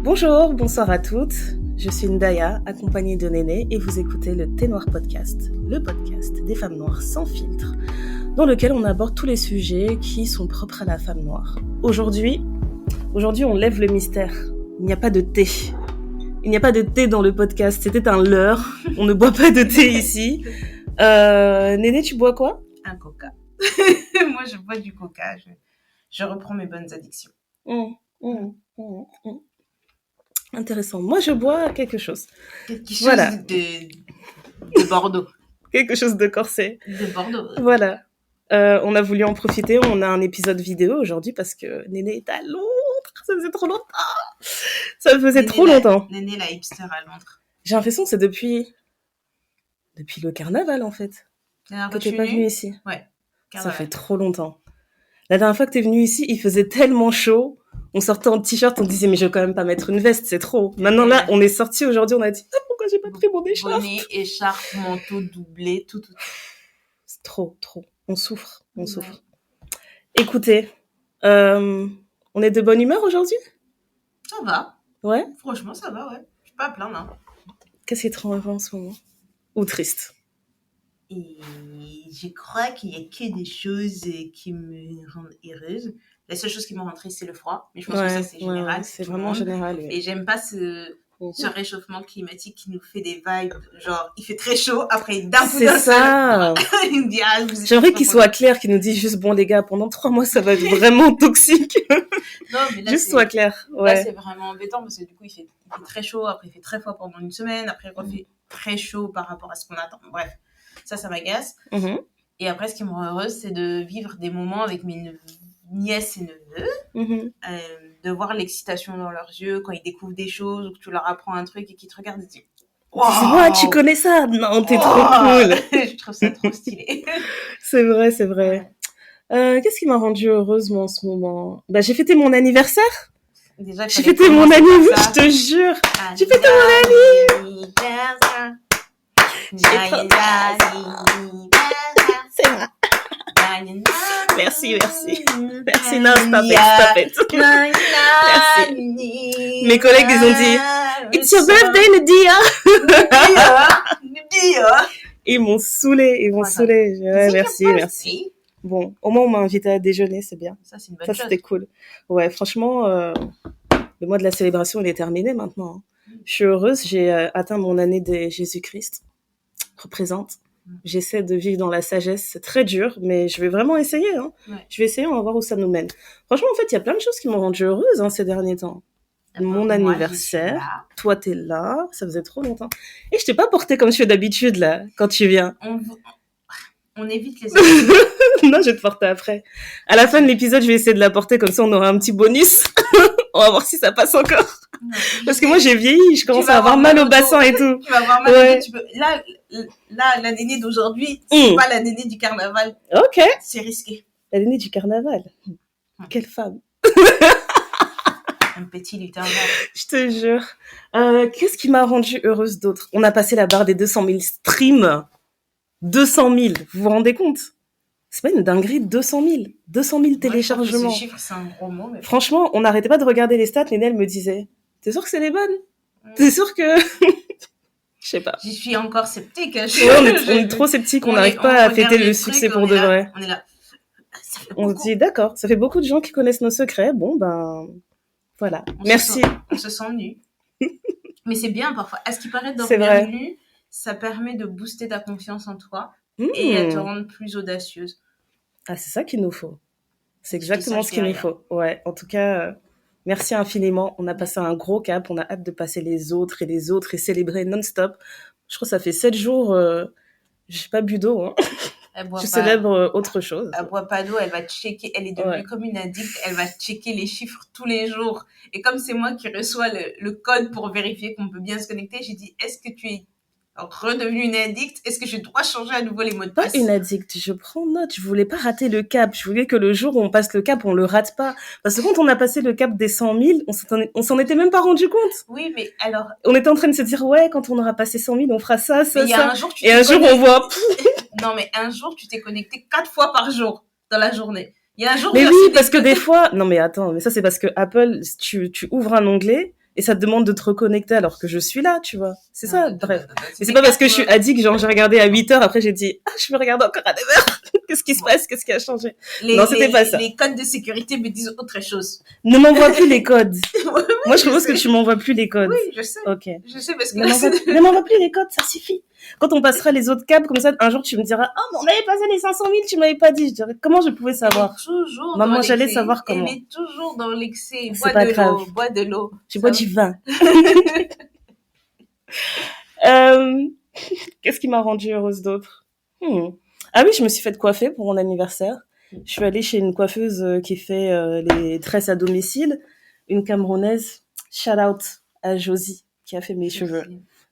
Bonjour, bonsoir à toutes. Je suis Ndaya, accompagnée de Néné, et vous écoutez le Thé Noir Podcast, le podcast des femmes noires sans filtre, dans lequel on aborde tous les sujets qui sont propres à la femme noire. Aujourd'hui, on lève le mystère. Il n'y a pas de thé. Il n'y a pas de thé dans le podcast. C'était un leurre. On ne boit pas de thé ici. Néné, tu bois quoi? Un coca. Moi, je bois du coca. Je reprends mes bonnes addictions. Intéressant. Moi, je bois quelque chose. Quelque chose de Bordeaux. Quelque chose de corsé. De Bordeaux. Voilà. On a voulu en profiter. On a un épisode vidéo aujourd'hui parce que Néné est à Londres. Ça faisait trop longtemps. Néné, la hipster à Londres. J'ai l'impression que c'est depuis le carnaval, en fait. Que t'es pas venue ici. Ouais. Carnaval. Ça fait trop longtemps. La dernière fois que t'es venue ici, il faisait tellement chaud. On sortait en t-shirt, on disait mais je vais quand même pas mettre une veste, c'est trop. Maintenant là, on est sortis aujourd'hui, on a dit pourquoi j'ai pas pris mon écharpe. Bonnet, écharpe, manteau, doublé, tout. C'est trop. On souffre. Écoutez, on est de bonne humeur aujourd'hui? Ça va. Ouais. Franchement, ça va, ouais. Je suis pas à plaindre. Hein. Qu'est-ce qui te rend heureux en ce moment? Ou triste? Et je crois qu'il y a que des choses qui me rendent heureuse. La seule chose qui me rend triste, c'est le froid. Mais je pense que ça, c'est général. C'est vraiment général. Oui. Et j'aime pas ce réchauffement climatique qui nous fait des vibes. Genre, il fait très chaud, après d'un coup c'est ça. Il me dit, j'aimerais qu'il soit clair, qu'il nous dise juste, bon les gars, pendant 3 mois, ça va être vraiment toxique. Non, mais là, juste soit clair. Ouais. Là, c'est vraiment embêtant parce que du coup, il fait très chaud, après il fait très froid pendant une semaine, après il refait très chaud par rapport à ce qu'on attend. Bref, ça m'agace. Et après, ce qui me rend heureuse, c'est de vivre des moments avec mes nièces et neveux, de voir l'excitation dans leurs yeux quand ils découvrent des choses ou que tu leur apprends un truc et qu'ils te regardent et disent wow, tu connais ça? Non, t'es trop cool. Je trouve ça trop stylé. C'est vrai. Qu'est-ce qui m'a rendue heureuse moi en ce moment? J'ai fêté mon anniversaire. Déjà, j'ai fêté mon anniversaire, je te jure. J'ai fêté mon anniversaire. C'est vrai. Merci. Non, stop it. Merci. Mes collègues, ils ont dit, it's your birthday, Nadia. Ils m'ont saoulé. Ouais, merci. Bon, au moins, on m'a invité à déjeuner, c'est bien. Ça, c'est une bonne chose. Ça, c'était cool. Ouais, franchement, le mois de la célébration, il est terminé maintenant. Je suis heureuse, j'ai atteint mon année de Jésus-Christ. Représente. J'essaie de vivre dans la sagesse, c'est très dur, mais je vais vraiment essayer. Hein. Ouais. Je vais essayer, on va voir où ça nous mène. Franchement, en fait, il y a plein de choses qui m'ont rendue heureuse ces derniers temps. Mon anniversaire, toi t'es là, ça faisait trop longtemps. Et je t'ai pas porté comme je fais d'habitude là, quand tu viens. On évite les autres. Non, je vais te porter après. À la fin de l'épisode, je vais essayer de la porter, comme ça on aura un petit bonus. On va voir si ça passe encore. Non, parce que moi j'ai vieilli, je commence à avoir mal au bassin et tout. Tu vas avoir mal au dos. Là, la nénée d'aujourd'hui, c'est pas la nénée du carnaval. Ok. C'est risqué. La nénée du carnaval. Quelle femme. Un petit lutin. Je te jure. Qu'est-ce qui m'a rendue heureuse d'autre? On a passé la barre des 200 000 streams. 200 000, vous vous rendez compte? C'est pas une dinguerie, 200 000 téléchargements. Ce chiffre, c'est un gros mot. Mais... Franchement, on n'arrêtait pas de regarder les stats. Néné, elle me disait, t'es sûre que c'est les bonnes? T'es sûre que... Je sais pas. J'y suis encore sceptique. On est trop sceptique, on n'arrive pas à fêter le succès pour de vrai. On est là. On se dit, d'accord, ça fait beaucoup de gens qui connaissent nos secrets. Bon, voilà. Merci. On se sent nus. Mais c'est bien parfois. À ce qui paraît, dormir nu, ça permet de booster ta confiance en toi et à te rendre plus audacieuse. Ah, c'est ça qu'il nous faut. C'est exactement ce qu'il nous faut. Ouais, en tout cas, merci infiniment. On a passé un gros cap. On a hâte de passer les autres et célébrer non-stop. Je crois que ça fait 7 jours, j'ai pas bu d'eau. Hein. Je célèbre autre chose. Elle boit pas d'eau, elle va checker. Elle est devenue comme une addict. Elle va checker les chiffres tous les jours. Et comme c'est moi qui reçois le code pour vérifier qu'on peut bien se connecter, j'ai dit, est-ce que tu es redevenue une addict? Est-ce que je dois changer à nouveau les mots de passe? Pas une addict, je prends note. Je voulais pas rater le cap. Je voulais que le jour où on passe le cap, on le rate pas. Parce que quand on a passé le cap des 100 000, on s'en était même pas rendu compte. Oui, mais alors... On était en train de se dire, ouais, quand on aura passé 100 000, on fera ça. Et un jour, on voit... Non, mais un jour, tu t'es connecté 4 fois par jour dans la journée. Il y a un jour... Mais oui, parce que des fois... Non, mais attends, mais ça, c'est parce que Apple, tu ouvres un onglet et ça te demande de te reconnecter alors que je suis là, tu vois. C'est ça, bref. Et c'est pas parce que je suis addict, genre j'ai regardé à 8h, après j'ai dit, je vais regarder encore à 9h. Qu'est-ce qui se passe? Qu'est-ce qui a changé? Non, c'était pas ça. Les codes de sécurité me disent autre chose. Ne m'envoie plus les codes. Moi, je propose que tu m'envoies plus les codes. Oui, je sais. Ok. Je sais parce que ne m'envoie plus les codes, ça suffit. Quand on passera les autres câbles, comme ça, un jour, tu me diras, oh, on avait passé les 500 000, tu m'avais pas dit. Je dirais, comment je pouvais savoir? Toujours Maman, j'allais savoir comment. Elle est toujours dans l'excès. Bois de l'eau. Tu bois du vin. Qu'est-ce qui m'a rendue heureuse d'autre? Ah oui, je me suis fait coiffer pour mon anniversaire. Je suis allée chez une coiffeuse qui fait les tresses à domicile, une Camerounaise. Shout out à Josie qui a fait mes cheveux.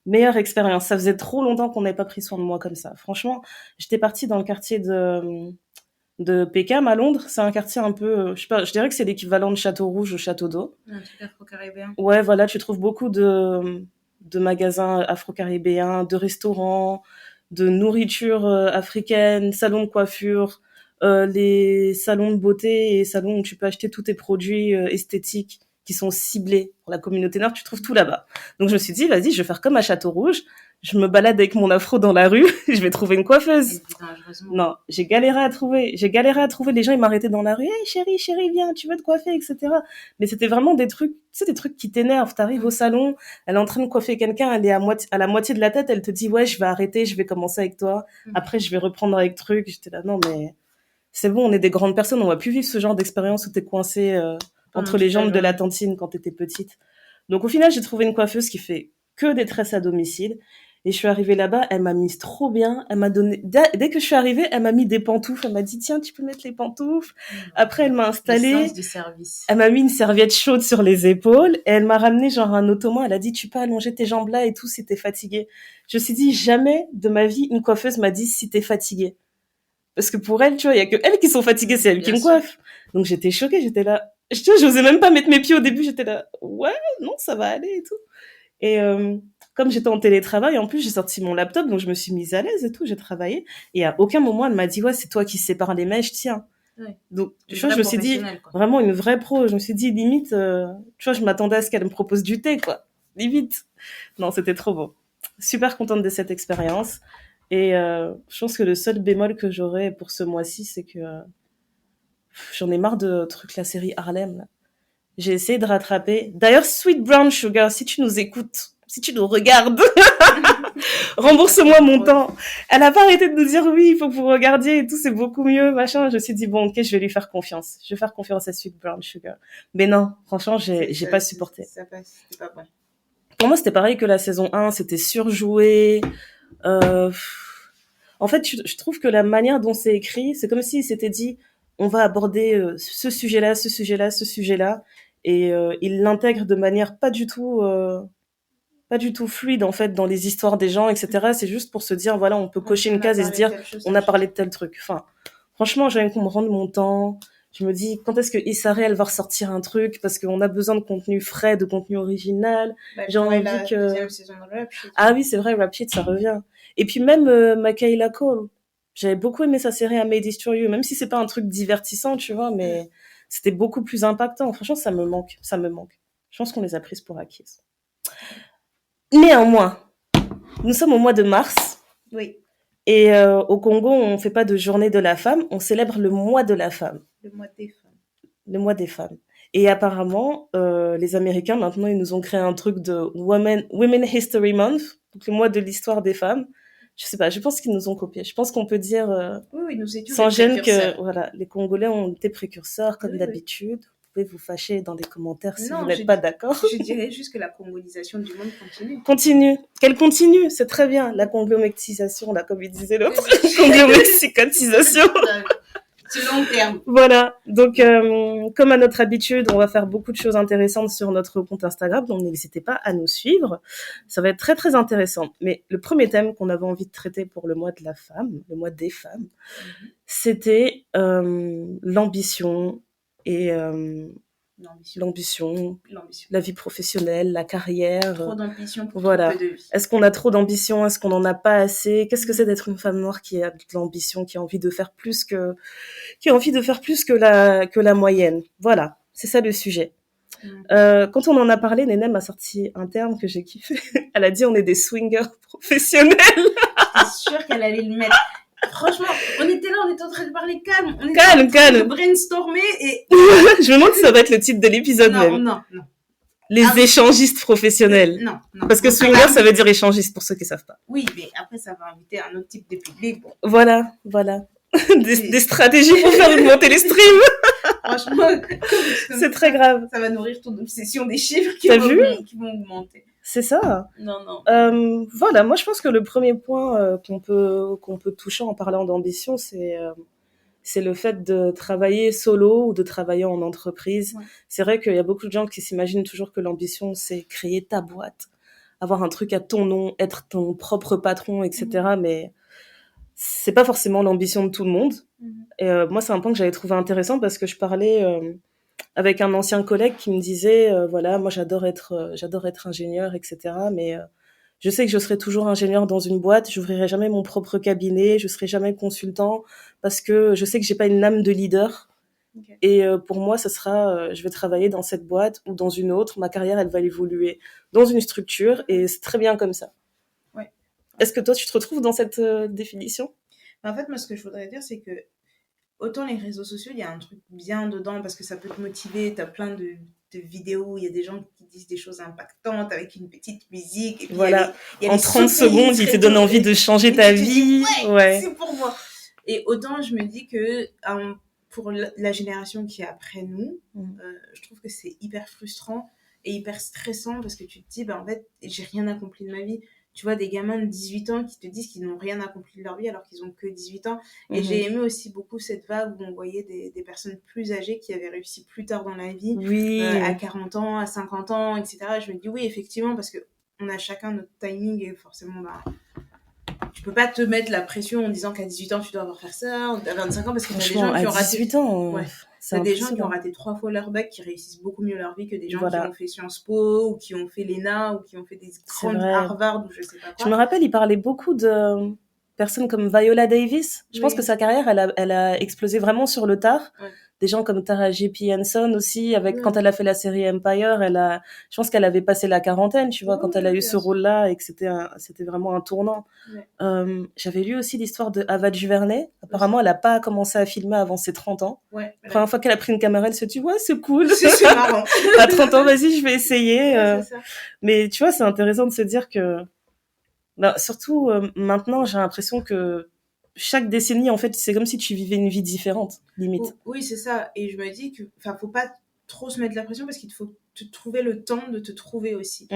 Meilleure expérience. Ça faisait trop longtemps qu'on n'avait pas pris soin de moi comme ça. Franchement, j'étais partie dans le quartier de Peckham à Londres. C'est un quartier un peu, je sais pas, je dirais que c'est l'équivalent de Château Rouge ou Château d'Eau. Un truc afro-caribéen. Ouais, voilà, tu trouves beaucoup de magasins afro-caribéens, de restaurants, de nourriture africaine, salons de coiffure, les salons de beauté et salons où tu peux acheter tous tes produits esthétiques qui sont ciblés pour la communauté nord, tu trouves tout là-bas. Donc je me suis dit, vas-y, je vais faire comme à Château Rouge, je me balade avec mon afro dans la rue, je vais trouver une coiffeuse. Non, j'ai galéré à trouver. Les gens, ils m'arrêtaient dans la rue, hey chérie, viens, tu veux te coiffer, etc. Mais c'était vraiment des trucs, tu sais, des trucs qui t'énervent. T'arrives au salon, elle est en train de coiffer quelqu'un, elle est à la moitié de la tête, elle te dit, ouais, je vais arrêter, je vais commencer avec toi. Après, je vais reprendre avec truc. J'étais là, non, mais c'est bon, on est des grandes personnes, on va plus vivre ce genre d'expérience où t'es coincé entre les jambes de la tantine quand t'étais petite. Donc au final, j'ai trouvé une coiffeuse qui fait que des tresses à domicile. Et je suis arrivée là-bas, elle m'a mise trop bien. Elle m'a donné, dès que je suis arrivée, elle m'a mis des pantoufles. Elle m'a dit, tiens, tu peux mettre les pantoufles. Après, elle m'a installée. Le sens du service. Elle m'a mis une serviette chaude sur les épaules. Et elle m'a ramené genre un ottoman. Elle a dit, tu peux allonger tes jambes là et tout si t'es fatiguée. Je me suis dit, jamais de ma vie, une coiffeuse m'a dit si t'es fatiguée. Parce que pour elle, tu vois, il y a que elles qui sont fatiguées, c'est elles qui me coiffent. Donc j'étais choquée, j'étais là. J'osais même pas mettre mes pieds au début, j'étais là. Ouais, non, ça va aller et tout. Et comme j'étais en télétravail, en plus, j'ai sorti mon laptop, donc je me suis mise à l'aise et tout, j'ai travaillé. Et à aucun moment, elle m'a dit, ouais, c'est toi qui sépares les mèches, tiens. Ouais. Donc, tu vois, je me suis dit, quoi. Vraiment une vraie pro. Je me suis dit, limite, tu vois, je m'attendais à ce qu'elle me propose du thé, quoi. Limite. Non, c'était trop beau. Super contente de cette expérience. Et je pense que le seul bémol que j'aurais pour ce mois-ci, c'est que j'en ai marre de trucs, la série Harlem, là. J'ai essayé de rattraper. D'ailleurs, Sweet Brown Sugar, si tu nous écoutes, si tu nous regardes, rembourse-moi mon temps. Elle a pas arrêté de nous dire oui, il faut que vous regardiez et tout, c'est beaucoup mieux, machin. Je me suis dit bon, ok, je vais lui faire confiance. Je vais faire confiance à Sweet Brown Sugar. Mais non, franchement, j'ai pas supporté. Ça passe, c'est pas vrai. Pour moi, c'était pareil que la saison 1, c'était surjoué. En fait, je trouve que la manière dont c'est écrit, c'est comme si c'était dit, on va aborder ce sujet-là, ce sujet-là, ce sujet-là. Et il l'intègre de manière pas du tout fluide en fait dans les histoires des gens, etc. C'est juste pour se dire voilà, on peut cocher une case et se dire on a parlé de tel truc. Enfin, franchement, j'aime qu'on me rende mon temps. Je me dis quand est-ce que Issa Rae elle va ressortir un truc parce qu'on a besoin de contenu frais, de contenu original. J'ai envie que ah oui c'est vrai, Rap Sheet ça revient. Et puis même Michaela Cole, j'avais beaucoup aimé sa série I May Destroy You, même si c'est pas un truc divertissant, tu vois, mais c'était beaucoup plus impactant. Franchement, ça me manque. Je pense qu'on les a prises pour acquises. Néanmoins, nous sommes au mois de mars. Oui. Et au Congo, on fait pas de journée de la femme, on célèbre le mois de la femme. Le mois des femmes. Le mois des femmes. Et apparemment, les Américains, maintenant, ils nous ont créé un truc de Women History Month, donc le mois de l'histoire des femmes. Je sais pas, je pense qu'ils nous ont copié. Je pense qu'on peut dire oui, nous étions sans gêne que voilà, les Congolais ont été précurseurs comme d'habitude. Vous pouvez vous fâcher dans les commentaires si vous n'êtes pas d'accord. Je dirais juste que la congolisation du monde continue. Qu'elle continue, c'est très bien. La conglométisation, là, comme il disait l'autre. Conglométicotisation. C'est long terme. Voilà. Donc, comme à notre habitude, on va faire beaucoup de choses intéressantes sur notre compte Instagram. Donc, n'hésitez pas à nous suivre. Ça va être très, très intéressant. Mais le premier thème qu'on avait envie de traiter pour le mois de la femme, le mois des femmes, c'était l'ambition et l'ambition, la vie professionnelle, la carrière. Trop d'ambition pour voilà. peu de vie. Est-ce qu'on a trop d'ambition? Est-ce qu'on en a pas assez? Qu'est-ce que c'est d'être une femme noire qui a de l'ambition, qui a envie de faire plus que la moyenne? Voilà. C'est ça le sujet. Quand on en a parlé, Nénem a sorti un terme que j'ai kiffé. Elle a dit on est des swingers professionnels. J'étais sûre qu'elle allait le mettre. Franchement, on était là, on était en train de parler calme. On était calme, en train de brainstormer et... Je me demande si ça va être le titre de l'épisode même. Non. Les échangistes professionnels. Non. Parce que swinger, ça veut dire échangiste, pour ceux qui ne savent pas. Oui, mais après, ça va inviter un autre type de public. Bon. Voilà. des stratégies pour faire augmenter les streams. Franchement, c'est très grave. Ça va nourrir ton obsession des chiffres qui vont augmenter. C'est ça. Non. Voilà, moi je pense que le premier point qu'on peut toucher en parlant d'ambition, c'est le fait de travailler solo ou de travailler en entreprise. Ouais. C'est vrai qu'il y a beaucoup de gens qui s'imaginent toujours que l'ambition, c'est créer ta boîte, avoir un truc à ton nom, être ton propre patron, etc. Mais c'est pas forcément l'ambition de tout le monde. Et moi, c'est un point que j'avais trouvé intéressant parce que je parlais avec un ancien collègue qui me disait, voilà, moi j'adore être ingénieur, etc. Mais je sais que je serai toujours ingénieur dans une boîte, j'ouvrirai jamais mon propre cabinet, je serai jamais consultant parce que je sais que j'ai pas une âme de leader. Okay. Et pour moi, ça sera, je vais travailler dans cette boîte ou dans une autre. Ma carrière, elle va évoluer dans une structure et c'est très bien comme ça. Ouais. Est-ce que toi, tu te retrouves dans cette définition ? En fait, moi, ce que je voudrais dire, c'est que autant les réseaux sociaux, il y a un truc bien dedans parce que ça peut te motiver. Tu as plein de vidéos où il y a des gens qui disent des choses impactantes avec une petite musique. Et puis voilà, y a en 30 secondes, ils te donnent envie de changer ta vie. Dis, ouais, c'est pour moi. Et autant je me dis que pour la génération qui est après nous, je trouve que c'est hyper frustrant et hyper stressant parce que tu te dis, en fait, j'ai rien accompli de ma vie. Tu vois, des gamins de 18 ans qui te disent qu'ils n'ont rien accompli de leur vie alors qu'ils ont que 18 ans. Et j'ai aimé aussi beaucoup cette vague où on voyait des personnes plus âgées qui avaient réussi plus tard dans la vie, à 40 ans, à 50 ans, etc. Et je me dis oui, effectivement, parce qu'on a chacun notre timing et forcément, tu peux pas te mettre la pression en disant qu'à 18 ans, tu dois avoir fait ça, à 25 ans, parce que t'as des gens qui ont raté... 18 ans, ouais. T'as des gens qui ont raté 3 fois leur bac qui réussissent beaucoup mieux leur vie que des gens qui ont fait Sciences Po ou qui ont fait l'ENA ou qui ont fait des grandes Harvard ou je sais pas quoi. Je me rappelle, il parlait beaucoup de personnes comme Viola Davis. Je pense que sa carrière, elle a explosé vraiment sur le tard. Ouais. Des gens comme Taraji P. Henson aussi, quand elle a fait la série Empire, je pense qu'elle avait passé la quarantaine, tu vois, quand elle a eu ce rôle-là et que c'était vraiment un tournant. Ouais. J'avais lu aussi l'histoire de Ava DuVernay. Apparemment, elle a pas commencé à filmer avant ses 30 ans. Ouais. La première fois qu'elle a pris une caméra, elle se dit, ouais, c'est cool. C'est marrant. À 30 ans, vas-y, je vais essayer. Ouais, c'est ça. Mais tu vois, c'est intéressant de se dire que, surtout maintenant, j'ai l'impression que chaque décennie, en fait, c'est comme si tu vivais une vie différente, limite. Oui, c'est ça. Et je me dis que, faut pas trop se mettre la pression parce qu'il faut te trouver le temps de te trouver aussi.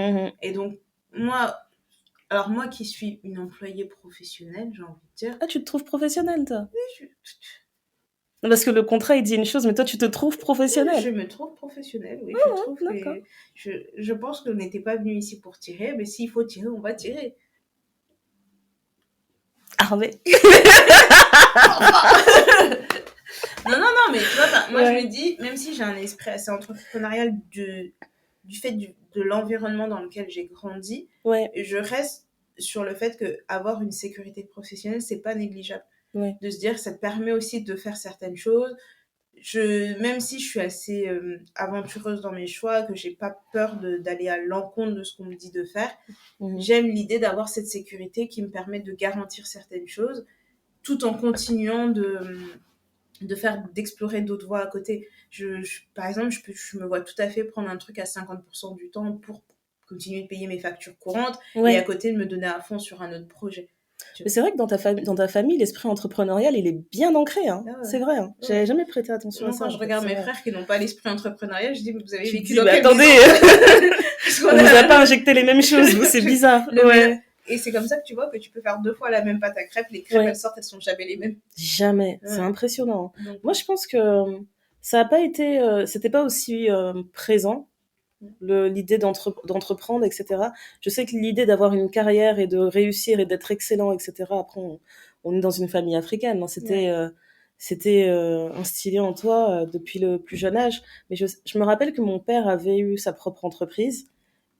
Et donc, moi qui suis une employée professionnelle, j'ai envie de dire. Ah, tu te trouves professionnelle, toi ? Oui, Parce que le contrat, il dit une chose, mais toi, tu te trouves professionnelle. Je me trouve professionnelle, oui. Je pense qu'on n'était pas venu ici pour tirer, mais s'il faut tirer, on va tirer. Armée. non, mais tu vois, moi je me dis, même si j'ai un esprit assez entrepreneurial du fait de l'environnement dans lequel j'ai grandi, je reste sur le fait qu'avoir une sécurité professionnelle, c'est pas négligeable. De se dire que ça te permet aussi de faire certaines choses. Même si je suis assez aventureuse dans mes choix, que j'ai pas peur d'aller à l'encontre de ce qu'on me dit de faire, j'aime l'idée d'avoir cette sécurité qui me permet de garantir certaines choses tout en continuant d'explorer d'autres voies à côté. Par exemple, je me vois tout à fait prendre un truc à 50% du temps pour continuer de payer mes factures courantes et à côté de me donner à fond sur un autre projet. Mais c'est vrai que dans ta famille, l'esprit entrepreneurial, il est bien ancré. Hein. Ah ouais. C'est vrai. Hein. Ouais. J'avais jamais prêté attention à ça. Quand je regarde mes frères qui n'ont pas l'esprit entrepreneurial, je dis, mais vous avez vécu dans quelle maison ? On nous a pas injecté les mêmes choses, vous, c'est bizarre. Ouais. Et c'est comme ça que tu vois que tu peux faire 2 fois la même pâte à crêpes. Les crêpes, elles sortent, elles sont jamais les mêmes. Jamais. C'est impressionnant. Moi, je pense que ça a pas été... c'était pas aussi présent. L'idée d'entreprendre, etc. Je sais que l'idée d'avoir une carrière et de réussir et d'être excellent, etc. Après, on est dans une famille africaine. Hein. C'était instillé en toi depuis le plus jeune âge. Mais je me rappelle que mon père avait eu sa propre entreprise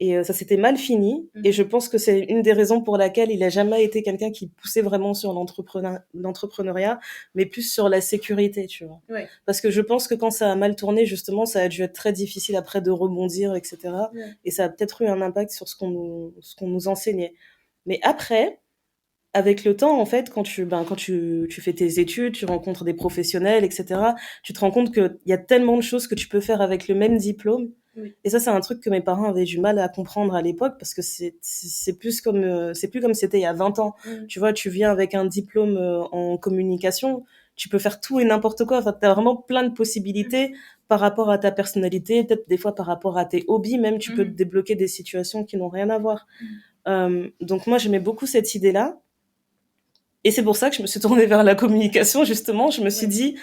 Et ça s'était mal fini. Et je pense que c'est une des raisons pour laquelle il a jamais été quelqu'un qui poussait vraiment sur l'entrepreneuriat, mais plus sur la sécurité, tu vois. Ouais. Parce que je pense que quand ça a mal tourné, justement, ça a dû être très difficile après de rebondir, etc. Ouais. Et ça a peut-être eu un impact sur ce qu'on nous enseignait. Mais après, avec le temps, en fait, quand tu fais tes études, tu rencontres des professionnels, etc., tu te rends compte qu'il y a tellement de choses que tu peux faire avec le même diplôme. Oui. Et ça, c'est un truc que mes parents avaient du mal à comprendre à l'époque, parce que c'est plus comme, c'est plus comme c'était il y a 20 ans. Tu vois, tu viens avec un diplôme en communication, tu peux faire tout et n'importe quoi. Enfin, t'as vraiment plein de possibilités par rapport à ta personnalité, peut-être des fois par rapport à tes hobbies, même tu peux te débloquer des situations qui n'ont rien à voir. Donc moi, j'aimais beaucoup cette idée-là. Et c'est pour ça que je me suis tournée vers la communication, justement. Je me suis dit,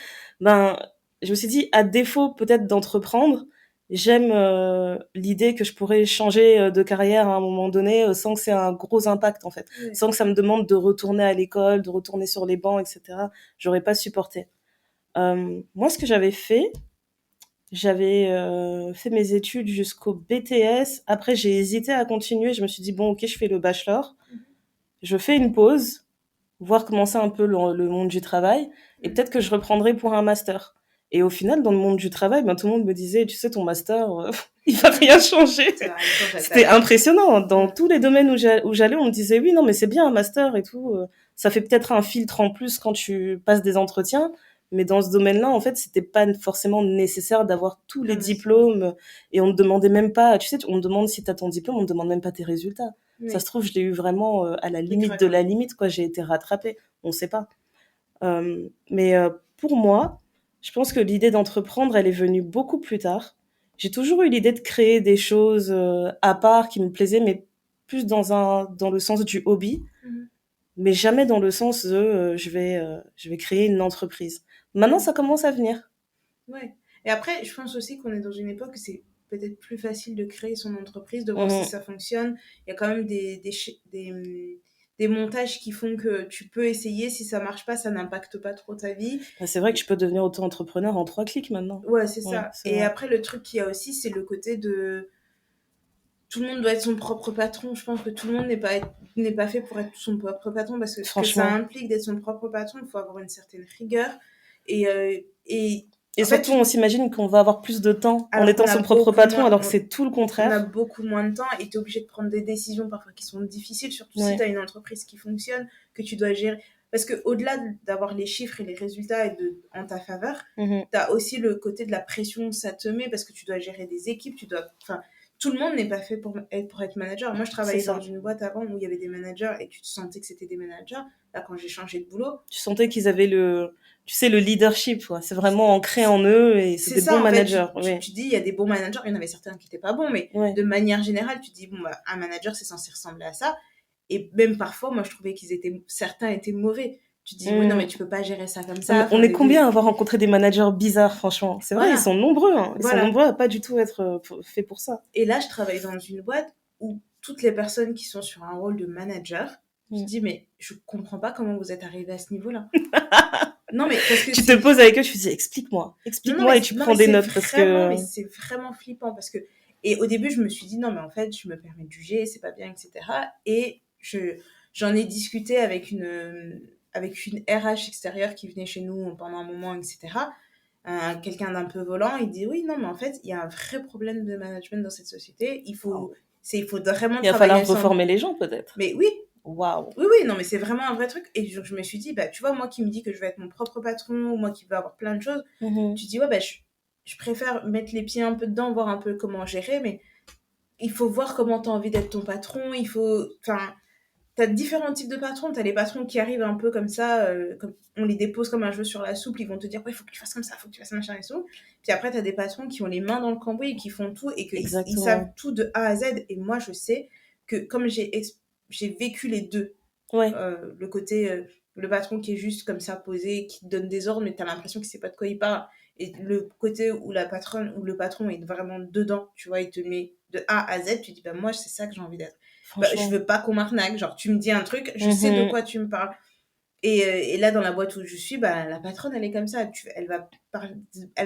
à défaut peut-être d'entreprendre, j'aime l'idée que je pourrais changer de carrière à un moment donné sans que c'est un gros impact, en fait. Sans que ça me demande de retourner à l'école, de retourner sur les bancs, etc. J'aurais pas supporté. Moi, ce que j'avais fait mes études jusqu'au BTS. Après, j'ai hésité à continuer. Je me suis dit, bon, ok, je fais le bachelor. Je fais une pause, voir comment c'est un peu le monde du travail, et peut-être que je reprendrai pour un master. Et au final, dans le monde du travail, tout le monde me disait, tu sais, ton master, il va rien changer. C'était impressionnant. Dans tous les domaines où j'allais, on me disait, oui, non, mais c'est bien un master et tout. Ça fait peut-être un filtre en plus quand tu passes des entretiens. Mais dans ce domaine-là, en fait, c'était pas forcément nécessaire d'avoir tous les diplômes. Et on ne demandait même pas, tu sais, on me demande si t'as ton diplôme, on ne demande même pas tes résultats. Oui. Ça se trouve, je l'ai eu vraiment à la limite de la limite, quoi. J'ai été rattrapée. On sait pas. Mais pour moi, je pense que l'idée d'entreprendre, elle est venue beaucoup plus tard. J'ai toujours eu l'idée de créer des choses à part qui me plaisaient, mais plus dans le sens du hobby, mais jamais dans le sens de je vais créer une entreprise. Maintenant, ça commence à venir. Ouais. Et après, je pense aussi qu'on est dans une époque où c'est peut-être plus facile de créer son entreprise, de voir si ça fonctionne. Il y a quand même des montages qui font que tu peux essayer. Si ça marche pas, ça n'impacte pas trop ta vie. C'est vrai que je peux devenir auto-entrepreneur en 3 clics maintenant. Ouais, c'est ça. Et après, le truc qu'il y a aussi, c'est le côté de... Tout le monde doit être son propre patron. Je pense que tout le monde n'est pas fait pour être son propre patron, parce que ce que ça implique d'être son propre patron, il faut avoir une certaine rigueur. Et surtout, on s'imagine qu'on va avoir plus de temps en étant son propre patron, alors que c'est tout le contraire. On a beaucoup moins de temps et tu es obligé de prendre des décisions parfois qui sont difficiles, surtout si tu as une entreprise qui fonctionne, que tu dois gérer. Parce qu'au-delà d'avoir les chiffres et les résultats en ta faveur, tu as aussi le côté de la pression, ça te met, parce que tu dois gérer des équipes, tout le monde n'est pas fait pour être manager. Moi, je travaillais dans une boîte avant où il y avait des managers et tu te sentais que c'était des managers. Là, quand j'ai changé de boulot... Tu sentais qu'ils avaient le leadership, quoi. C'est vraiment ancré en eux et c'est des bons managers. Tu dis, il y a des bons managers, il y en avait certains qui n'étaient pas bons, mais de manière générale, tu dis, un manager, c'est censé ressembler à ça. Et même parfois, moi, je trouvais certains étaient mauvais. Tu dis, oui, non, mais tu peux pas gérer ça comme ça. On est combien à avoir rencontré des managers bizarres, franchement. C'est vrai, ils sont nombreux. Ils sont nombreux à pas du tout être faits pour ça. Et là, je travaille dans une boîte où toutes les personnes qui sont sur un rôle de manager, je dis, mais je comprends pas comment vous êtes arrivés à ce niveau-là. Non, mais parce que tu te poses avec eux, tu te dis, explique-moi et tu prends des notes parce que... Mais c'est vraiment flippant parce que... Et au début, je me suis dit, non, mais en fait, je me permets de juger, c'est pas bien, etc. Et j'en ai discuté avec une RH extérieure qui venait chez nous pendant un moment, etc. Quelqu'un d'un peu volant, il dit, oui, non, mais en fait, il y a un vrai problème de management dans cette société. Il faut vraiment il va falloir reformer les gens, peut-être. Mais oui. Waouh. Oui, non, mais c'est vraiment un vrai truc. Et je me suis dit, tu vois, moi qui me dis que je vais être mon propre patron, ou moi qui veux avoir plein de choses, tu dis, ouais, je préfère mettre les pieds un peu dedans, voir un peu comment gérer, mais il faut voir comment tu as envie d'être ton patron. T'as différents types de patrons. T'as les patrons qui arrivent un peu comme ça, on les dépose comme un cheveu sur la soupe, ils vont te dire, ouais, il faut que tu fasses comme ça, il faut que tu fasses machin et tout. Puis après, t'as des patrons qui ont les mains dans le cambouis et qui font tout, et qu'ils savent tout de A à Z. Et moi, je sais que comme j'ai vécu les deux. Ouais. Le côté, le patron qui est juste comme ça posé, qui te donne des ordres, mais t'as l'impression qu'il sait pas de quoi il parle. Et le côté où la patronne ou le patron est vraiment dedans, tu vois, il te met de A à Z, tu dis, moi, c'est ça que j'ai envie d'être. Je veux pas qu'on m'arnaque. Genre, tu me dis un truc, je sais de quoi tu me parles. Et là, dans la boîte où je suis, bah, la patronne, elle est comme ça. Elle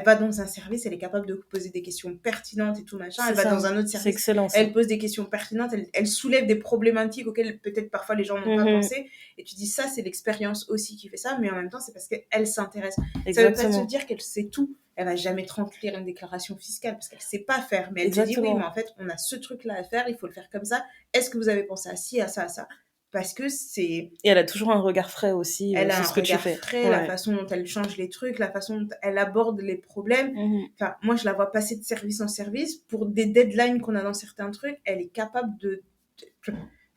va dans un service, elle est capable de poser des questions pertinentes et tout machin. Elle va dans un autre service, excellent, elle pose des questions pertinentes, elle soulève des problématiques auxquelles peut-être parfois les gens n'ont pas pensé. Et tu dis, ça, c'est l'expérience aussi qui fait ça, mais en même temps, c'est parce qu'elle s'intéresse. Ça veut pas se dire qu'elle sait tout. Elle va jamais te remplir une déclaration fiscale parce qu'elle sait pas faire. Mais elle te dit, oui, mais en fait, on a ce truc-là à faire, il faut le faire comme ça. Est-ce que vous avez pensé à ci, à ça, à ça? Parce que c'est... Et elle a toujours un regard frais aussi sur ce que tu fais. La façon dont elle change les trucs, la façon dont elle aborde les problèmes. Enfin, moi, je la vois passer de service en service. Pour des deadlines qu'on a dans certains trucs, elle est capable de...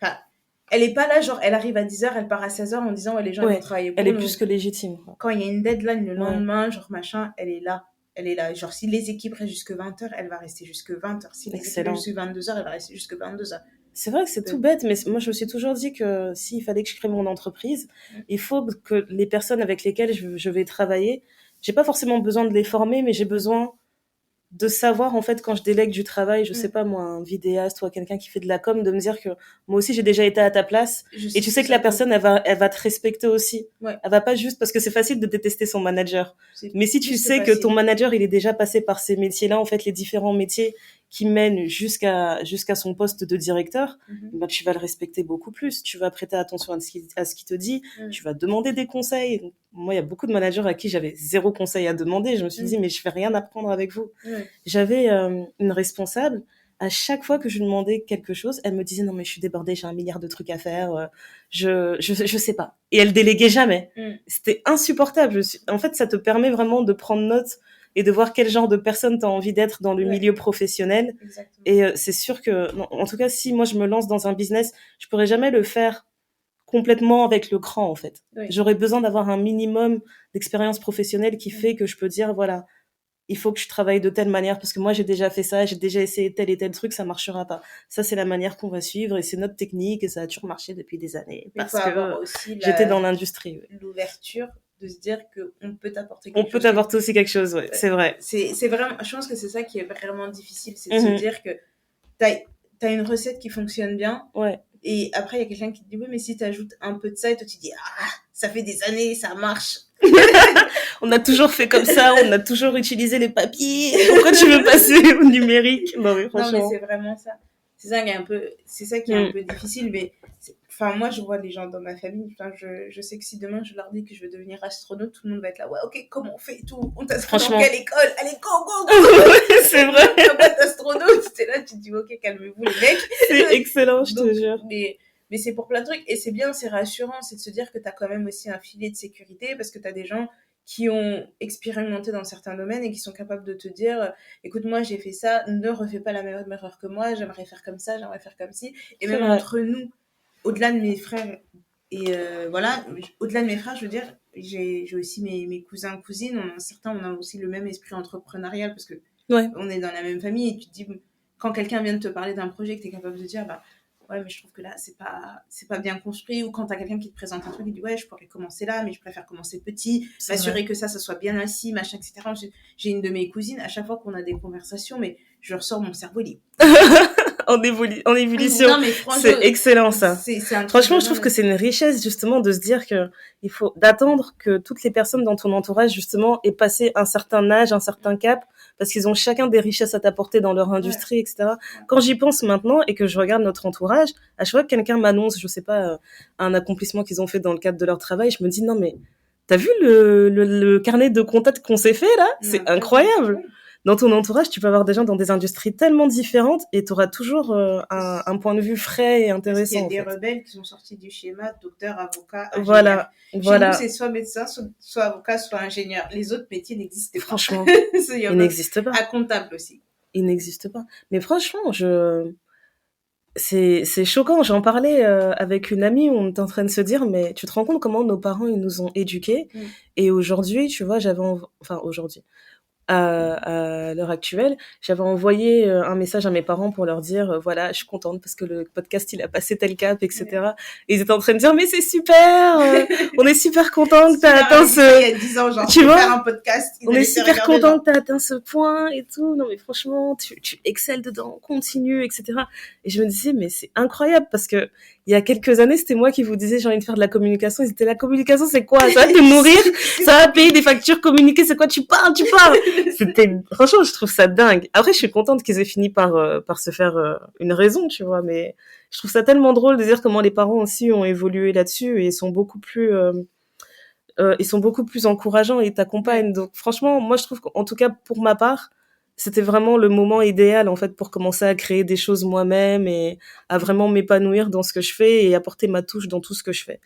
Enfin, elle est pas là, genre, elle arrive à 10h, elle part à 16h en disant, ouais, les gens vont travailler pour elle est plus que légitime. Quand il y a une deadline le lendemain, genre machin, elle est là. Elle est là. Genre, si les équipes restent jusque 20h, elle va rester jusque 20h. Si les équipes restent jusque 22h, elle va rester jusque 22h. C'est vrai que c'est tout bête, mais moi je me suis toujours dit que s'il fallait que je crée mon entreprise, il faut que les personnes avec lesquelles je vais travailler, j'ai pas forcément besoin de les former, mais j'ai besoin de savoir, en fait, quand je délègue du travail, je sais pas moi, un vidéaste ou quelqu'un qui fait de la com, de me dire que moi aussi j'ai déjà été à ta place, et tu sais que la personne elle va te respecter aussi. Elle va pas juste, parce que c'est facile de détester son manager, mais si tu sais que ton manager il est déjà passé par ces métiers-là, en fait les différents métiers qui mènent jusqu'à son poste de directeur, bah, tu vas le respecter beaucoup plus, tu vas prêter attention à ce qu'il te dit, tu vas demander des conseils. Moi il y a beaucoup de managers à qui j'avais zéro conseil à demander, je me suis dit mais je vais rien apprendre avec vous. J'avais une responsable, à chaque fois que je lui demandais quelque chose, elle me disait non mais je suis débordée, j'ai 1 milliard de trucs à faire, je sais pas. Et elle déléguait jamais. C'était insupportable. En fait, ça te permet vraiment de prendre note et de voir quel genre de personne t'as envie d'être dans le milieu professionnel. Exactement. Et c'est sûr que, non, en tout cas, si moi je me lance dans un business, je pourrais jamais le faire complètement avec le cran, en fait. J'aurais besoin d'avoir un minimum d'expérience professionnelle qui fait que je peux dire, voilà, il faut que je travaille de telle manière parce que moi j'ai déjà fait ça, j'ai déjà essayé tel et tel truc, ça marchera pas. Ça c'est la manière qu'on va suivre et c'est notre technique et ça a toujours marché depuis des années parce que j'étais dans l'industrie. L'ouverture de se dire qu'on peut t'apporter quelque chose. On peut t'apporter aussi quelque chose, c'est vrai. C'est vraiment, je pense que c'est ça qui est vraiment difficile, c'est de se dire que t'as une recette qui fonctionne bien. Et après, il y a quelqu'un qui te dit, oui, mais si tu ajoutes un peu de ça, et toi, tu dis, ah, ça fait des années, ça marche. On a toujours fait comme ça, on a toujours utilisé les papiers. Pourquoi tu veux passer au numérique? Non, mais franchement. Non, mais c'est vraiment ça. C'est ça qui est un peu difficile, mais enfin, moi, je vois les gens dans ma famille. Enfin, je sais que si demain je leur dis que je veux devenir astronaute, tout le monde va être là. Ouais, ok, comment on fait et tout? On t'inscrit dans quelle école? Allez, go! C'est vrai. Tu vas être astronaute. T'es là, tu te dis, ok, calmez-vous, les mecs. C'est excellent, je te jure. Mais c'est pour plein de trucs. Et c'est bien, c'est rassurant. C'est de se dire que t'as quand même aussi un filet de sécurité parce que t'as des gens qui ont expérimenté dans certains domaines et qui sont capables de te dire écoute, moi j'ai fait ça, ne refais pas la même erreur que moi, j'aimerais faire comme ça, j'aimerais faire comme ci. Et même entre nous, au-delà de mes frères, et voilà, au-delà de mes frères, je veux dire, j'ai aussi mes cousins, cousines, certains, on a aussi le même esprit entrepreneurial parce que on est dans la même famille et tu te dis, quand quelqu'un vient de te parler d'un projet que tu es capable de dire, bah, ouais, mais je trouve que là, c'est pas bien construit. Ou quand t'as quelqu'un qui te présente un truc, il dit, ouais, je pourrais commencer là, mais je préfère commencer petit, m'assurer que ça soit bien assis, machin, etc. J'ai une de mes cousines, à chaque fois qu'on a des conversations, mais je ressors mon cerveau, il est en ébullition. Non, mais c'est excellent, ça. Franchement, je trouve que c'est une richesse, justement, de se dire que il faut d'attendre que toutes les personnes dans ton entourage, justement, aient passé un certain âge, un certain cap, parce qu'ils ont chacun des richesses à t'apporter dans leur industrie, etc. Quand j'y pense maintenant et que je regarde notre entourage, à chaque fois que quelqu'un m'annonce, je sais pas, un accomplissement qu'ils ont fait dans le cadre de leur travail, je me dis, non, mais t'as vu le carnet de contacts qu'on s'est fait, là? C'est incroyable. Dans ton entourage, tu peux avoir des gens dans des industries tellement différentes et tu auras toujours un point de vue frais et intéressant. Parce qu'il y a des rebelles qui sont sortis du schéma, docteur, avocat, ingénieur. Voilà. Chez nous, c'est soit médecin, soit avocat, soit ingénieur. Les autres métiers n'existent pas. Franchement, ils n'existent pas. À comptable aussi. Ils n'existent pas. Mais franchement, c'est choquant. J'en parlais avec une amie où on était en train de se dire, mais tu te rends compte comment nos parents ils nous ont éduqués. Et aujourd'hui, tu vois, aujourd'hui, à l'heure actuelle. J'avais envoyé un message à mes parents pour leur dire, voilà, je suis contente parce que le podcast, il a passé tel cap, etc. Et ils étaient en train de dire, mais c'est super, on est super contents que t'as atteint ce... Il y a 10 ans, genre, tu vois, faire un podcast, on est super contents que t'as atteint ce point et tout. Non, mais franchement, tu excelles dedans, continue, etc. Et je me disais, mais c'est incroyable parce que il y a quelques années, c'était moi qui vous disais, j'ai envie de faire de la communication. Ils étaient, la communication, c'est quoi? Ça va te nourrir? Ça va payer des factures, communiquer, c'est quoi? Tu parles. Franchement, je trouve ça dingue. Après, je suis contente qu'ils aient fini par se faire une raison, tu vois, mais je trouve ça tellement drôle de dire comment les parents aussi ont évolué là-dessus et ils sont beaucoup plus encourageants et t'accompagnent. Donc, franchement, moi, je trouve qu'en tout cas, pour ma part, c'était vraiment le moment idéal, en fait, pour commencer à créer des choses moi-même et à vraiment m'épanouir dans ce que je fais et apporter ma touche dans tout ce que je fais.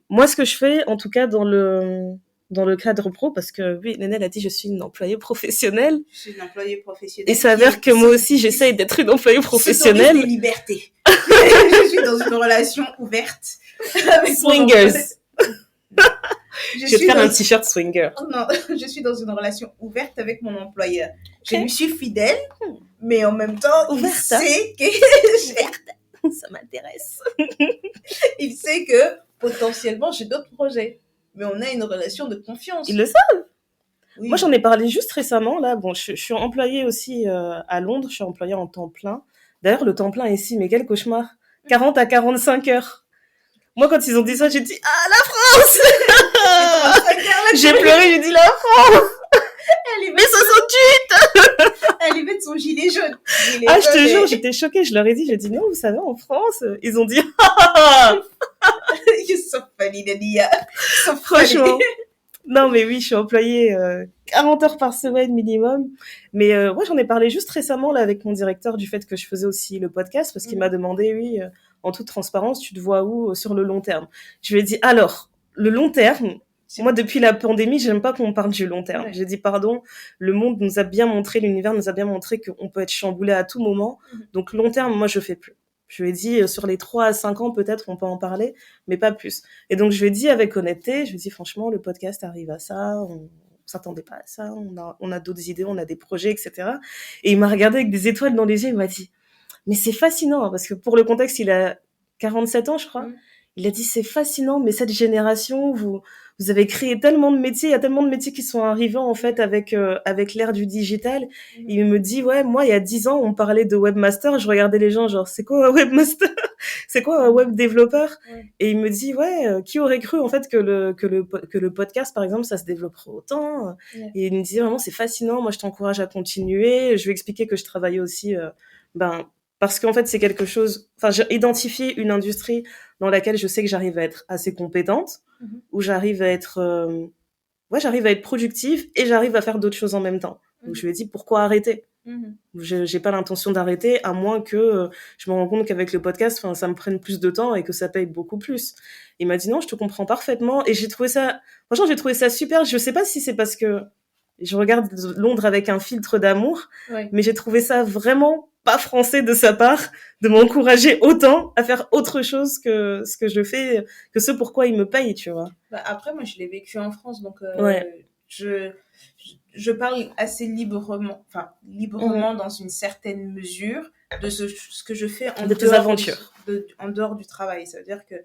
Moi, ce que je fais, en tout cas, dans le cadre pro, parce que oui, Nénel a dit je suis une employée professionnelle. Je suis une employée professionnelle. Et ça s'avère que moi aussi, j'essaye d'être une employée professionnelle. Des libertés. Je suis dans une relation ouverte. Avec swingers. Je vais te faire un t-shirt swinger. Non, je suis dans une relation ouverte avec mon employeur. Okay. Je lui suis fidèle, mais en même temps, il sait que... Ça m'intéresse. Il sait que potentiellement, j'ai d'autres projets. Mais on a une relation de confiance. Ils le savent. Oui. Moi, j'en ai parlé juste récemment. Là, bon, je suis employée aussi à Londres. Je suis employée en temps plein. D'ailleurs, le temps plein ici, mais quel cauchemar. 40 à 45 heures. Moi, quand ils ont dit ça, j'ai dit « Ah, la France !» J'ai pleuré, j'ai dit « La France !» Mais 68. Elle y met son gilet jaune. Je te jure, j'étais choquée. Je leur ai dit, j'ai dit « Non, vous savez, en France, ils ont dit « Ah !» You're so funny, Nadia. So franchement. Non, mais oui, je suis employée 40 heures par semaine minimum. Mais moi, j'en ai parlé juste récemment là avec mon directeur du fait que je faisais aussi le podcast parce qu'il m'a demandé, oui, en toute transparence, tu te vois où sur le long terme? Je lui ai dit, alors, le long terme, moi, depuis la pandémie, j'aime pas qu'on parle du long terme. Ouais. J'ai dit, pardon, le monde nous a bien montré, l'univers nous a bien montré qu'on peut être chamboulé à tout moment. Donc, long terme, moi, je fais plus. Je lui ai dit, sur les 3 à 5 ans, peut-être, on peut en parler, mais pas plus. Et donc, je lui ai dit avec honnêteté, je lui ai dit, franchement, le podcast arrive à ça, on s'attendait pas à ça, on a d'autres idées, on a des projets, etc. Et il m'a regardé avec des étoiles dans les yeux, il m'a dit, mais c'est fascinant, parce que pour le contexte, il a 47 ans, je crois. Il a dit, c'est fascinant, mais cette génération, vous avez créé tellement de métiers, il y a tellement de métiers qui sont arrivés, en fait, avec l'ère du digital. Il me dit, ouais, moi, il y a 10 ans, on parlait de webmaster, je regardais les gens, genre, c'est quoi un webmaster? C'est quoi un web développeur? Et il me dit, ouais, qui aurait cru, en fait, que le podcast, par exemple, ça se développerait autant? Et il me dit, vraiment, c'est fascinant, moi, je t'encourage à continuer. Je lui ai expliqué que je travaillais aussi, parce qu'en fait, c'est quelque chose, enfin, j'ai identifié une industrie dans laquelle je sais que j'arrive à être assez compétente, où j'arrive à être, j'arrive à être productive et j'arrive à faire d'autres choses en même temps. Donc, je lui ai dit, pourquoi arrêter? J'ai pas l'intention d'arrêter, à moins que je me rends compte qu'avec le podcast, ça me prenne plus de temps et que ça paye beaucoup plus. Il m'a dit, non, je te comprends parfaitement. Et j'ai trouvé ça super. Je sais pas si c'est parce que je regarde Londres avec un filtre d'amour, mais j'ai trouvé ça vraiment pas français de sa part de m'encourager autant à faire autre chose que ce que je fais, que ce pourquoi il me paye, tu vois. Après, moi, je l'ai vécu en France, donc je parle assez librement, dans une certaine mesure de ce que je fais en dehors du travail. Ça veut dire que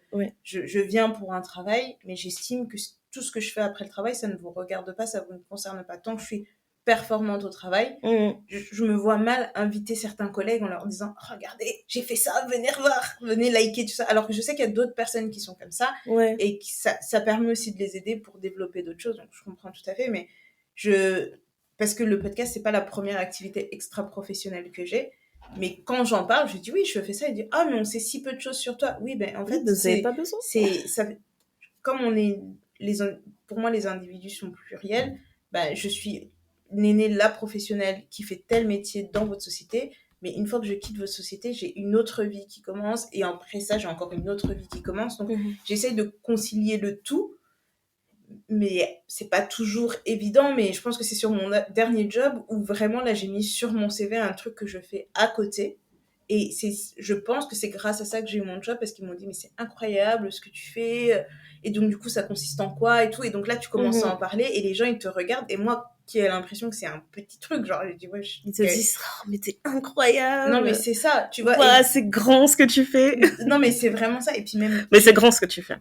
je viens pour un travail, mais j'estime que tout ce que je fais après le travail, ça ne vous regarde pas, ça vous ne concerne pas. Tant que je suis performante au travail, je me vois mal inviter certains collègues en leur disant « Regardez, j'ai fait ça, venez voir, venez liker, tout ça ». Alors que je sais qu'il y a d'autres personnes qui sont comme ça et que ça permet aussi de les aider pour développer d'autres choses. Donc, je comprends tout à fait, mais parce que le podcast, c'est pas la première activité extra-professionnelle que j'ai. Mais quand j'en parle, je dis « Oui, je fais ça ». Il dit « Ah, mais on sait si peu de choses sur toi ». Oui, en fait, vous n'avez pas besoin. Comme on est... pour moi, les individus sont pluriels. Je suis Néné, la professionnelle qui fait tel métier dans votre société, mais une fois que je quitte votre société, j'ai une autre vie qui commence, et après ça, j'ai encore une autre vie qui commence. Donc, j'essaye de concilier le tout, mais c'est pas toujours évident. Mais je pense que c'est sur mon dernier job où vraiment, là, j'ai mis sur mon CV un truc que je fais à côté. Et je pense que c'est grâce à ça que j'ai eu mon job, parce qu'ils m'ont dit, mais c'est incroyable ce que tu fais. Et donc, du coup, ça consiste en quoi et tout. Et donc là, tu commences à en parler et les gens, ils te regardent. Et moi, qui a l'impression que c'est un petit truc, genre, je dis, ouais, ils te disent, oh, mais t'es incroyable. Non, mais c'est ça, tu vois. Ouais, c'est grand ce que tu fais. Non, mais c'est vraiment ça. Et puis même. Mais c'est grand ce que tu fais.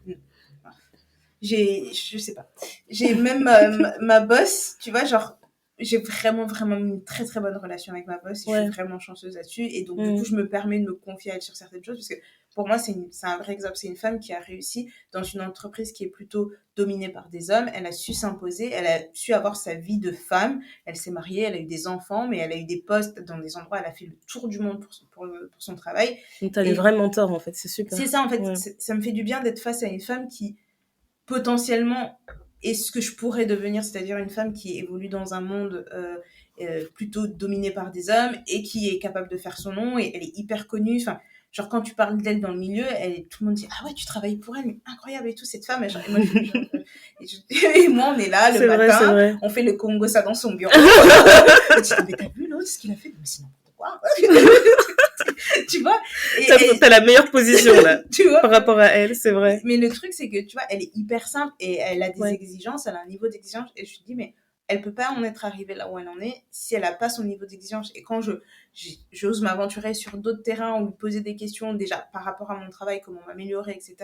Je sais pas. J'ai même ma boss, tu vois, genre, j'ai vraiment une très très bonne relation avec ma boss et je suis vraiment chanceuse là-dessus. Et donc, du coup, je me permets de me confier à elle sur certaines choses parce que pour moi, c'est un vrai exemple. C'est une femme qui a réussi dans une entreprise qui est plutôt dominée par des hommes. Elle a su s'imposer, elle a su avoir sa vie de femme. Elle s'est mariée, elle a eu des enfants, mais elle a eu des postes dans des endroits. Elle a fait le tour du monde pour son travail. Donc, t'as des vrais mentors, en fait. C'est super. C'est ça, en fait. Ça me fait du bien d'être face à une femme qui potentiellement est ce que je pourrais devenir, c'est-à-dire une femme qui évolue dans un monde plutôt dominé par des hommes et qui est capable de faire son nom et elle est hyper connue. Enfin, genre quand tu parles d'elle dans le milieu, tout le monde dit ah ouais tu travailles pour elle, mais incroyable et tout cette femme. Et moi, et moi on est là le matin, on fait le Congo ça dans son bureau. Et tu dis mais t'as vu l'autre ce qu'il a fait, mais c'est n'importe quoi. Tu vois, t'as la meilleure position là tu vois, par rapport à elle, c'est vrai. Mais le truc c'est que tu vois elle est hyper simple et elle a des exigences, elle a un niveau d'exigence et je me dis mais elle peut pas en être arrivée là où elle en est si elle a pas son niveau d'exigence. Et quand j'ose m'aventurer sur d'autres terrains ou lui poser des questions déjà par rapport à mon travail, comment m'améliorer, etc.,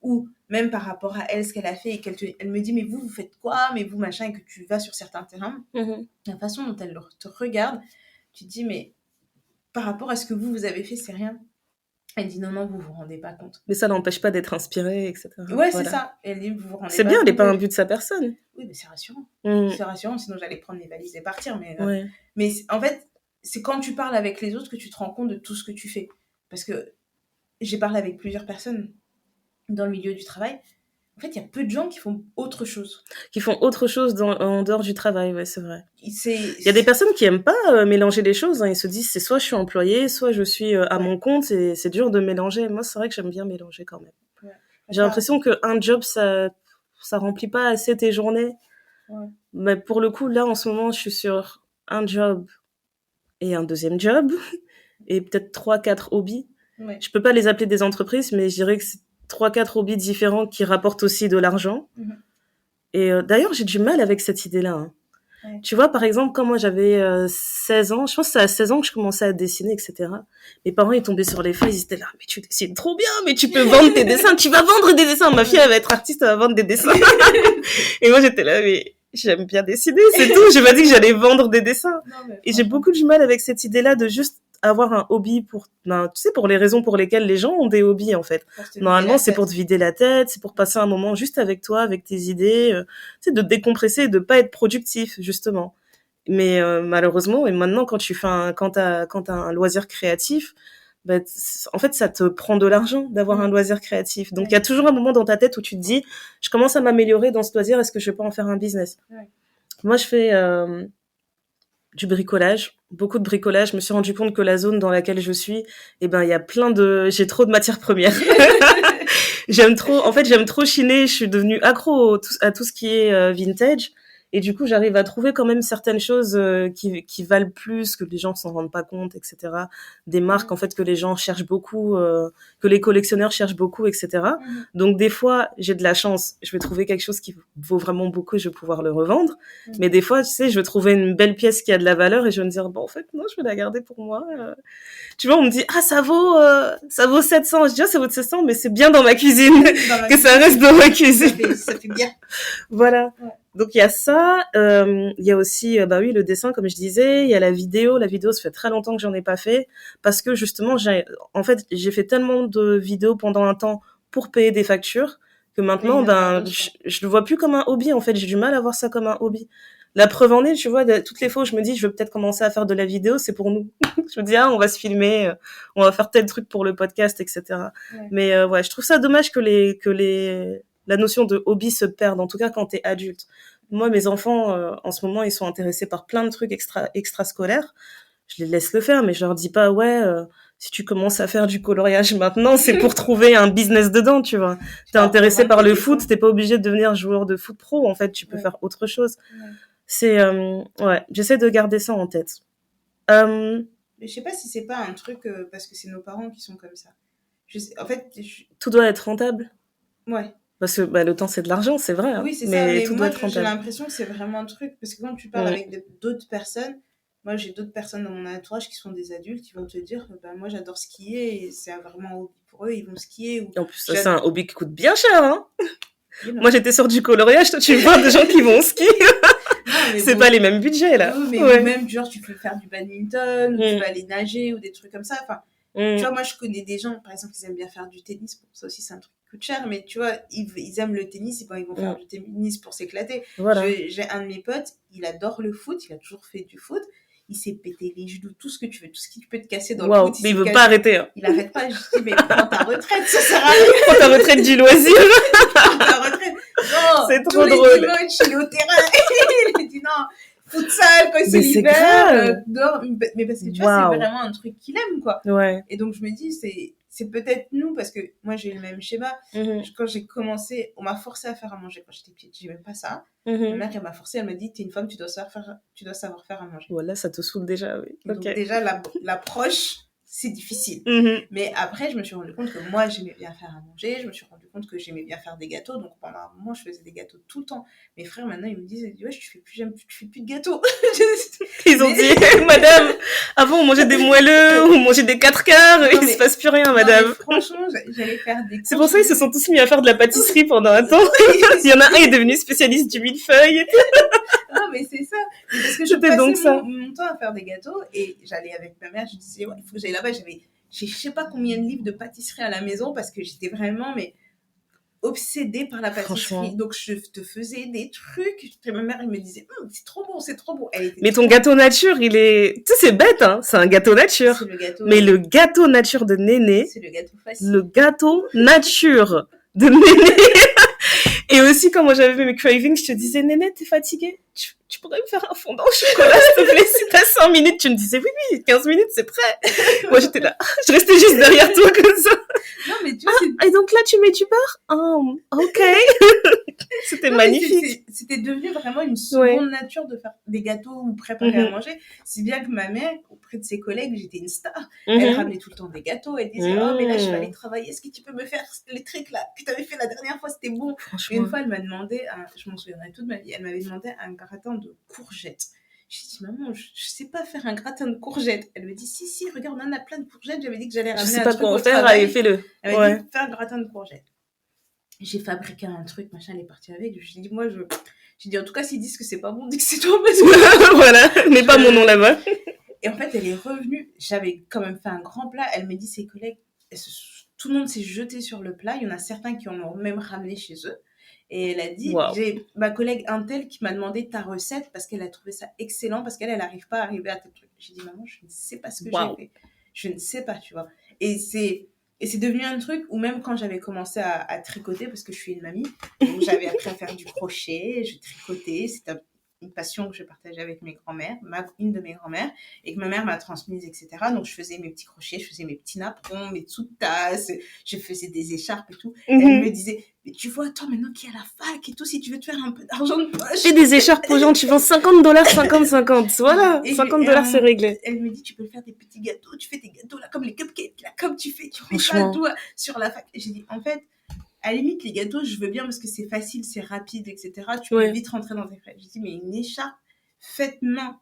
ou même par rapport à elle ce qu'elle a fait et elle me dit mais vous faites quoi, mais vous machin, et que tu vas sur certains terrains, la façon dont elle te regarde, tu te dis mais par rapport à ce que vous avez fait, c'est rien. Elle dit non, vous rendez pas compte. Mais ça n'empêche pas d'être inspirée, etc. Ouais, voilà. C'est ça. Elle dit, vous rendez c'est pas bien, elle n'est pas un but de sa personne. Oui, mais c'est rassurant. C'est rassurant, sinon j'allais prendre mes valises et partir. Mais en fait, c'est quand tu parles avec les autres que tu te rends compte de tout ce que tu fais. Parce que j'ai parlé avec plusieurs personnes dans le milieu du travail. En fait, il y a peu de gens qui font autre chose. Qui font autre chose en dehors du travail, ouais, c'est vrai. Il y a des personnes qui n'aiment pas mélanger les choses. Ils se disent, c'est soit je suis employée, soit je suis à mon compte, et c'est dur de mélanger. Moi, c'est vrai que j'aime bien mélanger quand même. Ouais. J'ai l'impression qu'un job, ça remplit pas assez tes journées. Ouais. Mais pour le coup, là, en ce moment, je suis sur un job et un deuxième job, et peut-être 3-4 hobbies. Ouais. Je peux pas les appeler des entreprises, mais je dirais que c'est 3-4 hobbies différents qui rapportent aussi de l'argent. Et d'ailleurs, j'ai du mal avec cette idée-là. Hein. Ouais. Tu vois, par exemple, quand moi j'avais 16 ans, je pense que c'est à 16 ans que je commençais à dessiner, etc. Mes parents, ils tombaient sur les feuilles, ils étaient là, mais tu dessines trop bien, mais tu peux vendre tes dessins, tu vas vendre des dessins. Ma fille, elle va être artiste, elle va vendre des dessins. Et moi, j'étais là, mais j'aime bien dessiner, c'est tout. J'ai pas dit que j'allais vendre des dessins. Non, et j'ai beaucoup de mal avec cette idée-là de juste avoir un hobby tu sais, pour les raisons pour lesquelles les gens ont des hobbies, en fait. Normalement, c'est pour te vider la tête, c'est pour passer un moment juste avec toi, avec tes idées, tu sais, de te décompresser et de pas être productif, justement. Mais malheureusement, et maintenant, quand t'as un loisir créatif, bah, en fait, ça te prend de l'argent d'avoir un loisir créatif. Donc, il y a toujours un moment dans ta tête où tu te dis, je commence à m'améliorer dans ce loisir, est-ce que je peux pas en faire un business? Moi, je fais du bricolage, beaucoup de bricolage. Je me suis rendu compte que la zone dans laquelle je suis, il y a j'ai trop de matières premières. j'aime trop chiner. Je suis devenue accro à tout ce qui est vintage. Et du coup, j'arrive à trouver quand même certaines choses qui valent plus, que les gens s'en rendent pas compte, etc. Des marques, en fait, que les gens cherchent beaucoup, que les collectionneurs cherchent beaucoup, etc. Donc, des fois, j'ai de la chance. Je vais trouver quelque chose qui vaut vraiment beaucoup et je vais pouvoir le revendre. Mais des fois, tu sais, je vais trouver une belle pièce qui a de la valeur et je vais me dire, bon, en fait, non, je vais la garder pour moi. Tu vois, on me dit, ah, ça vaut 700. Je dis, ah, ça vaut 700, mais c'est bien dans ma cuisine. Ça reste dans ma cuisine. Ça fait bien. Voilà. Ouais. Donc il y a ça, il y a aussi le dessin comme je disais, il y a la vidéo, ça fait très longtemps que j'en ai pas fait parce que justement j'ai fait tellement de vidéos pendant un temps pour payer des factures que maintenant je le vois plus comme un hobby, en fait, j'ai du mal à voir ça comme un hobby. La preuve en est, tu vois, toutes les fois où je me dis je veux peut-être commencer à faire de la vidéo, c'est pour nous. Je me dis on va se filmer, on va faire tel truc pour le podcast, etc. Ouais. Mais je trouve ça dommage que la notion de hobby se perd, en tout cas quand t'es adulte. Moi, mes enfants, en ce moment, ils sont intéressés par plein de trucs extrascolaires. Je les laisse le faire, mais je leur dis pas, si tu commences à faire du coloriage maintenant, c'est pour trouver un business dedans, tu vois. T'es intéressé par le foot, t'es pas obligé de devenir joueur de foot pro, en fait, tu peux faire autre chose. C'est, j'essaie de garder ça en tête. Mais je sais pas si c'est pas un truc, parce que c'est nos parents qui sont comme ça. En fait, tout doit être rentable. Ouais. Parce que le temps, c'est de l'argent, c'est vrai. Hein, oui, c'est ça. mais Mais tout doit moi, être j'ai rentable. l'impression que c'est vraiment un truc. Parce que quand tu parles avec d'autres personnes, moi, j'ai d'autres personnes dans mon entourage qui sont des adultes qui vont te dire moi, j'adore skier et c'est vraiment un hobby pour eux. Ils vont skier. Ou En plus, ça, c'est un hobby qui coûte bien cher. Hein. Moi, j'étais sur du coloriage. Toi, tu vois des gens qui vont au ski. C'est pas les mêmes budgets, là. Oui, mais même, genre, tu peux faire du badminton, ou tu vas aller nager, ou des trucs comme ça. Enfin, tu vois, moi, je connais des gens, par exemple, qui aiment bien faire du tennis. Bon, ça aussi, c'est un truc qui coûte cher, mais tu vois, ils aiment le tennis, et ils vont faire du tennis pour s'éclater. Voilà. J'ai un de mes potes, il adore le foot, il a toujours fait du foot. Il s'est pété les genoux, tout ce que tu veux, tout ce qui peut te casser dans le foot. Mais il veut pas arrêter. Hein. Il arrête pas. Je dis, mais prends ta retraite, ça sert à rien. Prends ta retraite du loisir. Prends ta retraite. Non, c'est trop drôle. Tous les dimanches, il est au terrain. Il dit non. Futsal quand c'est l'hiver, dehors, mais parce que tu vois, c'est vraiment un truc qu'il aime, quoi. Ouais. Et donc, je me dis, c'est peut-être nous, parce que moi, j'ai le même schéma. Quand j'ai commencé, on m'a forcé à faire à manger quand j'étais petite. J'aimais pas ça. Ma mère, elle m'a forcé, elle m'a dit, t'es une femme, tu dois savoir faire à manger. Voilà, ça te saoule déjà, oui. Donc, déjà, l'approche, c'est difficile. Mais après, je me suis rendu compte que moi, j'aimais bien faire à manger. Je me suis rendu compte que j'aimais bien faire des gâteaux. Donc, pendant un moment, je faisais des gâteaux tout le temps. Mes frères, maintenant, ils me disent, ouais, tu fais plus de gâteaux. Ils ont dit, madame, avant, on mangeait des moelleux, on mangeait des 4/4, il se passe plus rien, madame. Franchement, j'allais faire des... C'est pour ça qu'ils se sont tous mis à faire de la pâtisserie pendant un temps. Il y en a un, il est devenu spécialiste du millefeuille. Non, mais c'est ça. Mais parce que je passais mon temps à faire des gâteaux et j'allais avec ma mère, je disais, ouais, il faut que j'aille là-bas. J'ai je sais pas combien de livres de pâtisserie à la maison parce que j'étais vraiment obsédée par la pâtisserie. Donc, je te faisais des trucs. Et ma mère, elle me disait, c'est trop bon, c'est trop bon. Mais ton gâteau nature, il est... Tu sais, c'est bête, hein. C'est un gâteau nature. C'est le gâteau... Mais le gâteau nature de Néné... C'est le gâteau facile. Le gâteau nature de Néné... Et aussi, quand moi j'avais mes cravings, je te disais, Néné, t'es fatiguée? Tu pourrais me faire un fondant au chocolat, s'il te plaît? Si t'as 5 minutes, tu me disais, oui, 15 minutes, c'est prêt. Moi, j'étais là. Je restais juste derrière toi, comme ça. Non, mais tu vois, et donc là, tu mets du beurre? Ok. C'était magnifique. C'était devenu vraiment une seconde nature de faire des gâteaux ou préparer à manger. Si bien que ma mère, auprès de ses collègues, j'étais une star. Elle ramenait tout le temps des gâteaux. Elle disait, oh, mais là, je vais aller travailler. Est-ce que tu peux me faire les trucs là que tu avais fait la dernière fois? C'était bon. Une fois, elle m'a demandé, je m'en souviendrai toute ma vie, elle m'avait demandé un gratin de courgettes. J'ai dit, maman, je sais pas faire un gratin de courgettes. Elle me dit, si, regarde, on en a plein de courgettes. J'avais dit que j'allais ramener un truc au travail. Fais-le. Elle m'a dit, fais un gratin de courgettes. J'ai fabriqué un truc, machin, elle est partie avec. J'ai dit, j'ai dit, en tout cas, s'ils disent que c'est pas bon, dis que c'est toi, parce que... Voilà, mets pas mon nom là-bas. Et en fait, elle est revenue. J'avais quand même fait un grand plat. Elle m'a dit, ses collègues, tout le monde s'est jeté sur le plat. Il y en a certains qui en ont même ramené chez eux. Et elle a dit, j'ai ma collègue Intel qui m'a demandé ta recette parce qu'elle a trouvé ça excellent, parce qu'elle n'arrive pas à arriver à tel truc. J'ai dit, maman, je ne sais pas ce que j'ai fait. Je ne sais pas, tu vois. Et c'est devenu un truc où même quand j'avais commencé à tricoter, parce que je suis une mamie, donc j'avais appris à faire du crochet, je tricotais, c'était une passion que je partageais avec mes grands-mères, une de mes grands-mères, et que ma mère m'a transmise, etc. Donc, je faisais mes petits crochets, je faisais mes petits napperons, mes dessous de tasse, je faisais des écharpes et tout. Elle me disait, mais tu vois, toi, maintenant qui est à la fac et tout, si tu veux te faire un peu d'argent de poche. Fais des écharpes aux gens, tu vends $50, 50-50. Voilà, $50, c'est réglé. Elle me dit, tu peux faire des petits gâteaux, tu fais des gâteaux là, comme les cupcakes, là, comme tu fais ça, tout, sur la fac. Et j'ai dit, en fait, à la limite, les gâteaux, je veux bien parce que c'est facile, c'est rapide, etc. Tu peux vite rentrer dans tes frais. J'ai dit, mais une écharpe faite main,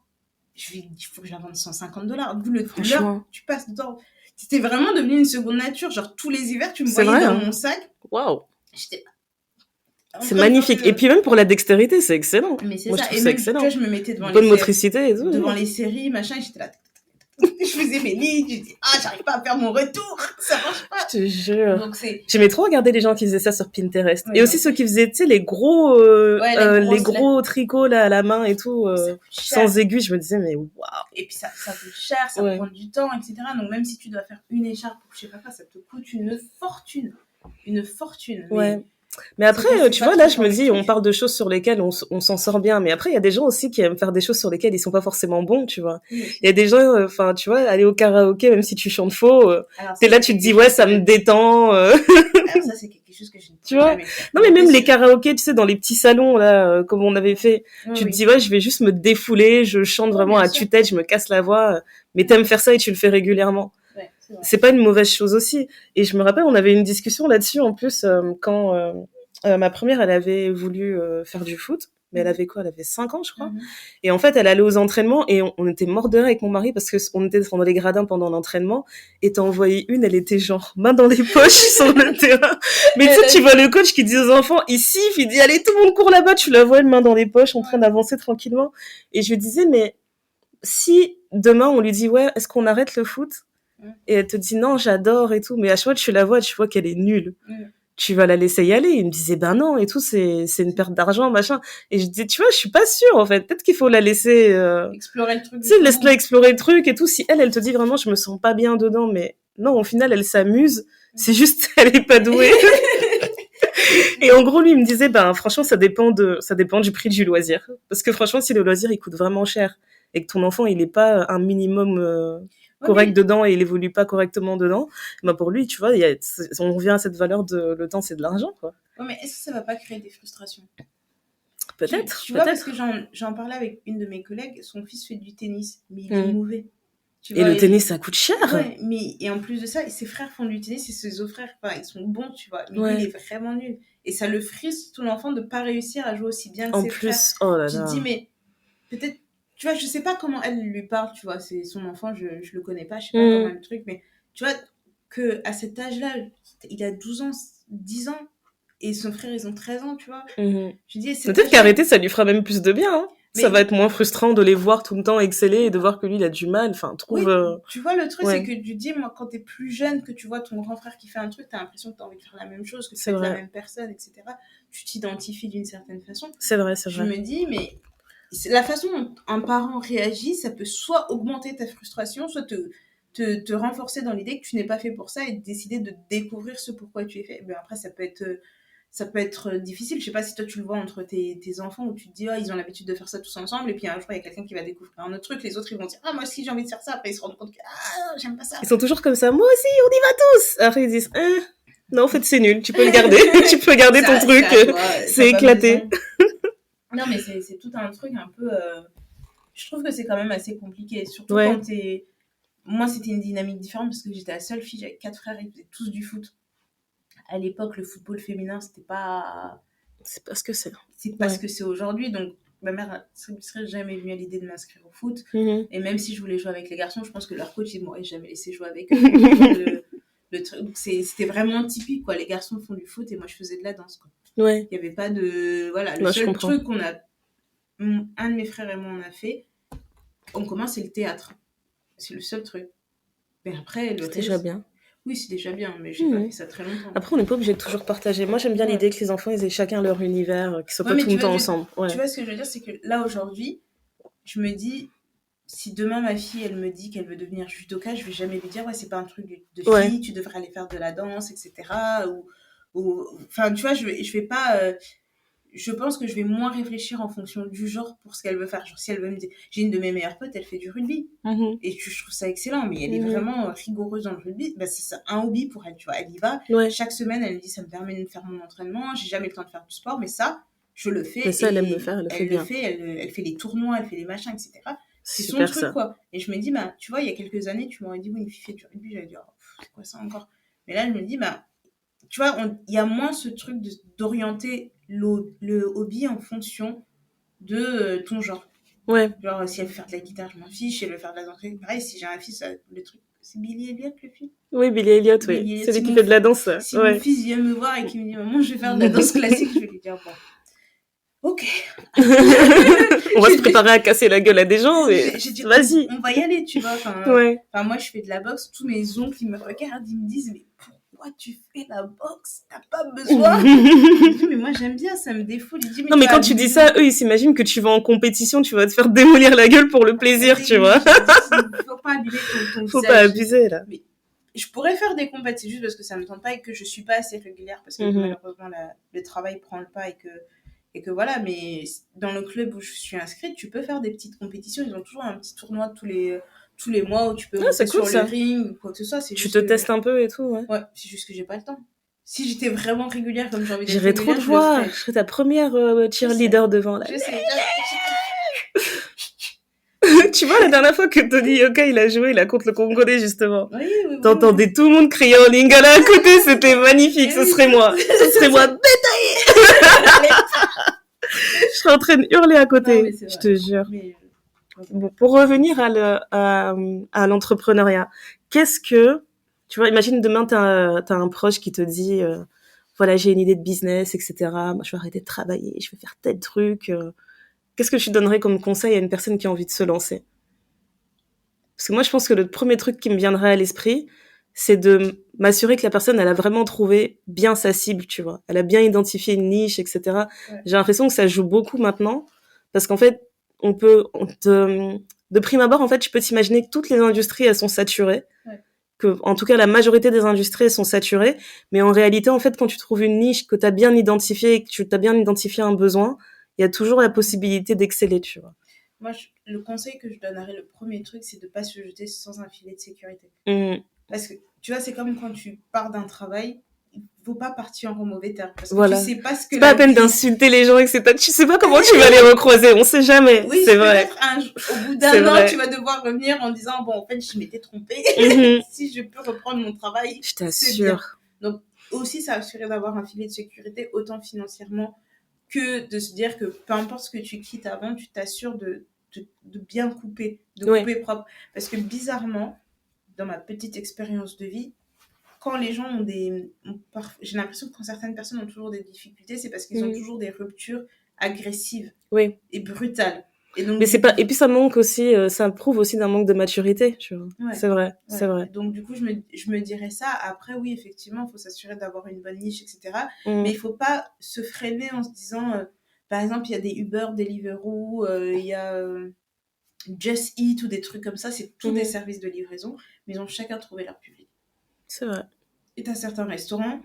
il faut que je la vende $150. D'où le douleur, tu passes dedans. C'était vraiment devenu une seconde nature. Genre, tous les hivers, tu me voyais dans mon sac. Waouh. C'est magnifique. Et puis même pour la dextérité, c'est excellent. Mais c'est moi, ça. Je trouve ça excellent. Toi, je me mettais devant bonne motricité et tout. Devant les séries, machin, et j'étais là. Je faisais mes lignes, je dis j'arrive pas à faire mon retour, ça marche pas. Je te jure. Donc j'aimais trop regarder les gens qui faisaient ça sur Pinterest. Et aussi ceux qui faisaient, tu sais, les gros tricots là à la main et tout, sans aiguille. Je me disais mais waouh. Et puis ça coûte cher, ça prend du temps, etc. Donc même si tu dois faire une écharpe, je sais pas quoi, ça te coûte une fortune. Mais après, tu vois, là, je me dis, on parle de choses sur lesquelles on s'en sort bien. Mais après, il y a des gens aussi qui aiment faire des choses sur lesquelles ils sont pas forcément bons, tu vois. Il y a des gens, enfin, tu vois, aller au karaoké, même si tu chantes faux, t'es là, tu te dis, ouais, ça me détend. Alors ça, c'est quelque chose que je ne tu vois. Non, mais même les karaokés, tu sais, dans les petits salons, là, comme on avait fait, tu te dis, ouais, je vais juste me défouler, je chante vraiment à tue-tête, je me casse la voix. Mais t'aimes faire ça et tu le fais régulièrement. C'est pas une mauvaise chose aussi. Et je me rappelle, on avait une discussion là-dessus en plus quand Ma première, elle avait voulu faire du foot, mais elle avait quoi? Elle avait 5 ans, je crois. Et en fait, elle allait aux entraînements et on était morts de rire avec mon mari parce que on était dans les gradins pendant l'entraînement et t'as envoyé une, elle était genre main dans les poches sur le terrain. Mais tu sais, tu vois le coach qui dit aux enfants, il siffle, il dit allez, tout le monde court là-bas, tu la vois, une main dans les poches en train d'avancer tranquillement. Et je lui disais, mais si demain on lui dit ouais, est-ce qu'on arrête le foot? Et elle te dit non, j'adore et tout, mais à chaque fois tu la vois, tu vois qu'elle est nulle. Tu vas la laisser y aller. Il me disait ben non et tout, c'est une perte d'argent machin. Et je disais tu vois, je suis pas sûre en fait. Peut-être qu'il faut la laisser explorer le truc. Tu sais, laisse-la explorer le truc et tout. Si elle te dit vraiment je me sens pas bien dedans, mais non, au final elle s'amuse. C'est juste elle est pas douée. Et en gros lui il me disait ben franchement ça dépend du prix du loisir. Parce que franchement si le loisir il coûte vraiment cher et que ton enfant il est pas un minimum correct dedans et il évolue pas correctement dedans, bah pour lui, tu vois, on revient à cette valeur de le temps, c'est de l'argent, quoi. Ouais, mais est-ce que ça va pas créer des frustrations? Peut-être. Tu vois, parce que j'en parlais avec une de mes collègues, son fils fait du tennis, mais il est mauvais. Tu vois, et le tennis, ça coûte cher. Ouais, et en plus de ça, ses frères font du tennis et ses autres frères, ils sont bons, tu vois, mais lui, il est vraiment nul. Et ça le frustre, ton enfant, de pas réussir à jouer aussi bien que ses frères. Oh là là. Je te dis, mais peut-être. Tu vois, je sais pas comment elle lui parle, tu vois, c'est son enfant, je le connais pas, je sais pas comment le truc, mais tu vois, qu'à cet âge-là, il a 12 ans, 10 ans, et son frère, ils ont 13 ans, tu vois. Je dis, peut-être qu'arrêter, ça lui fera même plus de bien, hein. Mais ça va être moins frustrant de les voir tout le temps exceller et de voir que lui, il a du mal, enfin, trouve... Oui, tu vois, le truc, c'est que tu dis, moi, quand t'es plus jeune, que tu vois ton grand frère qui fait un truc, t'as l'impression que t'as envie de faire la même chose, que tu es la même personne, etc. Tu t'identifies d'une certaine façon. C'est vrai, c'est vrai. Je me dis, mais... la façon dont un parent réagit, ça peut soit augmenter ta frustration, soit te renforcer dans l'idée que tu n'es pas fait pour ça et décider de découvrir ce pourquoi tu es fait. Mais après, ça peut être difficile. Je sais pas si toi tu le vois entre tes enfants où tu te dis, ils ont l'habitude de faire ça tous ensemble, et puis un jour il y a quelqu'un qui va découvrir un autre truc, les autres ils vont dire, moi aussi j'ai envie de faire ça, après ils se rendent compte que j'aime pas ça. Ils sont toujours comme ça, moi aussi, on y va tous. Après ils disent, non, en fait c'est nul, tu peux le garder, tu peux garder ton truc, c'est éclaté. Non, mais c'est tout un truc un peu... Je trouve que c'est quand même assez compliqué. Surtout quand t'es... Moi, c'était une dynamique différente parce que j'étais la seule fille. J'avais 4 frères, ils faisaient tous du foot. À l'époque, le football féminin, c'était pas... C'est pas ce que c'est. C'est pas ce que c'est aujourd'hui. Donc, ma mère ne serait jamais venue à l'idée de m'inscrire au foot. Et même si je voulais jouer avec les garçons, je pense que leur coach, ils m'auraient jamais laissé jouer avec eux. C'était vraiment typique, quoi. Les garçons font du foot et moi, je faisais de la danse, quoi. Il n'y avait pas de... Voilà, le seul truc qu'on a... Un de mes frères et moi, on a fait en commun, c'est le théâtre. C'est le seul truc. Mais après, le reste... C'est déjà bien. Oui, c'est déjà bien, mais j'ai pas fait ça très longtemps. Après, on n'est pas obligé de toujours partager. Moi, j'aime bien l'idée que les enfants, ils aient chacun leur univers, qu'ils soient pas tout le temps ensemble. Tu vois, ce que je veux dire, c'est que là, aujourd'hui, je me dis... Si demain ma fille elle me dit qu'elle veut devenir judoka, je vais jamais lui dire c'est pas un truc de fille, tu devrais aller faire de la danse, etc. Enfin tu vois, je vais pas je pense que je vais moins réfléchir en fonction du genre pour ce qu'elle veut faire. Genre si elle veut me dire, j'ai une de mes meilleures potes, elle fait du rugby et je trouve ça excellent, mais elle est vraiment rigoureuse dans le rugby. C'est ça, un hobby pour elle, tu vois, elle y va chaque semaine, elle me dit ça me permet de faire mon entraînement, j'ai jamais le temps de faire du sport, mais ça je le fais. Mais ça elle aime le faire, elle le fait bien. Elle fait les tournois, elle fait les machins, etc. C'est son truc, ça. Quoi. Et je me dis, tu vois, il y a quelques années, tu m'aurais dit, une fille fait du rugby, j'allais dire, c'est quoi ça encore? Mais là, je me dis, tu vois, il y a moins ce truc d'orienter le hobby en fonction de ton genre. Genre, si elle veut faire de la guitare, je m'en fiche, si elle veut faire de la danse, pareil, si j'ai un fils, le truc, c'est Billy Elliot, le film? Oui, Billy Elliot, oui. C'est lui qui fait de la danse. Si mon fils vient me voir et qu'il me dit, maman, je vais faire de la danse classique, je vais lui dire, bon. Ok. On va se préparer à casser la gueule à des gens. J'ai dit, vas-y. On va y aller, tu vois. Moi, je fais de la boxe. Tous mes oncles, ils me regardent, ils me disent, mais pourquoi tu fais la boxe? T'as pas besoin. Je dis, mais moi, j'aime bien, ça me défoule. Il dit, non, mais quand tu dis ça, eux, ils s'imaginent que tu vas en compétition, tu vas te faire démolir la gueule pour le plaisir, tu vois. Faut pas abuser ton visage. Faut pas abuser, là. Mais je pourrais faire des compètes, c'est juste parce que ça me tente pas et que je suis pas assez régulière parce que malheureusement, le travail prend le pas et que voilà, mais dans le club où je suis inscrite, tu peux faire des petites compétitions. Ils ont toujours un petit tournoi tous les mois où tu peux monter sur le ring ou quoi que ce soit. Tu te testes un peu et tout, ouais. C'est juste que j'ai pas le temps. Si j'étais vraiment régulière comme j'ai envie d'être régulière, j'irais trop te voir. Je serais ta première cheerleader devant. Là. Je sais. Tu vois, la dernière fois que Tony Yoka, il a joué, il a contre le Congolais, justement. Oui. T'entendais tout le monde crier en lingala à côté, c'était magnifique, ce serait moi. Ce serait moi, bétaillé. Je serais en train de hurler à Non, côté, mais c'est je vrai. te jure. Mais, Bon, pour revenir à l'entrepreneuriat, qu'est-ce que, tu vois, imagine demain, t'as un proche qui te dit, voilà, j'ai une idée de business, etc. Moi, je vais arrêter de travailler, je vais faire tel truc. Qu'est-ce que tu donnerais comme conseil à une personne qui a envie de se lancer? Parce que moi, je pense que le premier truc qui me viendrait à l'esprit, c'est de m'assurer que la personne, elle a vraiment trouvé bien sa cible, tu vois. Elle a bien identifié une niche, etc. ouais. J'ai l'impression que ça joue beaucoup maintenant, parce qu'en fait, de prime abord, en fait, tu peux t'imaginer que toutes les industries, elles sont saturées. Ouais. Que, en tout cas, la majorité des industries, elles sont saturées. Mais en réalité, en fait, quand tu trouves une niche que tu as bien identifiée et que tu as bien identifié un besoin, il y a toujours la possibilité d'exceller, tu vois. Moi, le conseil que je donnerais, le premier truc, c'est de ne pas se jeter sans un filet de sécurité. Mmh. Parce que, tu vois, c'est comme quand tu pars d'un travail, il ne faut pas partir en mauvais terme. Parce que Voilà. tu sais pas ce que c'est pas la à peine vie... d'insulter les gens, etc. Tu sais pas comment tu vas les recroiser, on sait jamais. Oui, c'est vrai. Peut-être au bout d'un an, tu vas devoir revenir en disant, bon, en fait, je m'étais trompée. Si je peux reprendre mon travail, je c'est bien. t'assure. Donc, aussi, ça assurer d'avoir un filet de sécurité, autant financièrement que de se dire que peu importe ce que tu quittes avant, tu t'assures de bien couper, de couper propre. Parce que bizarrement, dans ma petite expérience de vie, quand les gens ont j'ai l'impression que quand certaines personnes ont toujours des difficultés, c'est parce qu'ils ont toujours des ruptures agressives et brutales. Et donc, mais c'est pas, et puis ça manque aussi, ça prouve aussi d'un manque de maturité, tu vois. Ouais. C'est vrai, ouais. C'est vrai. Donc, du coup, je me dirais ça. Après, oui, effectivement, il faut s'assurer d'avoir une bonne niche, etc. Mais il faut pas se freiner en se disant, par exemple, il y a des Uber, Deliveroo, il y a Just Eat ou des trucs comme ça. C'est tous des services de livraison, mais ils ont chacun trouvé leur public. C'est vrai. Et tu as certains restaurants,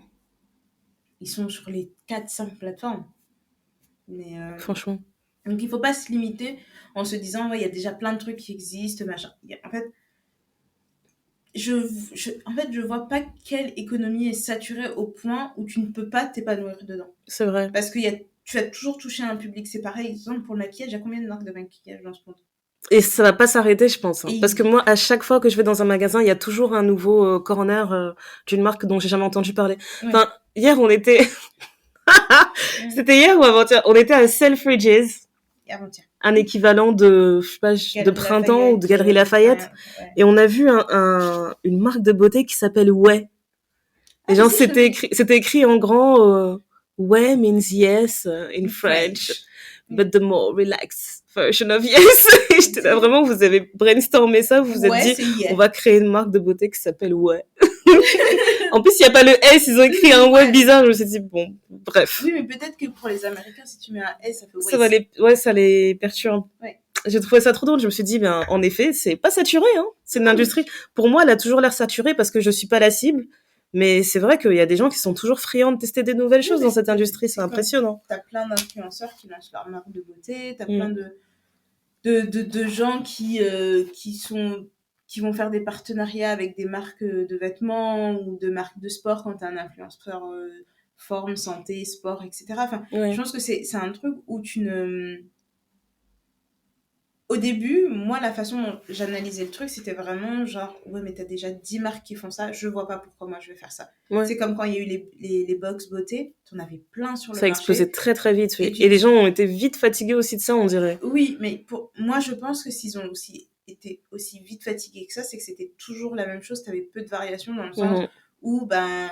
ils sont sur les 4-5 plateformes. Mais, franchement. Donc, il ne faut pas se limiter en se disant, ouais, il y a déjà plein de trucs qui existent, machin. En fait, je vois pas quelle économie est saturée au point où tu ne peux pas t'épanouir dedans. C'est vrai. Parce que tu vas toujours toucher un public. C'est pareil, exemple, pour le maquillage, il y a combien de marques de maquillage dans ce monde? Et ça va pas s'arrêter, je pense. Hein. Parce que moi, à chaque fois que je vais dans un magasin, il y a toujours un nouveau corner d'une marque dont j'ai jamais entendu parler. Ouais. Enfin, hier, on était... C'était hier ou avant-hier? On était à Selfridges. Avant-hier. Un équivalent de, je sais pas, de printemps ou de Galerie Lafayette. Ouais. Et on a vu une marque de beauté qui s'appelle Ouais. Et genre, c'était écrit en grand, Ouais means yes in French, but the more relaxed version of yes. Et j'étais là, vraiment, vous avez brainstormé ça, vous vous êtes dit, on va créer une marque de beauté qui s'appelle Ouais. En plus, il n'y a pas le S, ils ont écrit un ouais bizarre, je me suis dit, bon, bref. Oui, mais peut-être que pour les Américains, si tu mets un S, ça fait ouais. Ça les perturbe. Ouais. J'ai trouvé ça trop drôle, je me suis dit, ben, en effet, c'est pas saturé, hein. C'est une industrie. Pour moi, elle a toujours l'air saturée parce que je suis pas la cible. Mais c'est vrai qu'il y a des gens qui sont toujours friands de tester des nouvelles choses dans cette industrie, c'est impressionnant. T'as plein d'influenceurs qui lancent leur marque de beauté, t'as plein de gens qui vont faire des partenariats avec des marques de vêtements ou de marques de sport quand t'es un influenceur forme, santé, sport, etc. Enfin, je pense que c'est un truc où au début, moi, la façon dont j'analysais le truc, c'était vraiment genre, ouais, mais t'as déjà 10 marques qui font ça, je vois pas pourquoi moi je vais faire ça. Ouais. C'est comme quand il y a eu les box beauté, t'en avais plein sur le marché. Ça explosait très très vite, oui. Et les gens ont été vite fatigués aussi de ça, on dirait. Oui, mais moi, je pense que s'ils ont aussi été aussi vite fatigués que ça, c'est que c'était toujours la même chose, t'avais peu de variations dans le sens où, ben,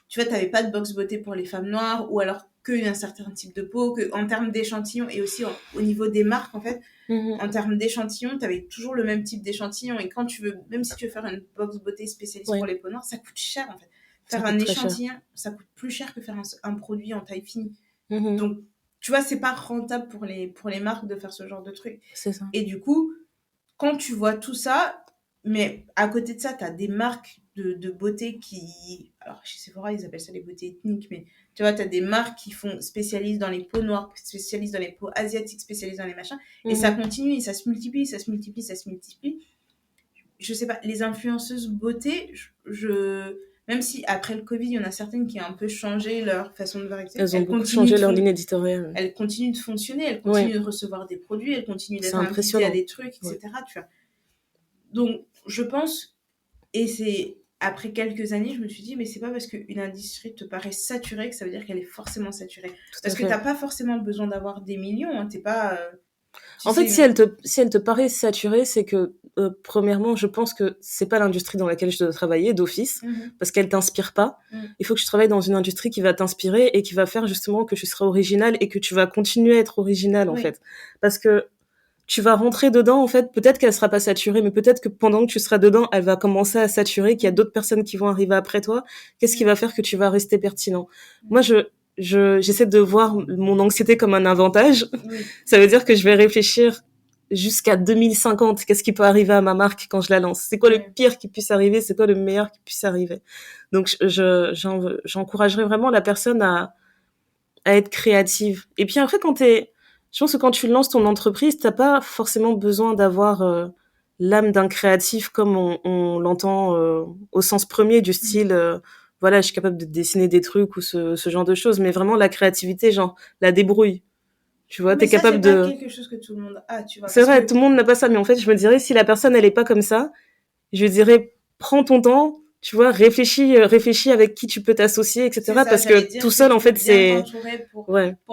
tu vois, t'avais pas de box beauté pour les femmes noires, ou alors qu'un certain type de peau, en termes d'échantillons, et aussi au niveau des marques, en fait, en termes d'échantillons, tu avais toujours le même type d'échantillon. Et quand tu veux, même si tu veux faire une box beauté spécialiste pour les peaux noires, ça coûte cher en fait. Faire un échantillon, ça coûte plus cher que faire un produit en taille fine. Donc, tu vois, c'est pas rentable pour les marques de faire ce genre de truc. C'est ça. Et du coup, quand tu vois tout ça, mais à côté de ça, tu as des marques de beauté qui... Alors, chez Sephora, ils appellent ça les beautés ethniques, mais tu vois, tu as des marques qui spécialisent dans les peaux noires, spécialisent dans les peaux asiatiques, spécialisent dans les machins. Et ça continue, et ça se multiplie, ça se multiplie, ça se multiplie. Je sais pas, les influenceuses beauté, même si après le Covid, il y en a certaines qui ont un peu changé leur façon de voir. Elles ont beaucoup changé leur ligne éditoriale. Elles continuent de fonctionner, elles continuent de recevoir des produits, elles continuent d'être invitées à des trucs, etc. Tu vois. Donc, je pense, et c'est après quelques années, je me suis dit, mais c'est pas parce qu'une industrie te paraît saturée que ça veut dire qu'elle est forcément saturée. Parce que t'as pas forcément besoin d'avoir des millions, hein, t'es pas... En fait, si elle te paraît saturée, c'est que, premièrement, je pense que c'est pas l'industrie dans laquelle je dois travailler d'office, parce qu'elle t'inspire pas. Il faut que je travaille dans une industrie qui va t'inspirer et qui va faire justement que tu seras original et que tu vas continuer à être original, en fait. Parce que tu vas rentrer dedans, en fait, peut-être qu'elle sera pas saturée, mais peut-être que pendant que tu seras dedans, elle va commencer à saturer, qu'il y a d'autres personnes qui vont arriver après toi. Qu'est-ce qui va faire que tu vas rester pertinent? Moi, j'essaie de voir mon anxiété comme un avantage. Ça veut dire que je vais réfléchir jusqu'à 2050. Qu'est-ce qui peut arriver à ma marque quand je la lance? C'est quoi le pire qui puisse arriver? C'est quoi le meilleur qui puisse arriver? Donc, j'encouragerais vraiment la personne à être créative. Et puis après, je pense que quand tu lances ton entreprise, t'as pas forcément besoin d'avoir l'âme d'un créatif comme on l'entend au sens premier du style voilà, je suis capable de dessiner des trucs ou ce genre de choses, mais vraiment la créativité, genre la débrouille. Tu vois, mais t'es capable de... c'est pas quelque chose que tout le monde a, tu vois. C'est vrai, tout le monde n'a pas ça, mais en fait, je me dirais, si la personne, elle est pas comme ça, je dirais, prends ton temps, tu vois, réfléchis avec qui tu peux t'associer, etc. Parce que tout seul, en fait, c'est... Pour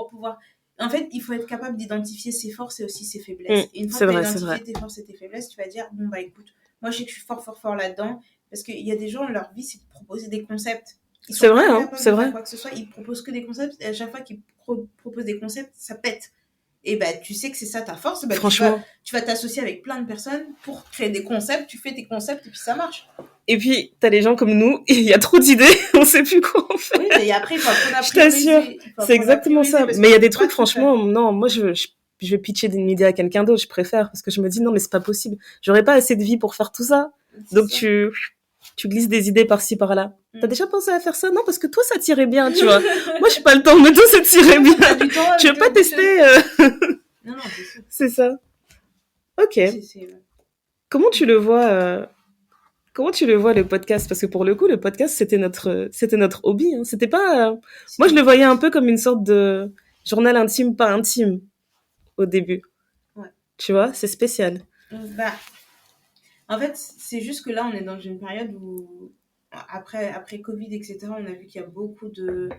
pouvoir... En fait, il faut être capable d'identifier ses forces et aussi ses faiblesses. Et une fois que tu as identifié tes forces et tes faiblesses, tu vas dire, bon, bah écoute, moi, je sais que je suis fort là-dedans. Parce qu'il y a des gens, leur vie, c'est de proposer des concepts. C'est vrai, hein, c'est vrai. Quoi que ce soit, ils proposent que des concepts. Et à chaque fois qu'ils proposent des concepts, ça pète. Et bah, tu sais que c'est ça ta force. Bah, franchement. Tu vas t'associer avec plein de personnes pour créer des concepts. Tu fais tes concepts et puis ça marche. Et puis, t'as les gens comme nous, il y a trop d'idées, on sait plus quoi en faire. Oui, mais après, il faut apprendre à je t'assure, c'est exactement ça. Mais il y a des trucs, franchement, non, moi, je vais pitcher une idée à quelqu'un d'autre, je préfère, parce que je me dis, non, mais c'est pas possible. J'aurais pas assez de vie pour faire tout ça. Donc, tu glisses des idées par-ci, par-là. T'as déjà pensé à faire ça? Non, parce que toi, ça tirait bien, tu vois. Moi, j'ai pas le temps, mais toi, ça tirait bien. Tu veux pas tester? Non, c'est ça. C'est ça. Ok. Comment tu le vois le podcast? Parce que pour le coup, le podcast, c'était notre hobby. Hein. C'était pas. Moi, je le voyais un peu comme une sorte de journal intime, pas intime, au début. Ouais. Tu vois, c'est spécial. Bah, en fait, c'est juste que là, on est dans une période où, après Covid, etc., on a vu qu'il y a beaucoup de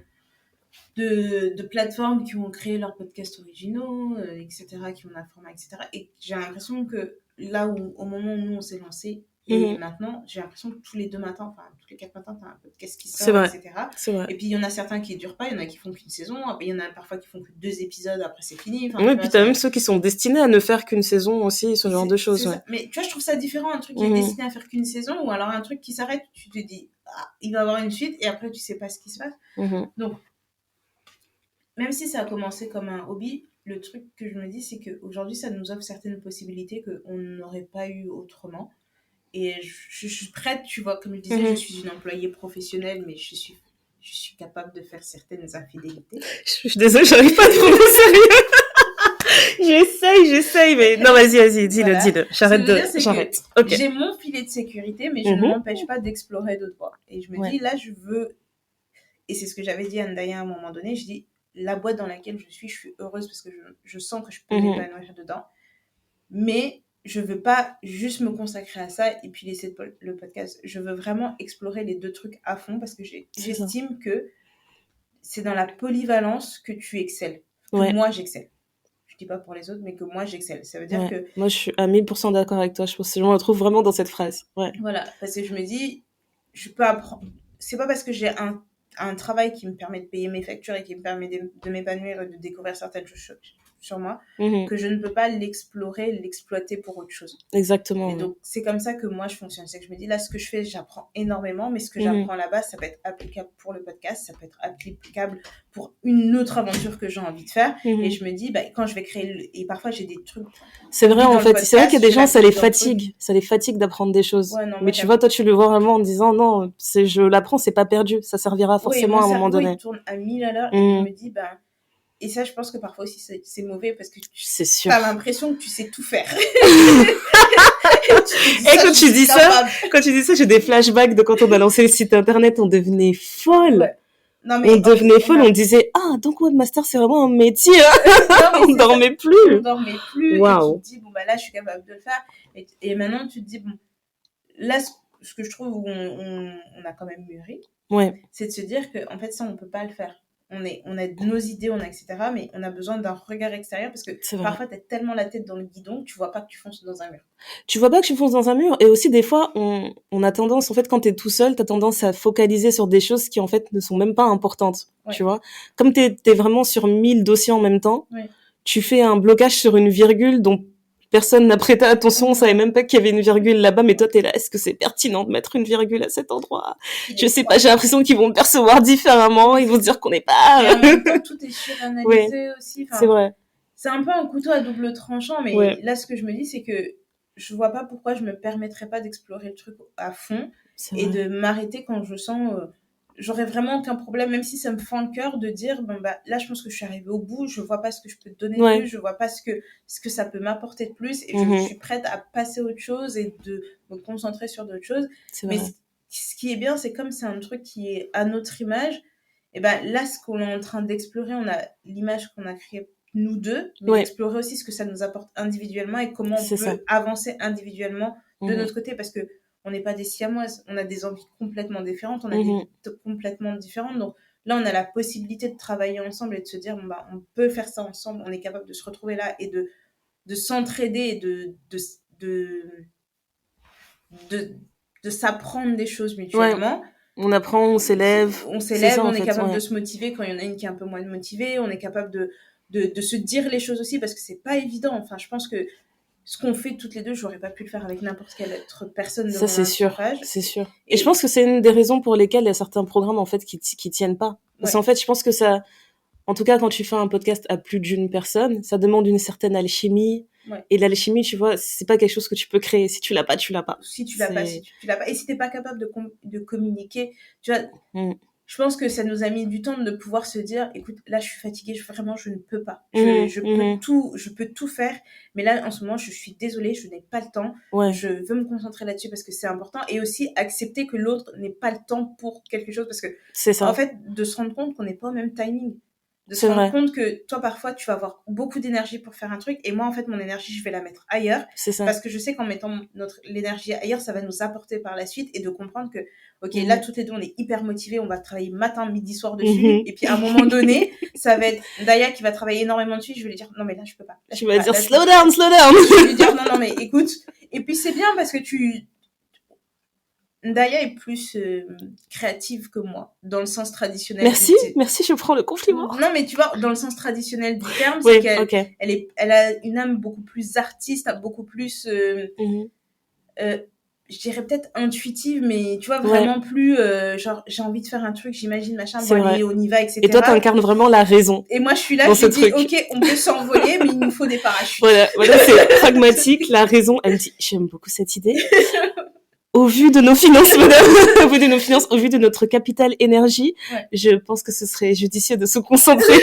plateformes qui ont créé leurs podcasts originaux, etc., qui ont un format, etc. Et j'ai l'impression que là où, au moment où nous, on s'est lancé, et maintenant, j'ai l'impression que tous les 2 matins, enfin, tous les 4 matins, t'as un podcast qui sort, etc. C'est vrai. Et puis, il y en a certains qui ne durent pas, il y en a qui font qu'une saison, il y en a parfois qui font que 2 épisodes, après c'est fini. Oui, puis t'as même ceux qui sont destinés à ne faire qu'une saison aussi, ce genre de choses. Ouais. Mais tu vois, je trouve ça différent, un truc qui est destiné à faire qu'une saison, ou alors un truc qui s'arrête, tu te dis, il va y avoir une suite, et après, tu sais pas ce qui se passe. Donc, même si ça a commencé comme un hobby, le truc que je me dis, c'est qu'aujourd'hui, ça nous offre certaines possibilités qu'on n'aurait pas eu autrement. Et je suis prête, tu vois, comme je disais, je suis une employée professionnelle, mais je suis capable de faire certaines infidélités. Je suis désolée, j'arrive pas à te prendre au sérieux. J'essaye, mais non, vas-y, dis-le. J'arrête. Okay. J'ai mon filet de sécurité, mais je ne m'empêche pas d'explorer d'autres voies. Et je me dis, là, je veux... Et c'est ce que j'avais dit à Ndaya à un moment donné, je dis, la boîte dans laquelle je suis heureuse parce que je sens que je peux m'épanouir dedans. Mais je veux pas juste me consacrer à ça et puis laisser le podcast. Je veux vraiment explorer les 2 trucs à fond parce que j'estime que c'est dans la polyvalence que tu excelles. Que moi, j'excelle. Je dis pas pour les autres, mais que moi, j'excelle. Ça veut dire que... Moi, je suis à 1000% d'accord avec toi. Je pense que je me retrouve vraiment dans cette phrase. Ouais. Voilà, parce que je me dis, je peux apprendre... C'est pas parce que j'ai un travail qui me permet de payer mes factures et qui me permet de m'épanouir et de découvrir certaines choses sur moi, que je ne peux pas l'exploiter pour autre chose. Exactement. Et donc, c'est comme ça que moi, je fonctionne. C'est que je me dis, là, ce que je fais, j'apprends énormément, mais ce que j'apprends là-bas, ça peut être applicable pour le podcast, ça peut être applicable pour une autre aventure que j'ai envie de faire. Et je me dis, bah, quand je vais créer... Et parfois, j'ai des trucs... C'est vrai, en fait. C'est vrai qu'il y a des gens, ça les fatigue d'apprendre des choses. Ouais, non, mais tu vois, toi, tu le vois vraiment en disant, non, je l'apprends, c'est pas perdu. Ça servira forcément à un moment donné. Il tourne à 1000 à l'heure et je me dis, bah... Et ça, je pense que parfois aussi, c'est mauvais parce que tu as l'impression que tu sais tout faire. Et quand tu dis ça, j'ai des flashbacks de quand on a lancé le site internet, on devenait folle. Ouais. Non, mais on devenait folle, on disait, donc webmaster, c'est vraiment un métier. On dormait plus. On dormait plus. Wow. Et tu te dis, bon, bah là, je suis capable de le faire. Et maintenant, tu te dis, bon, là, ce que je trouve où on a quand même mûri, c'est de se dire que en fait ça on peut pas le faire. On a nos idées, etc. Mais on a besoin d'un regard extérieur parce que parfois t'as tellement la tête dans le guidon que tu vois pas que tu fonces dans un mur. Tu vois pas que tu fonces dans un mur, et aussi des fois on a tendance, en fait, quand t'es tout seul, t'as tendance à focaliser sur des choses qui en fait ne sont même pas importantes, tu vois. Comme t'es vraiment sur 1000 dossiers en même temps, tu fais un blocage sur une virgule dont personne n'a prêté attention, on savait même pas qu'il y avait une virgule là-bas, mais toi t'es là, est-ce que c'est pertinent de mettre une virgule à cet endroit? Je sais pas, j'ai l'impression qu'ils vont me percevoir différemment, ils vont se dire qu'on n'est pas... Et en même temps, tout est suranalysé aussi. Enfin, c'est vrai. C'est un peu un couteau à double tranchant, mais là, ce que je me dis, c'est que je vois pas pourquoi je me permettrais pas d'explorer le truc à fond et de m'arrêter quand je sens... j'aurais vraiment aucun problème, même si ça me fend le cœur, de dire bon bah là je pense que je suis arrivée au bout, je vois pas ce que je peux te donner de plus, je vois pas ce que ça peut m'apporter de plus, et je suis prête à passer à autre chose et de me concentrer sur d'autres choses. Mais ce qui est bien, c'est comme c'est un truc qui est à notre image, et ben là ce qu'on est en train d'explorer, on a l'image qu'on a créée nous deux, mais explorer aussi ce que ça nous apporte individuellement et comment on peut avancer individuellement de notre côté, parce que on n'est pas des siamoises, on a des envies complètement différentes, on a des vies complètement différentes. Donc là, on a la possibilité de travailler ensemble et de se dire, bon, bah, on peut faire ça ensemble, on est capable de se retrouver là et de s'entraider et de s'apprendre des choses mutuellement. On apprend, on s'élève. On s'élève, on est capable de se motiver quand il y en a une qui est un peu moins motivée, on est capable de se dire les choses aussi, parce que c'est pas évident. Enfin, je pense que ce qu'on fait toutes les deux, j'aurais pas pu le faire avec n'importe quelle autre personne de mon entourage. C'est sûr. Et je pense que c'est une des raisons pour lesquelles il y a certains programmes, en fait, qui tiennent pas. Parce qu'en fait, je pense que ça, en tout cas, quand tu fais un podcast à plus d'une personne, ça demande une certaine alchimie. Et l'alchimie, tu vois, c'est pas quelque chose que tu peux créer. Si tu l'as pas, tu l'as pas. Si tu l'as pas, tu l'as pas. Et si t'es pas capable de communiquer, tu vois, je pense que ça nous a mis du temps de pouvoir se dire, écoute, là, je suis fatiguée, vraiment, je ne peux pas. Je peux tout faire, mais là, en ce moment, je suis désolée, je n'ai pas le temps. Je veux me concentrer là-dessus parce que c'est important, et aussi accepter que l'autre n'ait pas le temps pour quelque chose, parce que, en fait, de se rendre compte qu'on n'est pas au même timing. De se rendre compte que toi, parfois, tu vas avoir beaucoup d'énergie pour faire un truc, et moi, en fait, mon énergie, je vais la mettre ailleurs. Parce que je sais qu'en mettant l'énergie ailleurs, ça va nous apporter par la suite, et de comprendre que, ok, là, toutes les deux, on est hyper motivés, on va travailler matin, midi, soir dessus, et puis à un moment donné, ça va être Daya qui va travailler énormément dessus, je vais lui dire, non, mais là, je peux pas. Tu vas dire, slow down. Je vais lui dire, non, mais écoute. Et puis, c'est bien parce que Daya est plus créative que moi, dans le sens traditionnel. Merci, je prends le compliment. Non, mais tu vois, dans le sens traditionnel du terme, c'est qu'elle elle a une âme beaucoup plus artiste, beaucoup plus, je dirais peut-être intuitive, mais tu vois, vraiment plus, genre, j'ai envie de faire un truc, j'imagine, machin, bon, allez, on y va, etc. Et toi, t'incarnes vraiment la raison. Et moi, je suis là, je dis, ok, on peut s'envoler, mais il nous faut des parachutes. Voilà, c'est pragmatique, la raison, elle me dit, j'aime beaucoup cette idée. Au vu de nos finances, madame, au vu de notre capital énergie, je pense que ce serait judicieux de se concentrer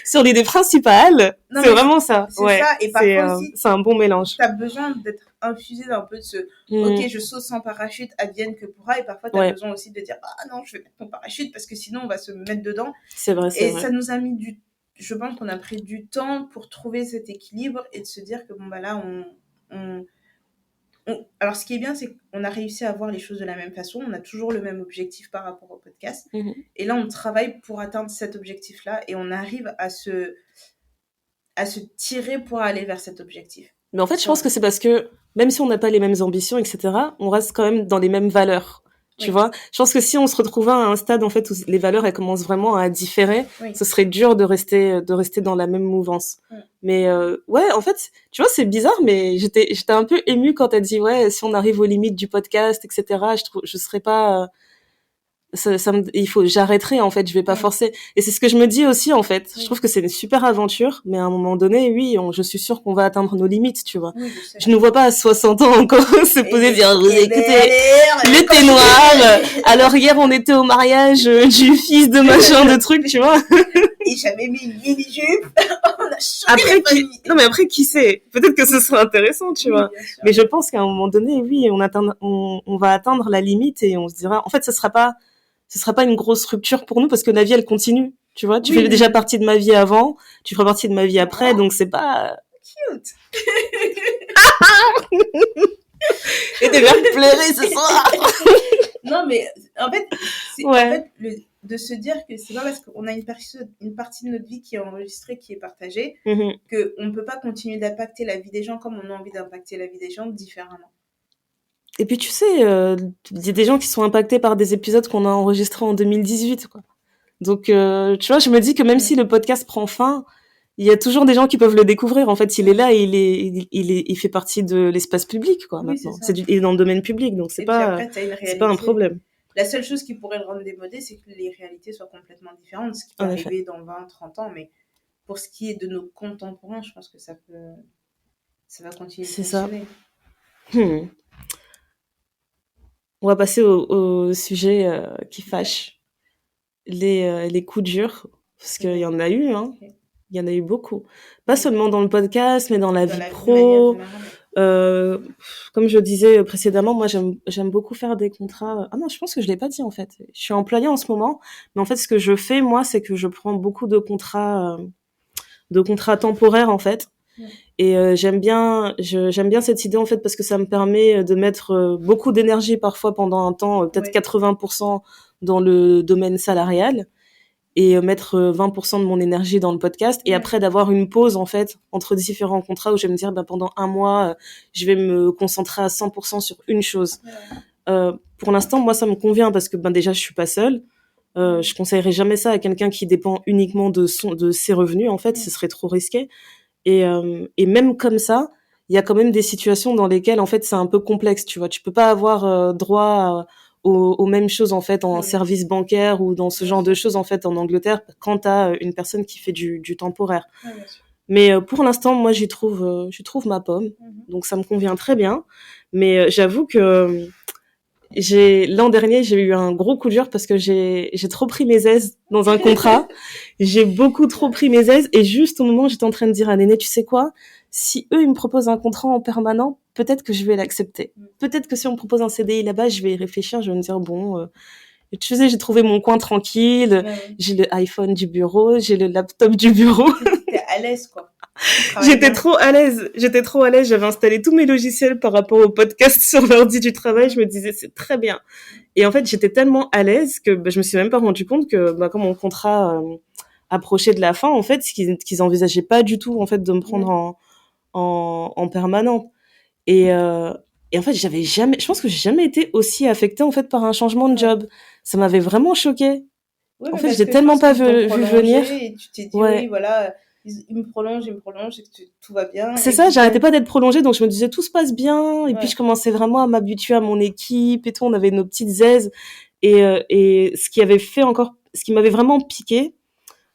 sur l'idée principale. Non, c'est vraiment ça. C'est ça. Et parfois aussi, c'est un bon mélange. T'as besoin d'être infusé d'un peu de ce, ok, je saute sans parachute, advienne que pourra, et parfois t'as besoin aussi de dire, ah non, je vais mettre mon parachute parce que sinon on va se mettre dedans. C'est vrai, c'est vrai. Et ça nous a mis je pense qu'on a pris du temps pour trouver cet équilibre et de se dire que bon, bah là, alors, ce qui est bien, c'est qu'on a réussi à voir les choses de la même façon. On a toujours le même objectif par rapport au podcast. Et là, on travaille pour atteindre cet objectif-là et on arrive à se tirer pour aller vers cet objectif. Mais en fait, je pense que c'est parce que même si on n'a pas les mêmes ambitions, etc., on reste quand même dans les mêmes valeurs. Tu vois, je pense que si on se retrouvait à un stade en fait où les valeurs elles commencent vraiment à différer, ce serait dur de rester dans la même mouvance. Mais en fait, tu vois, c'est bizarre, mais j'étais un peu émue quand t'as dit si on arrive aux limites du podcast, etc. Je serais pas j'arrêterai en fait, je vais pas forcer. Et c'est ce que je me dis aussi en fait. Je trouve que c'est une super aventure, mais à un moment donné, je suis sûre qu'on va atteindre nos limites, tu vois. Je ne vois pas à 60 ans encore se poser et dire, écoutez, l'été noir. Alors hier, on était au mariage du fils de machin de truc, tu vois. Et j'avais mis une mini-jupe. On a changé Non, mais après, qui sait? Peut-être que ce sera intéressant, tu vois. Mais je pense qu'à un moment donné, on va atteindre la limite et on se dira, en fait, ce sera pas une grosse rupture pour nous parce que la vie elle continue, tu vois. Tu fais déjà partie de ma vie avant, tu feras partie de ma vie après, donc c'est pas cute. Et Je vais pleurer ce soir. Non, mais en fait, de se dire que c'est pas parce qu'on a une partie de notre vie qui est enregistrée, qui est partagée, qu'on ne peut pas continuer d'impacter la vie des gens comme on a envie d'impacter la vie des gens différemment. Et puis tu sais, il y a des gens qui sont impactés par des épisodes qu'on a enregistrés en 2018, quoi. Donc, tu vois, je me dis que même si le podcast prend fin, il y a toujours des gens qui peuvent le découvrir. En fait, il est là, il fait partie de l'espace public, quoi, maintenant. Il est dans le domaine public, donc c'est pas un problème. La seule chose qui pourrait le rendre démodé, c'est que les réalités soient complètement différentes, ce qui peut arriver dans 20, 30 ans, mais pour ce qui est de nos contemporains, je pense que ça va continuer de fonctionner. C'est ça. On va passer au sujet qui fâche. Les coups durs, parce qu'il y en a eu, hein. Il y en a eu beaucoup. Pas seulement dans le podcast, mais dans la vie pro. Comme je disais précédemment, moi, j'aime beaucoup faire des contrats. Ah non, je pense que je l'ai pas dit, en fait. Je suis employée en ce moment. Mais en fait, ce que je fais, moi, c'est que je prends beaucoup de contrats temporaires, en fait. Et j'aime bien cette idée, en fait, parce que ça me permet de mettre beaucoup d'énergie parfois pendant un temps, peut-être 80% dans le domaine salarial, et mettre 20% de mon énergie dans le podcast, et après d'avoir une pause, en fait, entre différents contrats où je vais me dire, pendant un mois, je vais me concentrer à 100% sur une chose. Pour l'instant, moi, ça me convient parce que, déjà, je suis pas seule. Je conseillerais jamais ça à quelqu'un qui dépend uniquement de ses revenus, en fait, ce serait trop risqué. Et même comme ça, il y a quand même des situations dans lesquelles, en fait, c'est un peu complexe, tu vois. Tu peux pas avoir droit aux mêmes choses, en fait, en service bancaire ou dans ce genre de choses, en fait, en Angleterre, quand t'as une personne qui fait du temporaire. Mais pour l'instant, moi, j'y trouve ma pomme. Donc, ça me convient très bien. Mais j'avoue que l'an dernier, j'ai eu un gros coup dur parce que j'ai trop pris mes aises dans un contrat. J'ai beaucoup trop pris mes aises, et juste au moment où j'étais en train de dire à Néné, tu sais quoi, si eux, ils me proposent un contrat en permanent, peut-être que je vais l'accepter. Peut-être que si on me propose un CDI là-bas, je vais y réfléchir, je vais me dire, bon, tu sais, j'ai trouvé mon coin tranquille, j'ai le iPhone du bureau, j'ai le laptop du bureau. T'es à l'aise, quoi. J'étais trop à l'aise. J'avais installé tous mes logiciels par rapport au podcast sur l'ordi du travail. Je me disais, c'est très bien. Et en fait, j'étais tellement à l'aise que je me suis même pas rendu compte que, quand mon contrat approchait de la fin, en fait, qu'ils envisageaient pas du tout, en fait, de me prendre en permanent. Et en fait, je pense que j'ai jamais été aussi affectée, en fait, par un changement de job. Ça m'avait vraiment choquée. En fait, j'ai tellement pas vu venir. Et tu t'es dit, oui, voilà, il me prolonge, et que tout va bien. C'est ça, j'arrêtais pas d'être prolongée, donc je me disais tout se passe bien. Et puis je commençais vraiment à m'habituer à mon équipe et tout. On avait nos petites aises. Et ce qui m'avait vraiment piqué,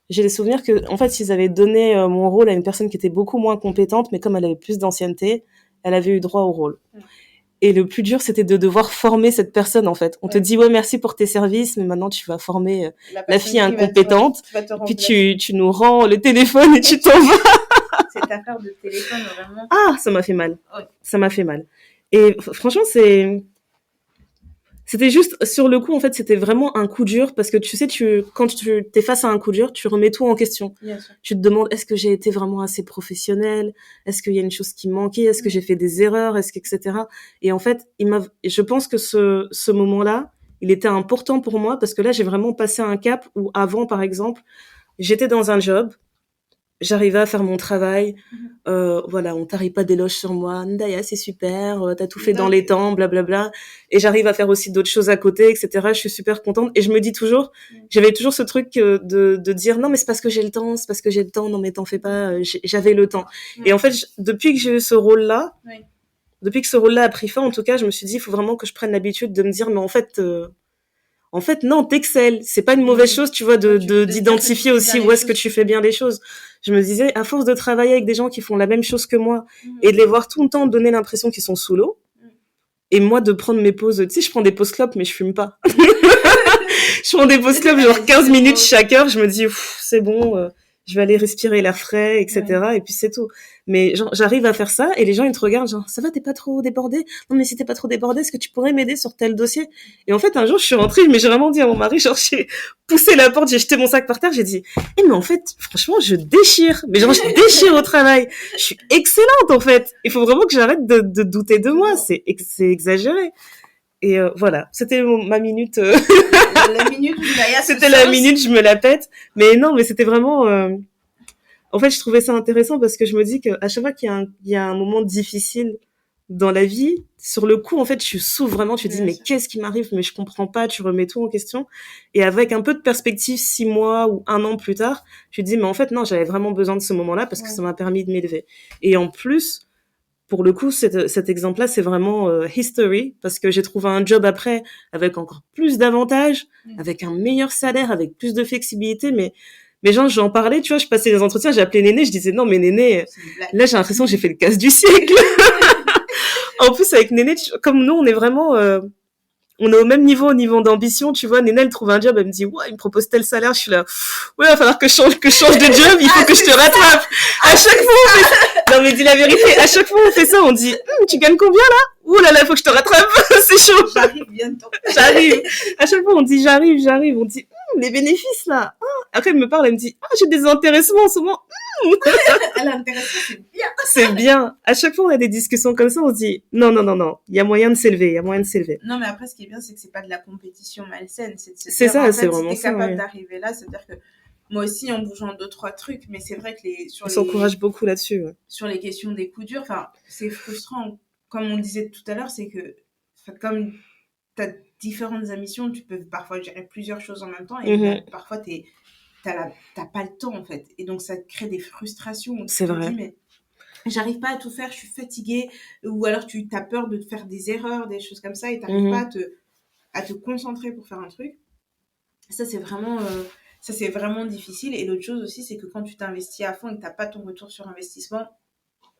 j'ai des souvenirs que, en fait, ils avaient donné mon rôle à une personne qui était beaucoup moins compétente, mais comme elle avait plus d'ancienneté, elle avait eu droit au rôle. Et le plus dur, c'était de devoir former cette personne, en fait. On te dit, merci pour tes services, mais maintenant, tu vas former la fille incompétente. Puis tu nous rends le téléphone et tu t'en vas. Cette affaire de téléphone, vraiment. Ah, ça m'a fait mal. Ouais. Ça m'a fait mal. Et franchement, c'était juste, sur le coup, en fait, c'était vraiment un coup dur, parce que tu sais, quand tu t'es face à un coup dur, tu remets tout en question. Bien sûr. Tu te demandes, est-ce que j'ai été vraiment assez professionnelle? Est-ce qu'il y a une chose qui manquait? Est-ce que j'ai fait des erreurs? etc. Et en fait, je pense que ce moment-là, il était important pour moi, parce que là, j'ai vraiment passé un cap où avant, par exemple, j'étais dans un job, j'arrivais à faire mon travail, voilà, on tarit pas d'éloges sur moi, Ndaya, c'est super, t'as tout fait dans les temps, blablabla, et j'arrive à faire aussi d'autres choses à côté, etc. Je suis super contente, et je me dis toujours, j'avais toujours ce truc de dire, non, mais c'est parce que j'ai le temps, non, mais t'en fais pas, j'avais le temps. Et en fait, depuis que j'ai eu ce rôle-là, depuis que ce rôle-là a pris fin, en tout cas, je me suis dit, il faut vraiment que je prenne l'habitude de me dire, mais en fait, non, t'excelles. C'est pas une mauvaise chose, tu vois, d'identifier aussi où est-ce que tu fais bien les choses. Je me disais, à force de travailler avec des gens qui font la même chose que moi, et de les voir tout le temps donner l'impression qu'ils sont sous l'eau, et moi de prendre mes pauses, tu sais, je prends des pauses clopes, mais je fume pas. Je prends des pauses clopes, genre 15 minutes chaque heure, je me dis, c'est bon, je vais aller respirer l'air frais, etc. Et puis c'est tout. Mais genre, j'arrive à faire ça et les gens ils te regardent genre ça va, t'es pas trop débordé? Non mais si t'es pas trop débordé, est-ce que tu pourrais m'aider sur tel dossier? Et en fait un jour je suis rentrée, mais j'ai vraiment dit à mon mari, genre j'ai poussé la porte, j'ai jeté mon sac par terre, j'ai dit mais en fait franchement je déchire, mais genre je déchire au travail, je suis excellente en fait. Il faut vraiment que j'arrête de douter de moi, c'est exagéré. Et voilà, c'était ma minute. La minute où c'était la minute, je me la pète. Mais non, mais c'était vraiment. En fait, je trouvais ça intéressant parce que je me dis qu'à chaque fois qu'il y a un moment difficile dans la vie, sur le coup, en fait, tu souffres vraiment. Tu te dis, mais qu'est-ce qui m'arrive? Mais je comprends pas. Tu remets tout en question. Et avec un peu de perspective, 6 mois ou 1 an plus tard, tu te dis, mais en fait, non, j'avais vraiment besoin de ce moment-là parce que ça m'a permis de m'élever. Et en plus, pour le coup, cet exemple-là, c'est vraiment history, parce que j'ai trouvé un job après avec encore plus d'avantages, avec un meilleur salaire, avec plus de flexibilité, mais gens, j'en parlais, tu vois, je passais les entretiens, j'ai appelé Néné, je disais non, mais Néné, là, j'ai l'impression que j'ai fait le casse du siècle. En plus, avec Néné, comme nous, on est vraiment... on est au même niveau, au niveau d'ambition, tu vois. Néné, elle trouve un job, elle me dit, ouais, il me propose tel salaire, je suis là, ouais, il va falloir que je change de job, il faut que je te rattrape. À chaque fois, on fait ça. Non, mais dis la vérité, à chaque fois, on fait ça, on dit, tu gagnes combien, là? Ouh là là, faut que je te rattrape, c'est chaud. J'arrive bientôt. J'arrive. À chaque fois, on dit, j'arrive. On dit, les bénéfices, là. Après, elle me parle, elle me dit, j'ai des intéressements en ce moment. L'intéressement, c'est bien. C'est bien. À chaque fois, on a des discussions comme ça, on se dit, non. Il y a moyen de s'élever, Non, mais après, ce qui est bien, c'est que c'est pas de la compétition malsaine. C'est ça, c'est vraiment ça. Si t'es capable d'arriver là, c'est-à-dire que moi aussi, en bougeant 2-3 trucs, mais c'est vrai que on s'encourage beaucoup là-dessus. Ouais. Sur les questions des coups durs, c'est frustrant. Comme on disait tout à l'heure, c'est que comme tu as différentes ambitions, tu peux parfois gérer plusieurs choses en même temps et parfois t'as pas le temps en fait. Et donc ça crée des frustrations. C'est vrai. Dis, mais j'arrive pas à tout faire, je suis fatiguée. Ou alors tu as peur de faire des erreurs, des choses comme ça et t'arrives pas à te concentrer pour faire un truc. Ça, c'est vraiment difficile. Et l'autre chose aussi, c'est que quand tu t'investis à fond et que tu n'as pas ton retour sur investissement,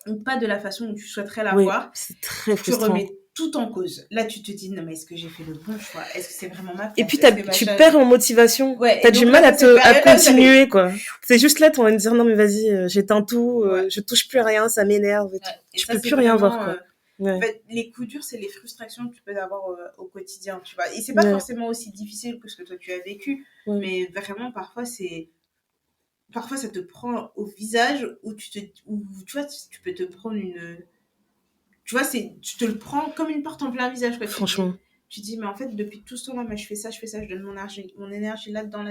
ou pas de la façon où tu souhaiterais l'avoir, c'est très frustrant. Tu remets tout en cause. Là, tu te dis, non, mais est-ce que j'ai fait le bon choix? Est-ce que c'est vraiment ma place? Et puis, tu perds en motivation. Ouais, t'as du mal à continuer, quoi. C'est juste là, tu vas me dire, non, mais vas-y, j'éteins tout, je touche plus à rien, ça m'énerve. Ouais. Tu peux plus rien voir, quoi. En fait, les coups durs, c'est les frustrations que tu peux avoir au quotidien, tu vois. Et c'est pas forcément aussi difficile que ce que toi tu as vécu, mais vraiment parfois ça te prend au visage où tu vois, tu peux te prendre tu vois, tu te le prends comme une porte en plein visage, quoi. Franchement. Tu dis, mais en fait, depuis tout ce temps-là, moi, je fais ça, je donne mon énergie là-dedans,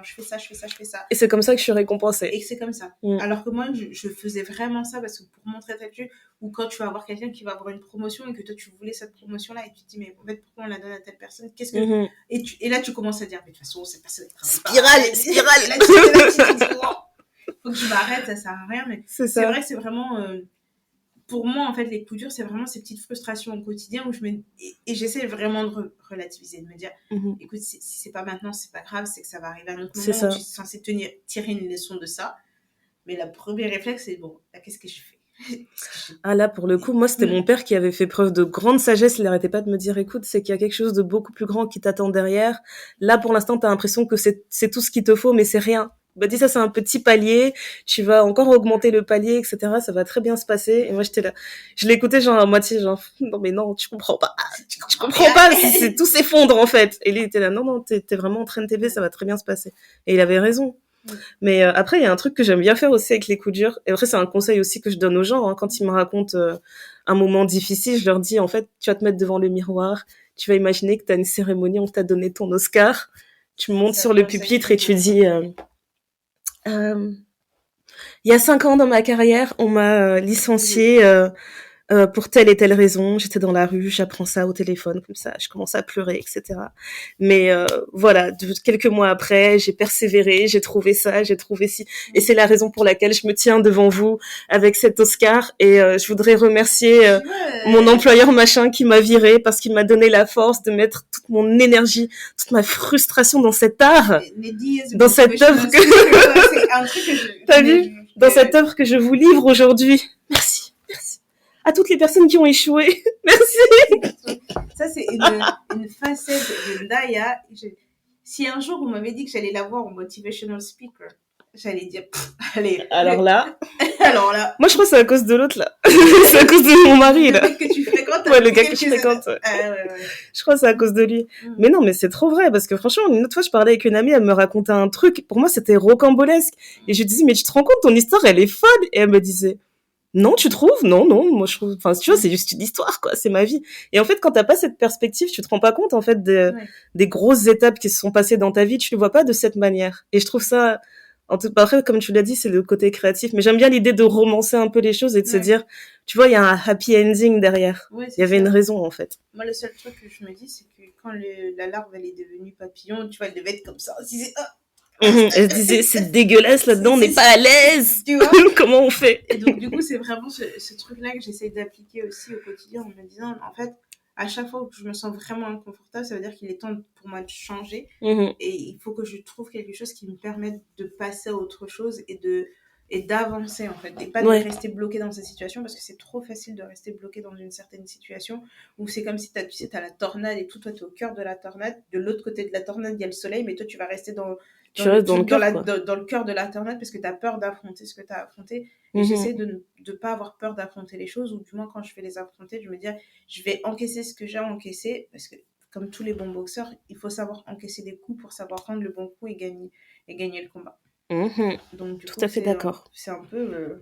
je fais ça. Et c'est comme ça que je suis récompensée. Et que c'est comme ça. Alors que moi, je faisais vraiment ça parce que pour montrer ta tête, ou quand tu vas avoir quelqu'un qui va avoir une promotion et que toi, tu voulais cette promotion-là et tu te dis, mais en fait, pourquoi on la donne à telle personne? Qu'est-ce que... Et là, tu commences à dire, mais de toute façon, cette personne est spirale. Et là, tu te dis, faut que je m'arrête, ça sert à rien. Mais c'est vrai que c'est vraiment... pour moi, en fait, les coups durs, c'est vraiment ces petites frustrations au quotidien où et j'essaie vraiment de relativiser, de me dire, écoute, si c'est pas maintenant, c'est pas grave, c'est que ça va arriver à un autre moment où tu es censé tirer une leçon de ça. Mais le premier réflexe, c'est bon, là, qu'est-ce que je fais? Ah là, pour le coup, moi, c'était mon père qui avait fait preuve de grande sagesse. Il n'arrêtait pas de me dire, écoute, c'est qu'il y a quelque chose de beaucoup plus grand qui t'attend derrière. Là, pour l'instant, t'as l'impression que c'est tout ce qu'il te faut, mais c'est rien. Bah, dis ça, c'est un petit palier. Tu vas encore augmenter le palier, etc. Ça va très bien se passer. Et moi, j'étais là. Je l'écoutais, genre, à moitié, genre, non, mais non, tu comprends pas. Tu comprends pas. Tout s'effondre, en fait. Et lui, il était là, non, t'es vraiment en train de t'aider, ça va très bien se passer. Et il avait raison. Mais après, il y a un truc que j'aime bien faire aussi avec les coups durs. Et après, c'est un conseil aussi que je donne aux gens. Hein. Quand ils me racontent un moment difficile, je leur dis, en fait, tu vas te mettre devant le miroir. Tu vas imaginer que tu as une cérémonie, on t'a donné ton Oscar. Tu montes sur le pupitre et tu dis... il y a 5 ans dans ma carrière, on m'a licenciée pour telle et telle raison. J'étais dans la rue, j'apprends ça au téléphone, comme ça, je commence à pleurer, etc. Mais voilà, quelques mois après, j'ai persévéré, j'ai trouvé ça, j'ai trouvé ci. Et c'est la raison pour laquelle je me tiens devant vous avec cet Oscar. Et je voudrais remercier mon employeur machin qui m'a viré parce qu'il m'a donné la force de mettre toute mon énergie, toute ma frustration dans cet art, dans cette œuvre que... T'as vu? Dans cette œuvre que je vous livre aujourd'hui. Merci. À toutes les personnes qui ont échoué. Merci. Ça, c'est une facette de Ndaya. Si un jour, vous m'avez dit que j'allais la voir en motivational speaker, j'allais dire, allez. Alors là, Alors là, moi je crois que c'est à cause de l'autre là. C'est à cause de mon mari là. le mec que tu fréquentes. Ouais, le gars que je fréquente. Ah, ouais. Je crois que c'est à cause de lui. Mais non, mais c'est trop vrai parce que franchement, une autre fois je parlais avec une amie, elle me racontait un truc. Pour moi, c'était rocambolesque. Et je lui disais, mais tu te rends compte, ton histoire, elle est folle. Et elle me disait, non, tu trouves? Non, non, moi je trouve, enfin, tu vois, c'est juste une histoire, quoi, c'est ma vie. Et en fait, quand t'as pas cette perspective, tu te rends pas compte, en fait, des grosses étapes qui se sont passées dans ta vie, tu les vois pas de cette manière. Et je trouve ça, après, comme tu l'as dit, c'est le côté créatif, mais j'aime bien l'idée de romancer un peu les choses et de se dire, tu vois, il y a un happy ending derrière. Il y avait une raison, en fait. Moi, le seul truc que je me dis, c'est que quand la larve, elle est devenue papillon, tu vois, elle devait être comme ça. Elle se disait, c'est dégueulasse là-dedans, on n'est pas à l'aise. Tu vois comment on fait? Et donc, du coup, c'est vraiment ce truc-là que j'essaye d'appliquer aussi au quotidien en me disant, en fait, à chaque fois que je me sens vraiment inconfortable, ça veut dire qu'il est temps pour moi de changer. Et il faut que je trouve quelque chose qui me permette de passer à autre chose et d'avancer, en fait. Et pas de rester bloqué dans cette situation, parce que c'est trop facile de rester bloqué dans une certaine situation où c'est comme si tu sais, t'as la tornade et tout, toi, t'es au cœur de la tornade. De l'autre côté de la tornade, il y a le soleil, mais toi, tu vas rester dans le cœur de la tornade parce que tu as peur d'affronter ce que tu as affronté. Et j'essaie de ne pas avoir peur d'affronter les choses, ou du moins quand je fais les affronter, je me dis, je vais encaisser ce que j'ai à encaisser, parce que comme tous les bons boxeurs, il faut savoir encaisser des coups pour savoir prendre le bon coup et gagner le combat. Donc, tout à fait d'accord. C'est un peu...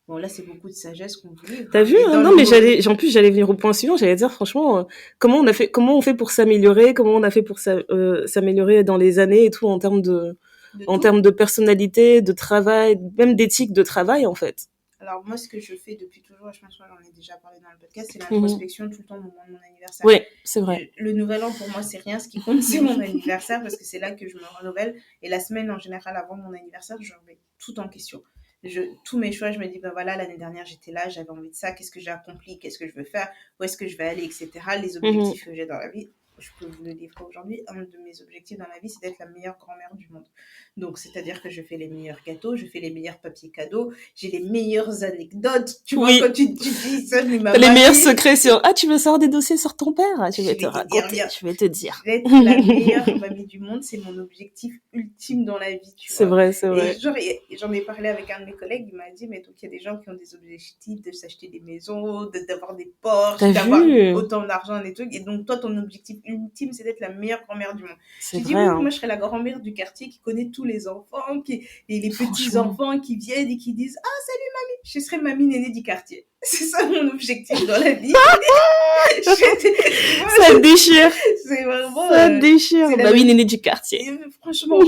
Bon, là, c'est beaucoup de sagesse qu'on voulait. T'as vu, hein, non, mais en plus, j'allais venir au point suivant, j'allais dire, franchement, comment on fait pour s'améliorer, comment on a fait pour s'améliorer dans les années et tout, en termes de personnalité, de travail, même d'éthique de travail, en fait. Alors, moi, ce que je fais depuis toujours, je pense que j'en ai déjà parlé dans le podcast, c'est l'introspection tout le temps au moment de mon anniversaire. Oui, c'est vrai. Le nouvel an, pour moi, c'est rien. Ce qui compte, c'est mon anniversaire, parce que c'est là que je me renouvelle. Et la semaine, en général, avant mon anniversaire, je remets tout en question. Tous mes choix, je me dis, ben voilà, l'année dernière, j'étais là, j'avais envie de ça, qu'est-ce que j'ai accompli, qu'est-ce que je veux faire, où est-ce que je vais aller, etc. Les objectifs que j'ai dans la vie. Je peux vous le livrer aujourd'hui. Un de mes objectifs dans la vie, c'est d'être la meilleure grand-mère du monde. Donc, c'est-à-dire que je fais les meilleurs gâteaux, je fais les meilleurs papiers cadeaux, j'ai les meilleures anecdotes. Tu vois, quand tu dis ça, mais ma les meilleurs secrets sur, tu veux savoir des dossiers sur ton père? Je vais te raconter, je vais te dire. Être la meilleure mamie du monde, c'est mon objectif ultime dans la vie, tu vois. C'est vrai, c'est vrai. Et j'en ai parlé avec un de mes collègues, il m'a dit, mais donc il y a des gens qui ont des objectifs de s'acheter des maisons, d'avoir des Porsche, d'avoir autant d'argent, des trucs. Et donc, toi, ton objectif ultime, c'est d'être la meilleure grand-mère du monde. J'ai dit, oui, moi, je serais la grand-mère du quartier qui connaît tous les enfants, et les petits-enfants qui viennent et qui disent, ah, salut mamie, je serai mamie nénée du quartier. C'est ça mon objectif dans la vie. Ça déchire. C'est vraiment... Ça déchire. Mamie nénée du quartier. Franchement.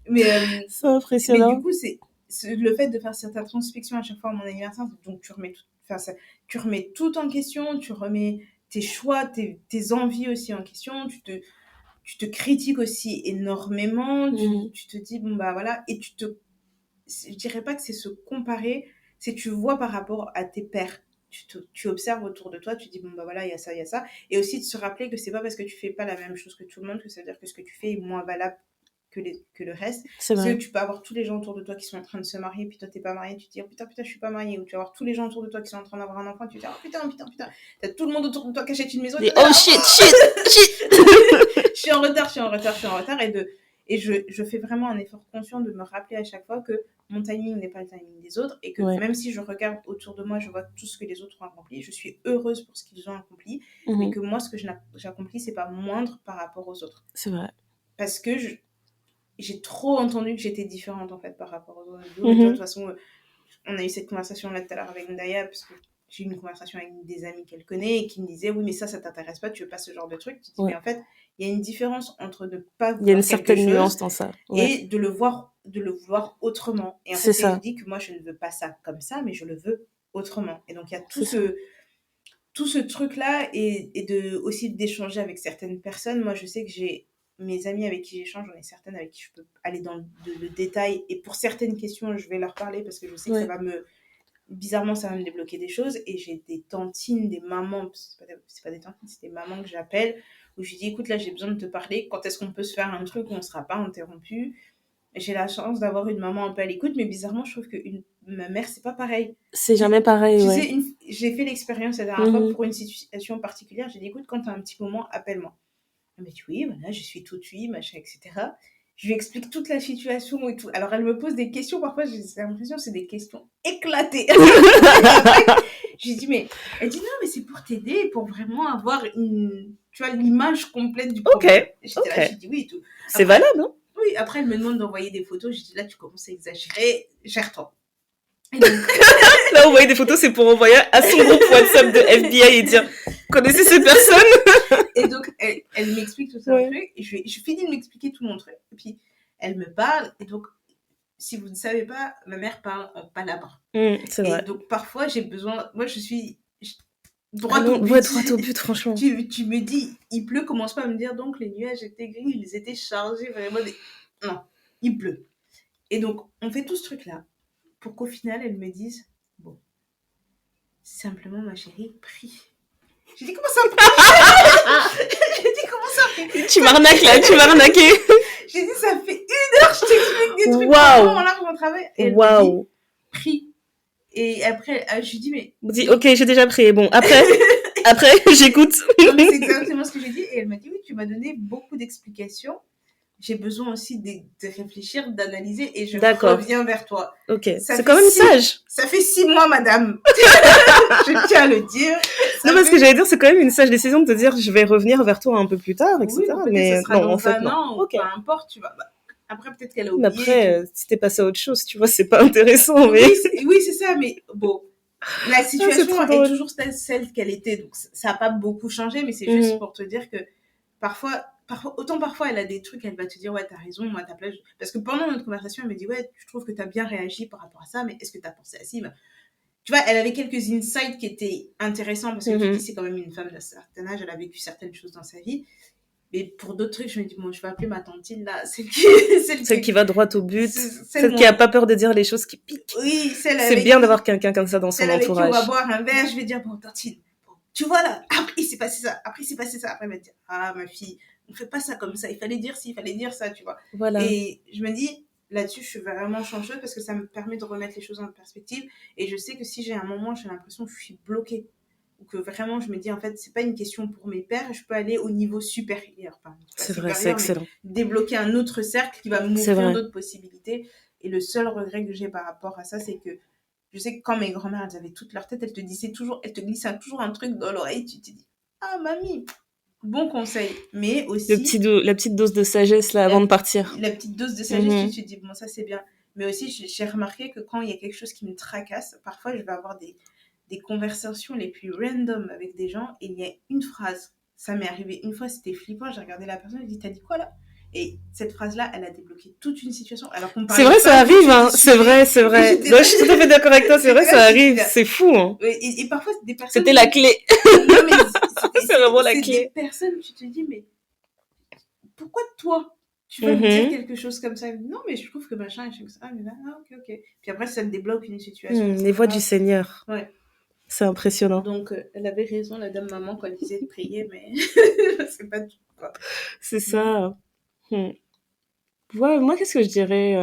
Mais c'est impressionnant. Mais du coup, c'est le fait de faire cette introspection à chaque fois à mon anniversaire, donc tu remets tout en question, tu remets tes choix, tes envies aussi en question, tu te critiques aussi énormément, tu te dis, bon bah voilà, et je dirais pas que c'est se comparer, c'est tu vois par rapport à tes pairs. Tu observes autour de toi, tu dis, bon bah voilà, il y a ça, il y a ça. Et aussi de se rappeler que c'est pas parce que tu fais pas la même chose que tout le monde que ça veut dire que ce que tu fais est moins valable que le reste. C'est parce vrai. que tu peux avoir tous les gens autour de toi qui sont en train de se marier, puis toi t'es pas marié, tu te dis, oh putain, je suis pas mariée. Ou tu vas avoir tous les gens autour de toi qui sont en train d'avoir un enfant, tu te dis, oh putain. T'as tout le monde autour de toi qui achète une maison. Oh shit. Je suis en retard. Et je fais vraiment un effort conscient de me rappeler à chaque fois que mon timing n'est pas le timing des autres, et que même si je regarde autour de moi, je vois tout ce que les autres ont accompli, je suis heureuse pour ce qu'ils ont accompli, mais que moi, ce que j'accomplis, c'est pas moindre par rapport aux autres. C'est vrai. Parce que j'ai trop entendu que j'étais différente, en fait, par rapport aux autres. De toute façon, on a eu cette conversation-là tout à l'heure avec Ndaya, parce que j'ai eu une conversation avec des amis qu'elle connaît et qui me disaient, oui, mais ça t'intéresse pas, tu veux pas ce genre de truc. Tu dis, mais en fait, il y a une différence entre ne pas vouloir il y a une certaine nuance dans ça. Et de le vouloir autrement. Et en fait, je dis que moi, je ne veux pas ça comme ça, mais je le veux autrement. Et donc, il y a tout ce truc-là, et aussi d'échanger avec certaines personnes. Moi, je sais que j'ai mes amis avec qui j'échange, j'en ai certaines avec qui je peux aller dans le détail. Et pour certaines questions, je vais leur parler parce que je sais que ça va bizarrement, ça va me débloquer des choses. Et j'ai des tantines, des mamans, c'est pas des tantines, c'est des mamans que j'appelle, où je dis, écoute, là, j'ai besoin de te parler. Quand est-ce qu'on peut se faire un truc où on ne sera pas interrompu? J'ai la chance d'avoir une maman un peu à l'écoute, mais bizarrement, je trouve que ma mère, c'est pas pareil. C'est jamais pareil, tu sais, j'ai fait l'expérience la dernière fois pour une situation particulière. J'ai dit, écoute, quand tu as un petit moment, appelle-moi. Elle m'a dit, oui, voilà, je suis tout de suite, machin, etc. Je lui explique toute la situation et tout. Alors, elle me pose des questions. Parfois, j'ai l'impression que c'est des questions éclatées. Je lui dis, mais... Elle dit, non, mais c'est pour t'aider, pour vraiment avoir tu vois, l'image complète du problème. Je dis, oui et tout. C'est valable, hein? Oui, après, elle me demande d'envoyer des photos. Je dis, là, tu commences à exagérer. Gère-toi. Et donc... Là, envoyer des photos, c'est pour envoyer à son groupe WhatsApp de FBI et dire, connaissez ces personnes? Et donc, elle m'explique tout ça. Et je finis de m'expliquer tout mon truc. Et puis, elle me parle. Et donc, si vous ne savez pas, ma mère parle en palabre. C'est vrai. Et donc, parfois, j'ai besoin... Moi, je suis droit au but. Ouais, droit au but, franchement. Tu me dis, il pleut, commence pas à me dire, donc, les nuages étaient gris, ils étaient chargés. Vraiment Non, il pleut. Et donc, on fait tout ce truc-là pour qu'au final, elle me dise, bon, simplement, ma chérie, prie. J'ai dit, comment ça, prie? J'ai dit, comment ça, prie? Tu m'arnaques là, tu m'as arnaqué. J'ai dit, ça fait 1 heure, je t'explique des trucs. Waouh! On large mon travail. Et elle me dit, prie. Et après, je lui dis, mais... dis, ok, j'ai déjà prié. Bon, après, j'écoute. C'est exactement ce que j'ai dit. Et elle m'a dit, oui, tu m'as donné beaucoup d'explications. J'ai besoin aussi de réfléchir, d'analyser et je reviens vers toi. Ok, c'est quand même sage. Ça fait 6 mois, madame. Je tiens à le dire. Non, parce que j'allais dire, c'est quand même une sage décision de te dire, je vais revenir vers toi un peu plus tard, etc. Oui, mais ça sera non, en fait, non. Peu importe, tu vois. Après, peut-être qu'elle a oublié. Mais après, si t'es passé à autre chose, tu vois, c'est pas intéressant. Mais... Oui, c'est ça, mais bon. La situation est toujours celle qu'elle était, donc ça n'a pas beaucoup changé, mais c'est juste pour te dire que parfois, elle a des trucs, elle va te dire, ouais, t'as raison, moi, t'as place. Parce que pendant notre conversation, elle me dit, ouais, je trouve que t'as bien réagi par rapport à ça, mais est-ce que t'as pensé à ça? Tu vois, elle avait quelques insights qui étaient intéressants parce que tu dis, c'est quand même une femme d'un certain âge, elle a vécu certaines choses dans sa vie. Mais pour d'autres trucs, je me dis, bon, je vais appeler ma tantine, là, celle qui va droit au but, celle qui a pas peur de dire les choses qui piquent. Oui, c'est bien d'avoir quelqu'un comme ça dans son entourage. Celle avec qui on va boire un verre, je vais dire, bon, tantine, bon, tu vois là, après il s'est passé ça, après elle va dire, ah, ma fille, on fait pas ça comme ça, il fallait dire ci, il fallait dire ça, tu vois. Voilà. Et je me dis, là-dessus, je suis vraiment chanceuse parce que ça me permet de remettre les choses en perspective. Et je sais que si j'ai un moment, j'ai l'impression que je suis bloquée, ou que vraiment je me dis en fait c'est pas une question pour mes pairs, je peux aller au niveau supérieur, c'est vrai, c'est excellent, débloquer un autre cercle qui va m'ouvrir d'autres possibilités. Et le seul regret que j'ai par rapport à ça, c'est que je sais que quand mes grand-mères elles avaient toute leur tête, elles te glissaient toujours un truc dans l'oreille, tu te dis ah mamie, bon conseil, mais aussi la petite dose de sagesse là avant de partir, la petite dose de sagesse, tu te dis bon ça c'est bien, mais aussi j'ai remarqué que quand il y a quelque chose qui me tracasse, parfois je vais avoir des conversations les plus random avec des gens et il y a une phrase, ça m'est arrivé une fois, c'était flippant, j'ai regardé la personne, j'ai dit t'as dit quoi là? Et cette phrase-là, elle a débloqué toute une situation. Alors qu'on c'est vrai, ça arrive, hein. C'est vrai. Non, je suis tout à fait d'accord avec toi, c'est vrai, ça arrive, c'est fou, hein. Et parfois, des personnes... C'était la clé. Non, mais c'est vraiment la clé. C'est des personnes, tu te dis, mais pourquoi toi tu vas me dire quelque chose comme ça? Non, mais je trouve que machin, et je ça, mais là, ok. Puis après, ça te débloque une situation. Les voix du Seigneur. Ouais. C'est impressionnant. Donc, elle avait raison, la dame maman, quand elle disait de prier, mais c'est pas tout, quoi. C'est ça. Ouais, moi, qu'est-ce que je dirais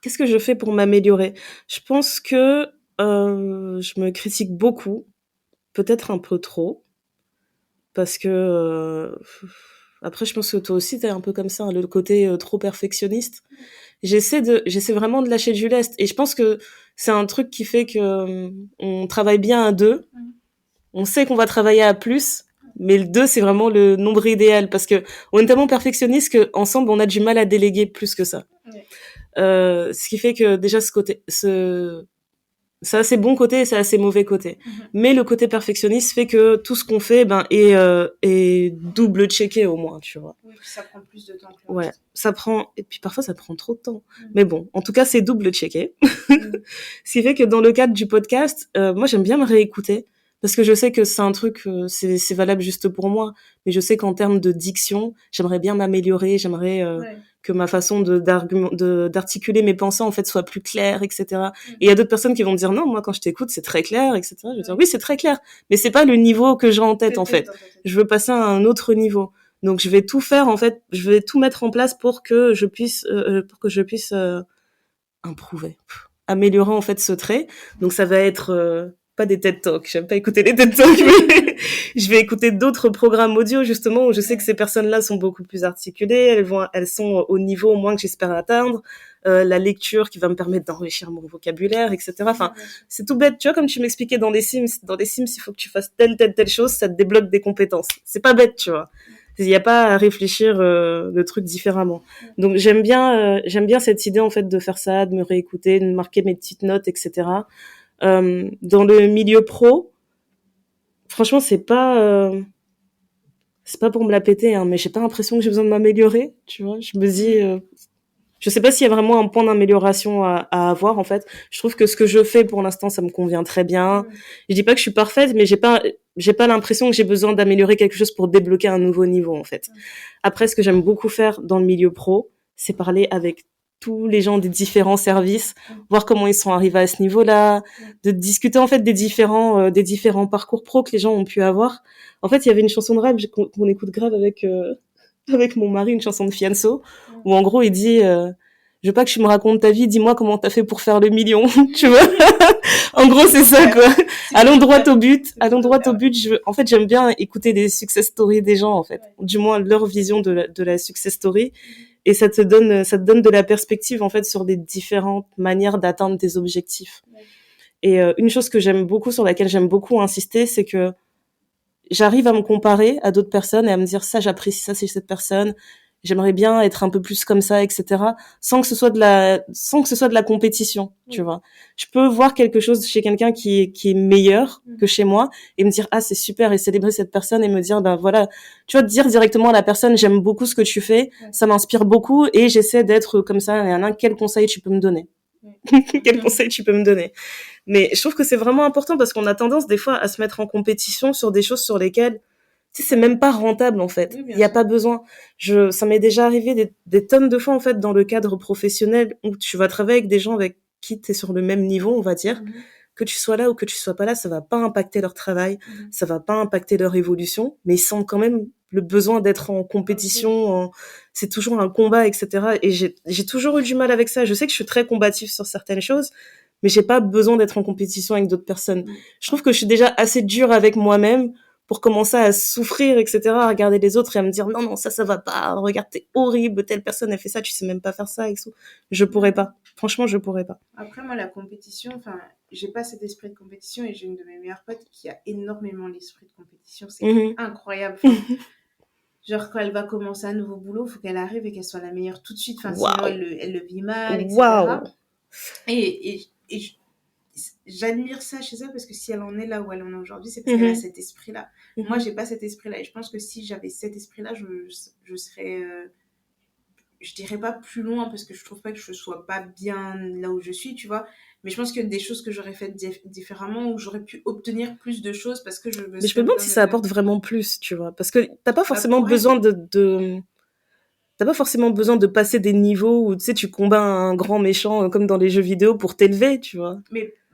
qu'est-ce que je fais pour m'améliorer? Je pense que je me critique beaucoup, peut-être un peu trop, parce que après, je pense que toi aussi, t'es un peu comme ça, hein, le côté trop perfectionniste. J'essaie vraiment de lâcher du lest, et je pense que c'est un truc qui fait que on travaille bien à 2. On sait qu'on va travailler à plus, mais le 2, c'est vraiment le nombre idéal, parce que on est tellement perfectionniste qu'ensemble, on a du mal à déléguer plus que ça. Ouais. Ce qui fait que déjà ça a ses bons côtés et ça a ses mauvais côtés. Mais le côté perfectionniste fait que tout ce qu'on fait est double checké au moins, tu vois. Oui, puis ça prend plus de temps que ouais, ça prend, et puis parfois ça prend trop de temps. Mais bon, en tout cas, c'est double checké. Ce qui fait que dans le cadre du podcast, moi j'aime bien me réécouter. Parce que je sais que c'est un truc, c'est valable juste pour moi, mais je sais qu'en termes de diction, j'aimerais bien m'améliorer, j'aimerais que ma façon d'articuler mes pensées en fait soit plus claire, etc. Et il y a d'autres personnes qui vont me dire non, moi quand je t'écoute c'est très clair, etc. Je vais dire oui c'est très clair, mais c'est pas le niveau que j'ai en tête en fait. Je veux passer à un autre niveau, donc je vais tout faire en fait, je vais tout mettre en place pour que je puisse improver, améliorer en fait ce trait. Donc ça va être pas des TED Talks, j'aime pas écouter les TED Talks, mais je vais écouter d'autres programmes audio, justement, où je sais que ces personnes-là sont beaucoup plus articulées, elles sont au niveau au moins que j'espère atteindre, la lecture qui va me permettre d'enrichir mon vocabulaire, etc. Enfin, c'est tout bête, tu vois, comme tu m'expliquais dans les Sims. Dans les Sims, il faut que tu fasses telle chose, ça te débloque des compétences. C'est pas bête, tu vois. Il n'y a pas à réfléchir le truc différemment. Donc j'aime bien cette idée en fait de faire ça, de me réécouter, de marquer mes petites notes, etc. Dans le milieu pro, franchement c'est pas pour me la péter, hein, mais j'ai pas l'impression que j'ai besoin de m'améliorer, tu vois. Je me dis, je sais pas s'il y a vraiment un point d'amélioration à avoir en fait. Je trouve que ce que je fais pour l'instant, ça me convient très bien. Je dis pas que je suis parfaite, mais j'ai pas l'impression que j'ai besoin d'améliorer quelque chose pour débloquer un nouveau niveau en fait. Après, ce que j'aime beaucoup faire dans le milieu pro, c'est parler avec tous les gens des différents services, voir comment ils sont arrivés à ce niveau-là, de discuter en fait des différents parcours pro que les gens ont pu avoir. En fait, il y avait une chanson de rap qu'on écoute grave avec mon mari, une chanson de Fianso, où en gros il dit je veux pas que tu me racontes ta vie, dis-moi comment t'as fait pour faire le million, tu vois. En gros, c'est ça, quoi. Allons droit au but. En fait, j'aime bien écouter des success stories des gens, en fait. Du moins, leur vision de la success story. Et ça te donne de la perspective, en fait, sur des différentes manières d'atteindre tes objectifs. Et une chose que j'aime beaucoup, sur laquelle j'aime beaucoup insister, c'est que j'arrive à me comparer à d'autres personnes et à me dire ça, j'apprécie ça, c'est cette personne. J'aimerais bien être un peu plus comme ça, etc. Sans que ce soit de la compétition, tu vois. Je peux voir quelque chose chez quelqu'un qui est meilleur que chez moi et me dire, ah, c'est super, et célébrer cette personne et me dire, ben voilà, tu vois, dire directement à la personne, j'aime beaucoup ce que tu fais, ça m'inspire beaucoup et j'essaie d'être comme ça. Quel conseil tu peux me donner? Quel conseil tu peux me donner? Mais je trouve que c'est vraiment important parce qu'on a tendance des fois à se mettre en compétition sur des choses sur lesquelles tu sais, c'est même pas rentable en fait. Il y a pas besoin. Ça m'est déjà arrivé des tonnes de fois en fait dans le cadre professionnel où tu vas travailler avec des gens avec qui tu es sur le même niveau, on va dire. Que tu sois là ou que tu sois pas là, ça va pas impacter leur travail, ça va pas impacter leur évolution, mais ils sentent quand même le besoin d'être en compétition, c'est toujours un combat, etc. Et j'ai toujours eu du mal avec ça. Je sais que je suis très combative sur certaines choses, mais j'ai pas besoin d'être en compétition avec d'autres personnes. Je trouve que je suis déjà assez dure avec moi-même pour commencer à souffrir, etc., à regarder les autres et à me dire non, ça va pas, regarde, t'es horrible, telle personne a fait ça, tu sais même pas faire ça, et tout. Je pourrais pas. Franchement, je pourrais pas. Après, moi, la compétition, enfin, j'ai pas cet esprit de compétition et j'ai une de mes meilleures potes qui a énormément l'esprit de compétition. C'est incroyable. Enfin, genre, quand elle va commencer un nouveau boulot, faut qu'elle arrive et qu'elle soit la meilleure tout de suite. Enfin, sinon, elle le vit mal, etc. Et j'admire ça chez elle parce que si elle en est là où elle en est aujourd'hui, c'est parce qu'elle a cet esprit-là. Moi, j'ai pas cet esprit-là. Et je pense que si j'avais cet esprit-là, je serais... je dirais pas plus loin parce que je trouve pas que je sois pas bien là où je suis, tu vois. Mais je pense qu'il y a des choses que j'aurais faites différemment ou j'aurais pu obtenir plus de choses parce que je me Mais je me demande si ça apporte vraiment plus, tu vois. Parce que t'as pas forcément besoin t'as pas forcément besoin de passer des niveaux où, tu sais, tu combats un grand méchant comme dans les jeux vidéo pour t'élever, tu vois.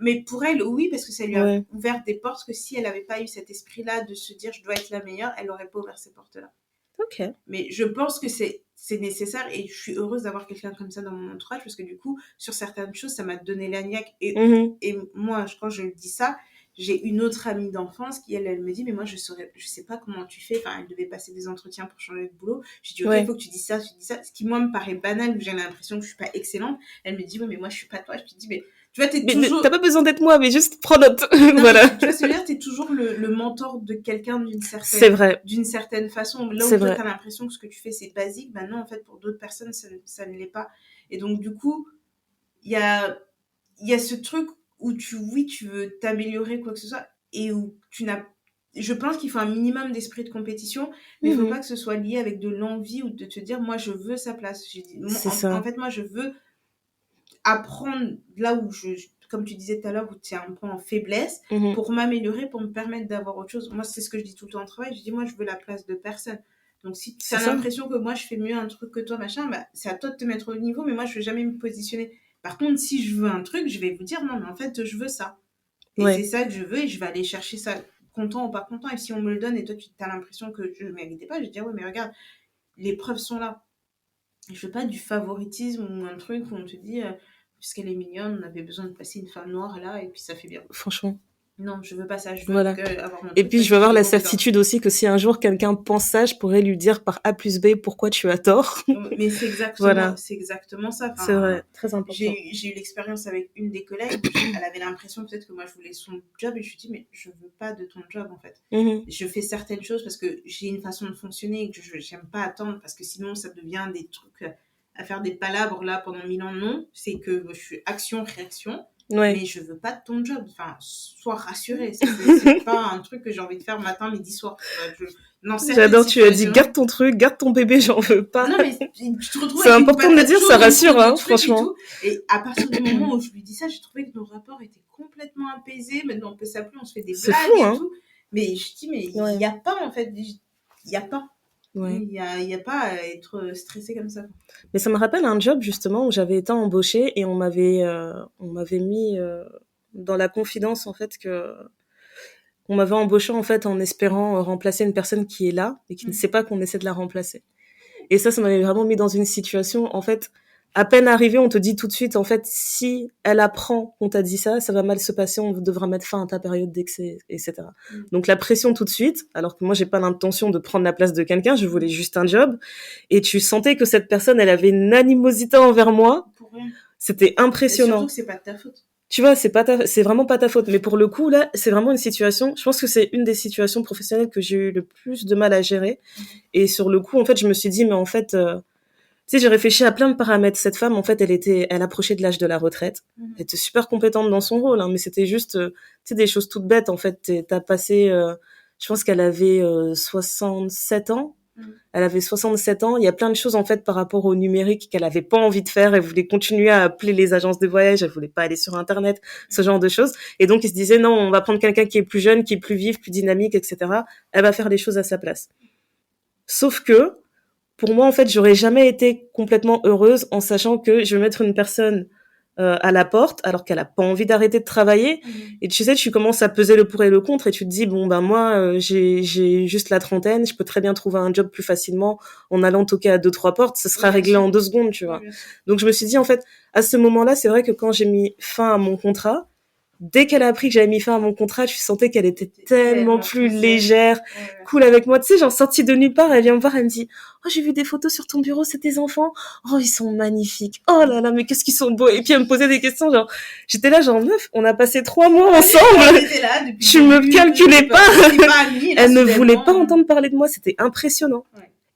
Mais pour elle, oui, parce que ça lui a ouvert des portes que si elle avait pas eu cet esprit-là de se dire je dois être la meilleure, elle aurait pas ouvert ces portes-là. Ok. Mais je pense que c'est nécessaire et je suis heureuse d'avoir quelqu'un comme ça dans mon entourage parce que du coup, sur certaines choses, ça m'a donné la niaque. Et moi, quand je dis ça, j'ai une autre amie d'enfance qui, elle me dit, mais moi, je sais pas comment tu fais. Enfin, elle devait passer des entretiens pour changer de boulot. Je dis, ok, il faut que tu dis ça, tu dis ça. Ce qui, moi, me paraît banal, où j'ai l'impression que je suis pas excellente. Elle me dit, ouais, mais moi, je suis pas toi. Je te dis, mais tu vois, toujours... T'as pas besoin d'être moi, mais juste prends note. Non, voilà. Tu vois, c'est-à-dire, t'es toujours le mentor de quelqu'un c'est vrai. d'une certaine façon. Là où toi, t'as l'impression que ce que tu fais, c'est basique, ben non, en fait, pour d'autres personnes, ça ne l'est pas. Et donc, du coup, il y a ce truc où tu veux t'améliorer, quoi que ce soit, et où tu n'as... Je pense qu'il faut un minimum d'esprit de compétition, mais il ne faut pas que ce soit lié avec de l'envie ou de te dire, moi, je veux sa place. En fait, moi, je veux apprendre là où comme tu disais tout à l'heure, où tu es un peu en faiblesse, pour m'améliorer, pour me permettre d'avoir autre chose. Moi, c'est ce que je dis tout le temps au travail. Je dis, moi, je veux la place de personne. Donc, si tu as l'impression que moi, je fais mieux un truc que toi, machin, bah, c'est à toi de te mettre au niveau, mais moi, je ne vais jamais me positionner. Par contre, si je veux un truc, je vais vous dire, non, mais en fait, je veux ça. Et c'est ça que je veux et je vais aller chercher ça, content ou pas content. Et si on me le donne et toi, tu as l'impression que je ne méritais pas, je vais dire, ouais, mais regarde, les preuves sont là. Je veux pas du favoritisme ou un truc où on te dit... puisqu'elle est mignonne, on avait besoin de passer une femme noire là, et puis ça fait bien. Franchement. Non, je veux pas ça. Je veux Voilà. avoir mon Et truc puis, parce je veux que avoir j'ai la pas envie certitude aussi que si un jour quelqu'un pense ça, je pourrais lui dire par A plus B pourquoi tu as tort. Mais c'est Voilà. exactement ça. C'est vrai, Enfin, très important. j'ai eu l'expérience avec une des collègues où elle avait l'impression peut-être que moi je voulais son job et je lui dis mais je veux pas de ton job en fait. Je fais certaines choses parce que j'ai une façon de fonctionner et que j'aime pas attendre parce que sinon ça devient des trucs à faire des palabres là pendant 1000 ans. Non, c'est que je suis action-réaction. Ouais. Mais je veux pas de ton job. Enfin, sois rassurée. C'est pas un truc que j'ai envie de faire matin, midi, soir. Non, j'adore, tu as dit garde ton truc, garde ton bébé, j'en veux pas. Non, mais tu te retrouves c'est important de le dire, ça rassure, hein, franchement. Et à partir du moment où je lui dis ça, j'ai trouvé que nos rapports étaient complètement apaisés. Maintenant, on peut s'appeler, on se fait des blagues fou, hein. Et tout. Mais je dis, mais il n'y a pas, en fait. Il n'y a pas. Il n'y a pas à être stressé comme ça. Mais ça me rappelle un job, justement, où j'avais été embauchée et on m'avait mis dans la confidence, en fait, que on m'avait embauchée, en fait, en espérant remplacer une personne qui est là et qui ne sait pas qu'on essaie de la remplacer. Et ça m'avait vraiment mis dans une situation, en fait, à peine arrivée, on te dit tout de suite, en fait, si elle apprend qu'on t'a dit ça va mal se passer, on devra mettre fin à ta période d'excès, etc. Donc la pression tout de suite, alors que moi, j'ai pas l'intention de prendre la place de quelqu'un, je voulais juste un job. Et tu sentais que cette personne, elle avait une animosité envers moi. Pour rien. C'était impressionnant. Et surtout que c'est pas de ta faute. Tu vois, c'est vraiment pas ta faute. Mais pour le coup, là, c'est vraiment une situation, je pense que c'est une des situations professionnelles que j'ai eu le plus de mal à gérer. Et sur le coup, en fait, je me suis dit, mais en fait, tu sais, j'ai réfléchi à plein de paramètres. Cette femme, en fait, elle approchait de l'âge de la retraite. Elle était super compétente dans son rôle, hein, mais c'était juste, tu sais, des choses toutes bêtes. En fait, t'as passé, je pense qu'elle avait 67 ans. Elle avait 67 ans. Il y a plein de choses, en fait, par rapport au numérique qu'elle avait pas envie de faire. Elle voulait continuer à appeler les agences de voyage. Elle voulait pas aller sur Internet, ce genre de choses. Et donc, il se disait, non, on va prendre quelqu'un qui est plus jeune, qui est plus vif, plus dynamique, etc. Elle va faire les choses à sa place. Sauf que, pour moi, en fait, j'aurais jamais été complètement heureuse en sachant que je vais mettre une personne à la porte alors qu'elle a pas envie d'arrêter de travailler. Et tu sais, tu commences à peser le pour et le contre et tu te dis, bon, ben moi, j'ai juste la trentaine, je peux très bien trouver un job plus facilement en allant toquer à 2-3 portes, ce sera réglé en 2 secondes, tu vois. Donc je me suis dit, en fait, à ce moment-là, c'est vrai que quand j'ai mis fin à mon contrat, dès qu'elle a appris que j'avais mis fin à mon contrat, je sentais qu'elle était tellement plus légère, cool avec moi. Tu sais, genre sortie de nulle part, elle vient me voir, elle me dit « Oh, j'ai vu des photos sur ton bureau, c'est tes enfants ? Oh, ils sont magnifiques. Oh là là, mais qu'est-ce qu'ils sont beaux !» Et puis elle me posait des questions, genre, j'étais là, genre, meuf, on a passé 3 mois ensemble. Tu me calculais pas. Elle ne voulait pas entendre parler de moi, c'était impressionnant.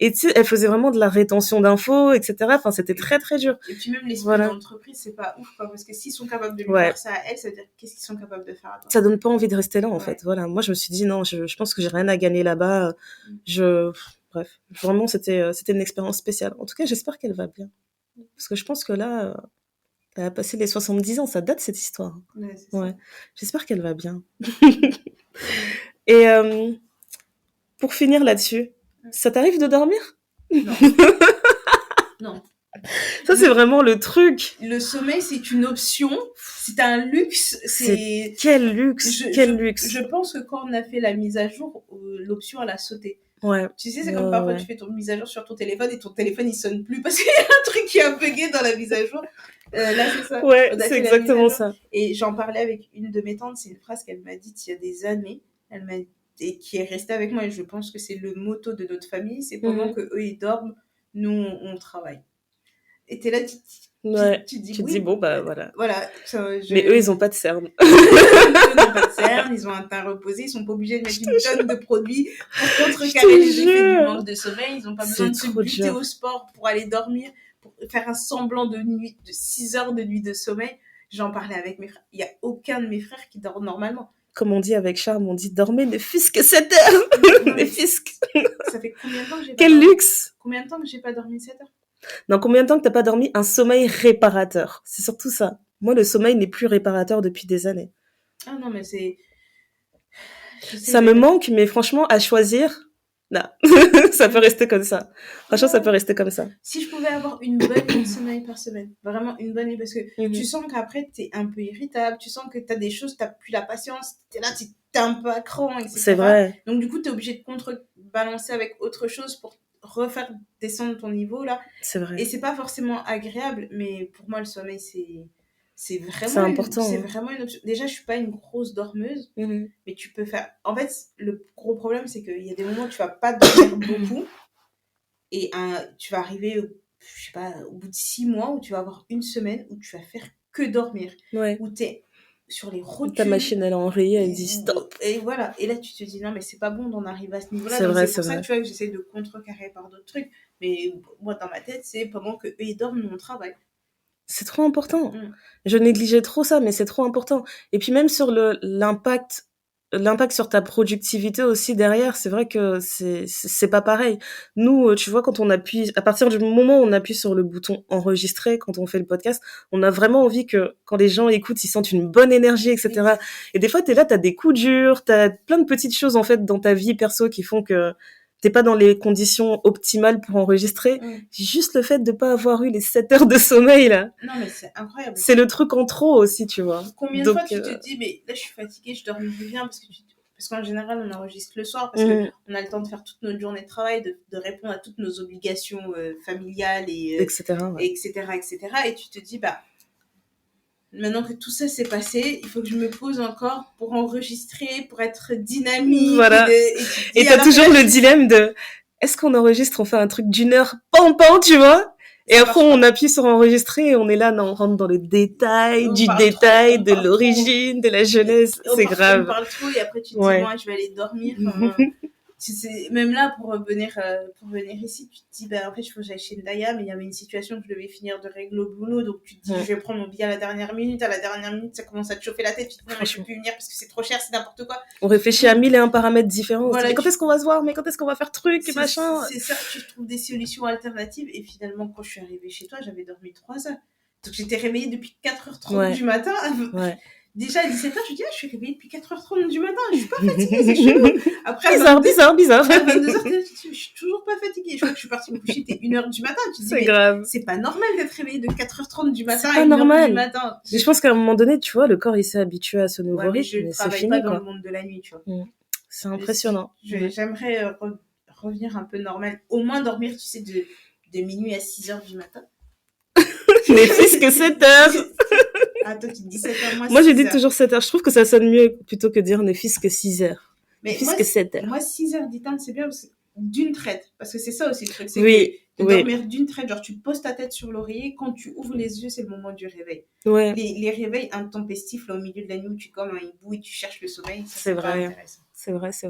Et tu sais, elle faisait vraiment de la rétention d'infos, etc. Enfin, c'était très, très dur. Et puis même l'esprit d'entreprise, c'est pas ouf, quoi. Parce que s'ils sont capables de lui faire ça à elle, ça veut dire qu'est-ce qu'ils sont capables de faire à toi. Ça donne pas envie de rester là, en fait. Voilà. Moi, je me suis dit, non, je pense que j'ai rien à gagner là-bas. Bref. Vraiment, c'était une expérience spéciale. En tout cas, j'espère qu'elle va bien. Parce que je pense que là, elle a passé les 70 ans. Ça date, cette histoire. Ouais. J'espère qu'elle va bien. Et pour finir là-dessus, ça t'arrive de dormir ? Non. Non. Ça, c'est vraiment le truc. Le sommeil, c'est une option. C'est un luxe. Quel luxe. Quel luxe. Je pense que quand on a fait la mise à jour, l'option, elle a sauté. Ouais. Tu sais, c'est comme parfois tu fais ton mise à jour sur ton téléphone et ton téléphone, il sonne plus parce qu'il y a un truc qui a bugué dans la mise à jour. Là, c'est ça. Ouais, c'est exactement ça. Et j'en parlais avec une de mes tantes. C'est une phrase qu'elle m'a dite il y a des années. Elle m'a dit, et qui est restée avec moi. Et je pense que c'est le motto de notre famille. C'est pendant que eux, ils dorment, nous, on travaille. Et t'es là, tu dis bon, bah voilà. Voilà. Mais eux, ils ont pas de cernes. Eux n'ont pas de cernes, ils ont un teint reposé, ils sont pas obligés de mettre une tonne de produits pour contrecarrer les effets du manque de sommeil. Ils ont pas besoin de se buter au sport pour aller dormir, pour faire un semblant de nuit, de 6 heures de nuit de sommeil. J'en parlais avec mes frères. Il y a aucun de mes frères qui dort normalement. Comme on dit avec Charme, on dit dormez ne fût-ce que 7 heures. Ne fût-ce que... Ça fait combien de temps que j'ai pas Quel luxe! Combien de temps que j'ai pas dormi 7 heures? Non, combien de temps que t'as pas dormi un sommeil réparateur? C'est surtout ça. Moi, le sommeil n'est plus réparateur depuis des années. Ah non, mais c'est... Ça me manque, mais franchement, à choisir, non. Ça peut rester comme ça. Franchement, ça peut rester comme ça. Si je pouvais avoir une bonne nuit de sommeil par semaine, vraiment une bonne nuit, parce que tu sens qu'après, t'es un peu irritable, tu sens que t'as des choses, t'as plus la patience, t'es là, t'es un peu à cran, etc. C'est vrai. Donc du coup, t'es obligé de contrebalancer avec autre chose pour refaire descendre ton niveau, là. C'est vrai. Et c'est pas forcément agréable, mais pour moi, le sommeil, c'est important. C'est vraiment une option. Déjà, je suis pas une grosse dormeuse, mais tu peux faire. En fait, le gros problème, c'est qu'il y a des moments où tu vas pas dormir beaucoup et tu vas arriver, je sais pas, au bout de 6 mois où tu vas avoir une semaine où tu vas faire que dormir. Ouais. Où t'es sur les rotules. Ta machine, elle a enrayé, elle dit stop. Et voilà. Et là, tu te dis non, mais c'est pas bon d'en arriver à ce niveau-là. C'est vrai, c'est pour ça que tu vois que j'essaie de contrecarrer par d'autres trucs. Mais moi, dans ma tête, c'est pendant qu'eux, ils dorment, nous, on travaille. C'est trop important. Je négligeais trop ça, mais c'est trop important. Et puis même sur l'impact sur ta productivité aussi derrière, c'est vrai que c'est pas pareil. Nous, tu vois, quand on appuie, à partir du moment où on appuie sur le bouton enregistrer, quand on fait le podcast, on a vraiment envie que quand les gens écoutent, ils sentent une bonne énergie, etc. Et des fois, t'es là, t'as des coups durs, t'as plein de petites choses en fait dans ta vie perso qui font que t'es pas dans les conditions optimales pour enregistrer. Juste le fait de pas avoir eu les 7 heures de sommeil, là. Non, mais c'est incroyable. C'est le truc en trop aussi, tu vois. Combien de fois tu te dis, mais là, je suis fatiguée, je dors bien parce qu'en général, on enregistre le soir parce qu'on a le temps de faire toute notre journée de travail, de répondre à toutes nos obligations familiales etc. Et tu te dis, bah, maintenant que tout ça s'est passé, il faut que je me pose encore pour enregistrer, pour être dynamique. Voilà. Et t'as toujours le dilemme de, est-ce qu'on enregistre, on fait un truc d'1 heure, pan, tu vois? Et après, on appuie sur enregistrer et on est là, non, on rentre dans le détail, de l'origine, de la jeunesse. C'est grave. On parle trop et après tu te dis, moi, je vais aller dormir. Même là, pour venir ici, tu te dis, bah, en fait, il faut que j'aille chez Ndaya, mais il y avait une situation que je devais finir de régler au boulot, donc tu te dis, je vais prendre mon billet à la dernière minute, ça commence à te chauffer la tête, tu te dis, non, mais je peux plus venir parce que c'est trop cher, c'est n'importe quoi. On réfléchit à 1001 paramètres différents. Voilà, mais quand est-ce qu'on va se voir? Mais quand est-ce qu'on va faire truc et machin? C'est ça, tu trouves des solutions alternatives, et finalement, quand je suis arrivée chez toi, j'avais dormi 3 heures. Donc j'étais réveillée depuis 4h30 du matin. Déjà à 17h, je dis, je suis réveillée depuis 4h30 du matin, je suis pas fatiguée, c'est chelou. Après, bizarre. À 22h, je suis toujours pas fatiguée. Je crois que je suis partie me coucher, c'était 1h du matin. Tu te dis, c'est grave. C'est pas normal d'être réveillée de 4h30 du matin à 1h du matin. Mais je pense qu'à un moment donné, tu vois, le corps, il s'est habitué à ce nouveau rythme. Je travaille pas dans le monde de la nuit, tu vois. C'est impressionnant. J'aimerais revenir un peu normal. Au moins dormir, tu sais, de minuit à 6h du matin. Mais plus que 7h. Ah, toi, tu dis 7h, moi, j'ai dit toujours 7h. Je trouve que ça sonne mieux plutôt que dire ne fils que 6h. Mais fils que 7h. Moi, 6h d'éteinte, c'est bien d'une traite. Parce que c'est ça aussi le truc. C'est que dormir d'une traite, genre tu poses ta tête sur l'oreiller, quand tu ouvres les yeux, c'est le moment du réveil. Les réveils intempestifs, là, au milieu de la nuit, où tu es comme un hibou et tu cherches le sommeil, ça, c'est pas intéressant. C'est vrai. Ça,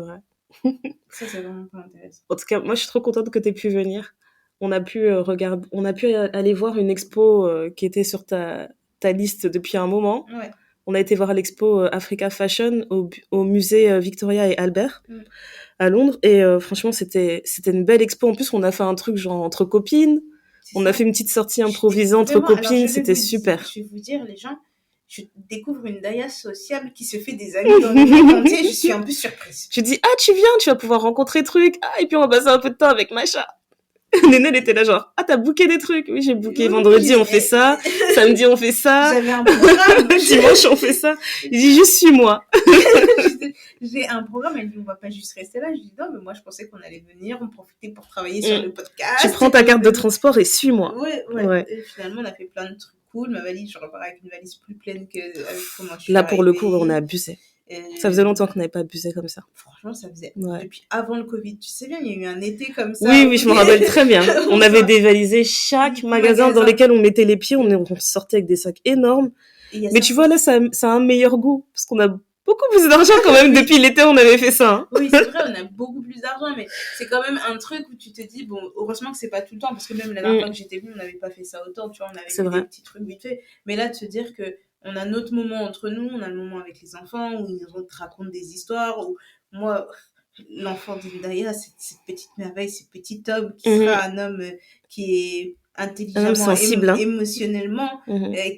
c'est vraiment pas intéressant. En tout cas, moi, je suis trop contente que tu aies pu venir. On a pu aller voir une expo qui était sur ta liste depuis un moment. On a été voir l'expo Africa Fashion au musée Victoria et Albert à Londres. Et franchement, c'était une belle expo. En plus, on a fait un truc genre entre copines. On a fait une petite sortie improvisée entre copines. C'était super. Je vais vous dire, les gens, je découvre une Ndaya sociable qui se fait des amis dans le monde entier. Je suis un peu surprise. Je dis, tu viens, tu vas pouvoir rencontrer truc. Et puis on va passer un peu de temps avec Macha. Néné, elle était là genre, t'as booké des trucs? Oui, j'ai booké. Vendredi, on fait ça. Samedi, on fait ça. J'avais un programme. Dimanche, on fait ça. Il dit, juste suis-moi. J'ai un programme. Elle dit, on va pas juste rester là. Je dis, non, mais moi, je pensais qu'on allait venir, on profitait pour travailler sur le podcast. Tu prends ta carte de transport et suis-moi. Ouais. Et finalement, on a fait plein de trucs cool. Ma valise, je repars avec une valise plus pleine que avec comment je suis là, pour le coup, on a abusé. Ça faisait longtemps qu'on n'avait pas abusé comme ça. Franchement, ça faisait depuis avant le Covid. Tu sais bien, il y a eu un été comme ça. Oui, je me rappelle très bien. On avait dévalisé chaque magasin dans lequel on mettait les pieds. On sortait avec des sacs énormes. Mais tu vois, là, ça a un meilleur goût. Parce qu'on a beaucoup plus d'argent quand même. Depuis l'été, on avait fait ça. Hein. Oui, c'est vrai, on a beaucoup plus d'argent. Mais c'est quand même un truc où tu te dis, bon, heureusement que c'est pas tout le temps. Parce que même la dernière fois que j'étais venue, on n'avait pas fait ça autant. Tu vois, on avait fait des petits trucs vite fait. Mais là, de se dire que on a notre moment entre nous, on a le moment avec les enfants où ils te racontent des histoires. Où moi, l'enfant de Ndaya, cette petite merveille, ce petit homme qui sera un homme qui est intelligemment, sensible, émotionnellement,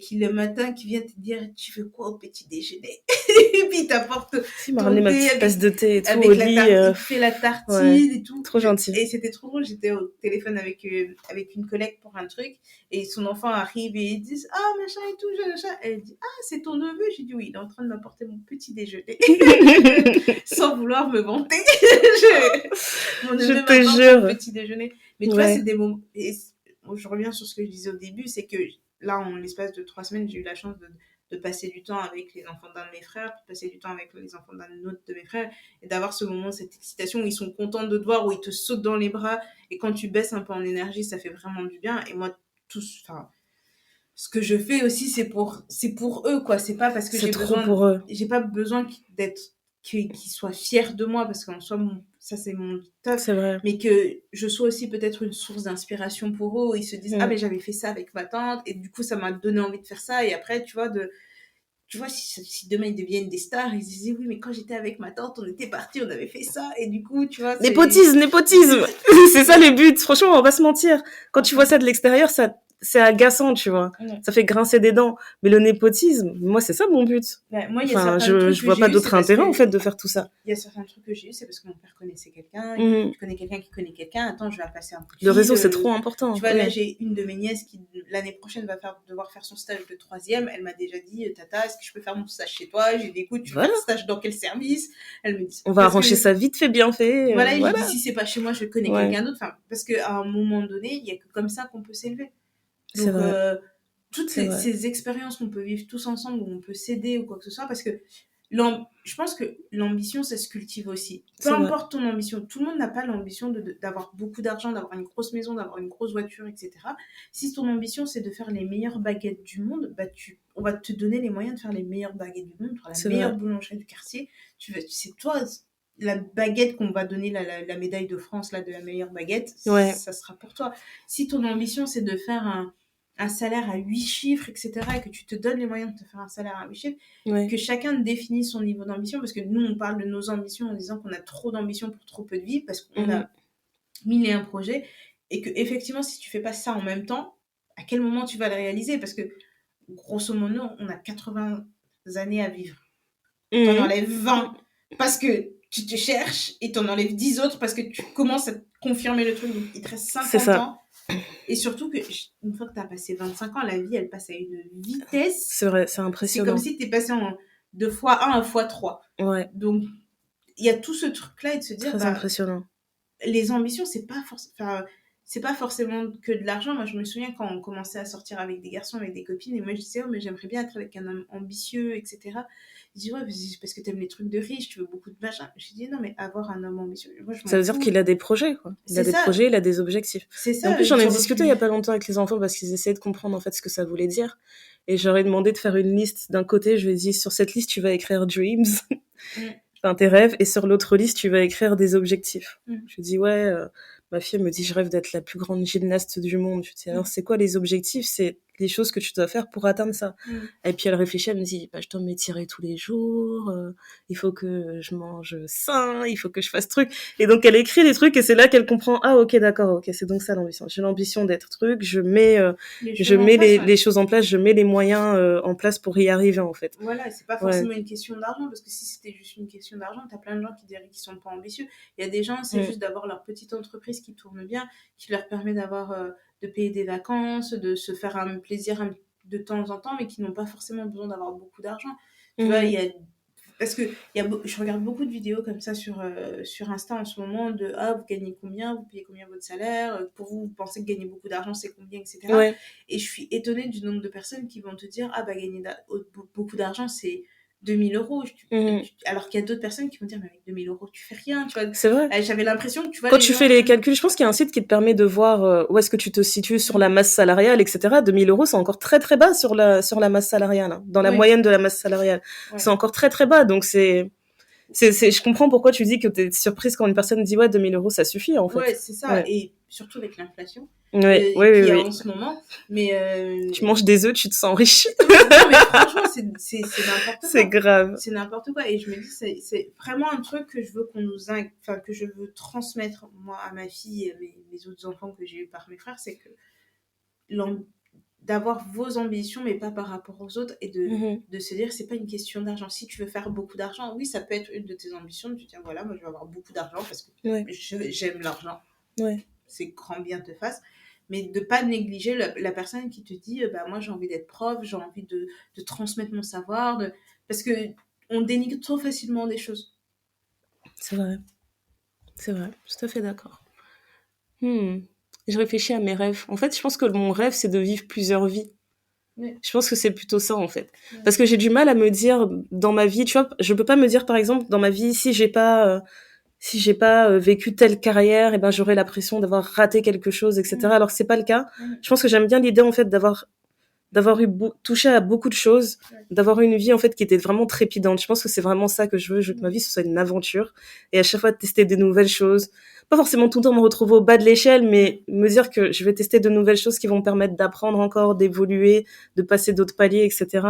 qui le matin, qui vient te dire, tu veux quoi au petit déjeuner? Et puis il t'apporte ton thé, ma petite tasse de thé et tout, avec il fait la tartine et tout. Trop gentil. Et c'était trop drôle, j'étais au téléphone avec une collègue pour un truc, et son enfant arrive et ils disent, machin et tout, machin. Elle dit, c'est ton neveu? J'ai dit oui, il est en train de m'apporter mon petit déjeuner. Sans vouloir me vanter. Mon neveu m'apporte mon petit déjeuner. Mais tu vois, c'est des moments... je reviens sur ce que je disais au début, c'est que là, en l'espace de 3 semaines, j'ai eu la chance de passer du temps avec les enfants d'un de mes frères, de passer du temps avec les enfants d'un autre de mes frères, et d'avoir ce moment, cette excitation où ils sont contents de te voir, où ils te sautent dans les bras, et quand tu baisses un peu en énergie, ça fait vraiment du bien. Et moi, enfin, ce que je fais aussi, c'est pour eux, quoi. C'est pas parce que c'est trop pour eux. j'ai pas besoin qu'ils soient fiers de moi, parce qu'en soi, ça c'est mon top, c'est vrai. mais que je sois aussi peut-être une source d'inspiration pour eux, où ils se disent, ah, mais j'avais fait ça avec ma tante, et du coup, ça m'a donné envie de faire ça, et après, tu vois, si demain ils deviennent des stars, ils se disaient, oui, mais quand j'étais avec ma tante, on était partis, on avait fait ça, et du coup, tu vois, Népotisme c'est ça les buts, franchement, on va pas se mentir, quand tu vois ça de l'extérieur, c'est agaçant, tu vois. Ça fait grincer des dents. Mais le népotisme, moi, c'est ça mon but. Moi, il y a enfin, certains trucs je vois pas d'autre intérêt, en fait, de faire tout ça. Il y a certains trucs que j'ai eu, c'est parce que mon père connaissait quelqu'un, je connais quelqu'un qui connaît quelqu'un, attends, je vais passer un coup de fil. Le réseau, c'est trop important. Tu vois, là, j'ai une de mes nièces qui, l'année prochaine, va devoir faire son stage de 3e. Elle m'a déjà dit, Tata, est-ce que je peux faire mon stage chez toi? J'ai dit, écoute, tu veux faire stage dans quel service? Elle me dit, on va arranger ça vite fait, bien fait. Voilà, et je dis, si c'est pas chez moi, je connais quelqu'un d'autre. Enfin, parce qu'à un moment donné, il y a que comme ça qu'on peut s'élever. Donc, toutes ces expériences qu'on peut vivre tous ensemble, où on peut s'aider ou quoi que ce soit, parce que je pense que l'ambition, ça se cultive aussi. Peu importe ton ambition, tout le monde n'a pas l'ambition d'avoir beaucoup d'argent, d'avoir une grosse maison, d'avoir une grosse voiture, etc. Si ton ambition, c'est de faire les meilleures baguettes du monde, on va te donner les moyens de faire les meilleures baguettes du monde, faire la meilleure boulangerie du quartier. C'est toi, la baguette qu'on va donner, la médaille de France, là, de la meilleure baguette, ça sera pour toi. Si ton ambition, c'est de faire un salaire à 8 chiffres, etc., et que tu te donnes les moyens de te faire un salaire à 8 chiffres, que chacun définisse son niveau d'ambition, parce que nous, on parle de nos ambitions en disant qu'on a trop d'ambition pour trop peu de vie, parce qu'on a 1001 projets, et que effectivement, si tu fais pas ça en même temps, à quel moment tu vas le réaliser? Parce que, grosso modo, on a 80 années à vivre. T'en enlèves 20 parce que tu te cherches, et t'en enlèves 10 autres parce que tu commences à confirmer le truc, donc il te reste 50 ans. Et surtout que une fois que tu as passé 25 ans, la vie, elle passe à une vitesse. C'est vrai, c'est impressionnant. C'est comme si tu es passé de x1 à x3. Ouais. Donc, il y a tout ce truc-là, et de se dire... Très impressionnant. Les ambitions, c'est pas forcément que de l'argent. Moi, je me souviens quand on commençait à sortir avec des garçons, avec des copines, et moi, je disais, oh, mais j'aimerais bien être avec un homme ambitieux, etc. Je dis, ouais, parce que t'aimes les trucs de riches, tu veux beaucoup de machin. Je dis, non, mais avoir un homme ambitieux... Moi, ça veut dire qu'il a des projets, quoi. Il a des projets, il a des objectifs. C'est ça. Et en plus, j'en ai discuté il y a pas longtemps avec les enfants parce qu'ils essayaient de comprendre, en fait, ce que ça voulait dire. Et j'aurais demandé de faire une liste. D'un côté, je lui ai dit, sur cette liste, tu vas écrire dreams. Enfin, tes rêves, et sur l'autre liste, tu vas écrire des objectifs. Je dis, ouais, ma fille me dit, je rêve d'être la plus grande gymnaste du monde. Je dis, alors, c'est quoi les objectifs? C'est les choses que tu dois faire pour atteindre ça. Et puis, elle réfléchit, elle me dit, je dois m'étirer tous les jours, il faut que je mange sain, il faut que je fasse truc. Et donc, elle écrit des trucs, et c'est là qu'elle comprend, ah, ok, d'accord, ok, c'est donc ça l'ambition. J'ai l'ambition d'être truc, je mets les choses en place, je mets les moyens en place pour y arriver, en fait. Voilà, c'est pas forcément une question d'argent, parce que si c'était juste une question d'argent, t'as plein de gens qui diraient qu'ils sont pas ambitieux. Il y a des gens, c'est juste d'avoir leur petite entreprise qui tourne bien, qui leur permet de payer des vacances, de se faire un plaisir de temps en temps, mais qui n'ont pas forcément besoin d'avoir beaucoup d'argent. Tu vois, parce que je regarde beaucoup de vidéos comme ça sur Insta en ce moment, de vous gagnez combien, vous payez combien votre salaire, pour vous pensez que gagner beaucoup d'argent c'est combien, etc. Et je suis étonnée du nombre de personnes qui vont te dire gagner beaucoup d'argent c'est 2000 euros. Alors qu'il y a d'autres personnes qui vont dire, mais avec 2000 euros, tu fais rien. Tu vois. C'est vrai. J'avais l'impression que tu vois. Quand tu fais les calculs, je pense qu'il y a un site qui te permet de voir où est-ce que tu te situes sur la masse salariale, etc. 2000 euros, c'est encore très très bas sur la masse salariale, hein. Dans la moyenne de la masse salariale. C'est encore très très bas. Donc je comprends pourquoi tu dis que t'es surprise quand une personne dit 2000 euros, ça suffit, en fait. Ouais, c'est ça. Et surtout avec l'inflation. Oui. En ce moment. Mais tu manges des œufs, tu te sens riche. Non, mais franchement, c'est n'importe quoi. C'est grave. C'est n'importe quoi. Et je me dis, c'est vraiment un truc que je veux que je veux transmettre, moi, à ma fille et mes autres enfants que j'ai eu par mes frères, c'est que d'avoir vos ambitions, mais pas par rapport aux autres, et de se dire, c'est pas une question d'argent. Si tu veux faire beaucoup d'argent, oui, ça peut être une de tes ambitions, de te dire, voilà, moi, je vais avoir beaucoup d'argent parce que j'aime l'argent. C'est grand bien te fasse. Mais de pas négliger la personne qui te dit, moi, j'ai envie d'être prof, j'ai envie de transmettre mon savoir, parce que on dénigre trop facilement des choses. C'est vrai. C'est vrai, tout à fait d'accord. Je réfléchis à mes rêves. En fait, je pense que mon rêve, c'est de vivre plusieurs vies. Je pense que c'est plutôt ça, en fait. Parce que j'ai du mal à me dire, dans ma vie, tu vois, je peux pas me dire, par exemple, dans ma vie, si j'ai pas vécu telle carrière, et ben j'aurais l'impression d'avoir raté quelque chose, etc. Alors que c'est pas le cas. Je pense que j'aime bien l'idée, en fait, d'avoir touché à beaucoup de choses, d'avoir une vie, en fait, qui était vraiment trépidante. Je pense que c'est vraiment ça que je veux. Je veux que ma vie, ce soit une aventure. Et à chaque fois, tester des nouvelles choses. Pas forcément tout le temps me retrouver au bas de l'échelle, mais me dire que je vais tester de nouvelles choses qui vont me permettre d'apprendre encore, d'évoluer, de passer d'autres paliers, etc.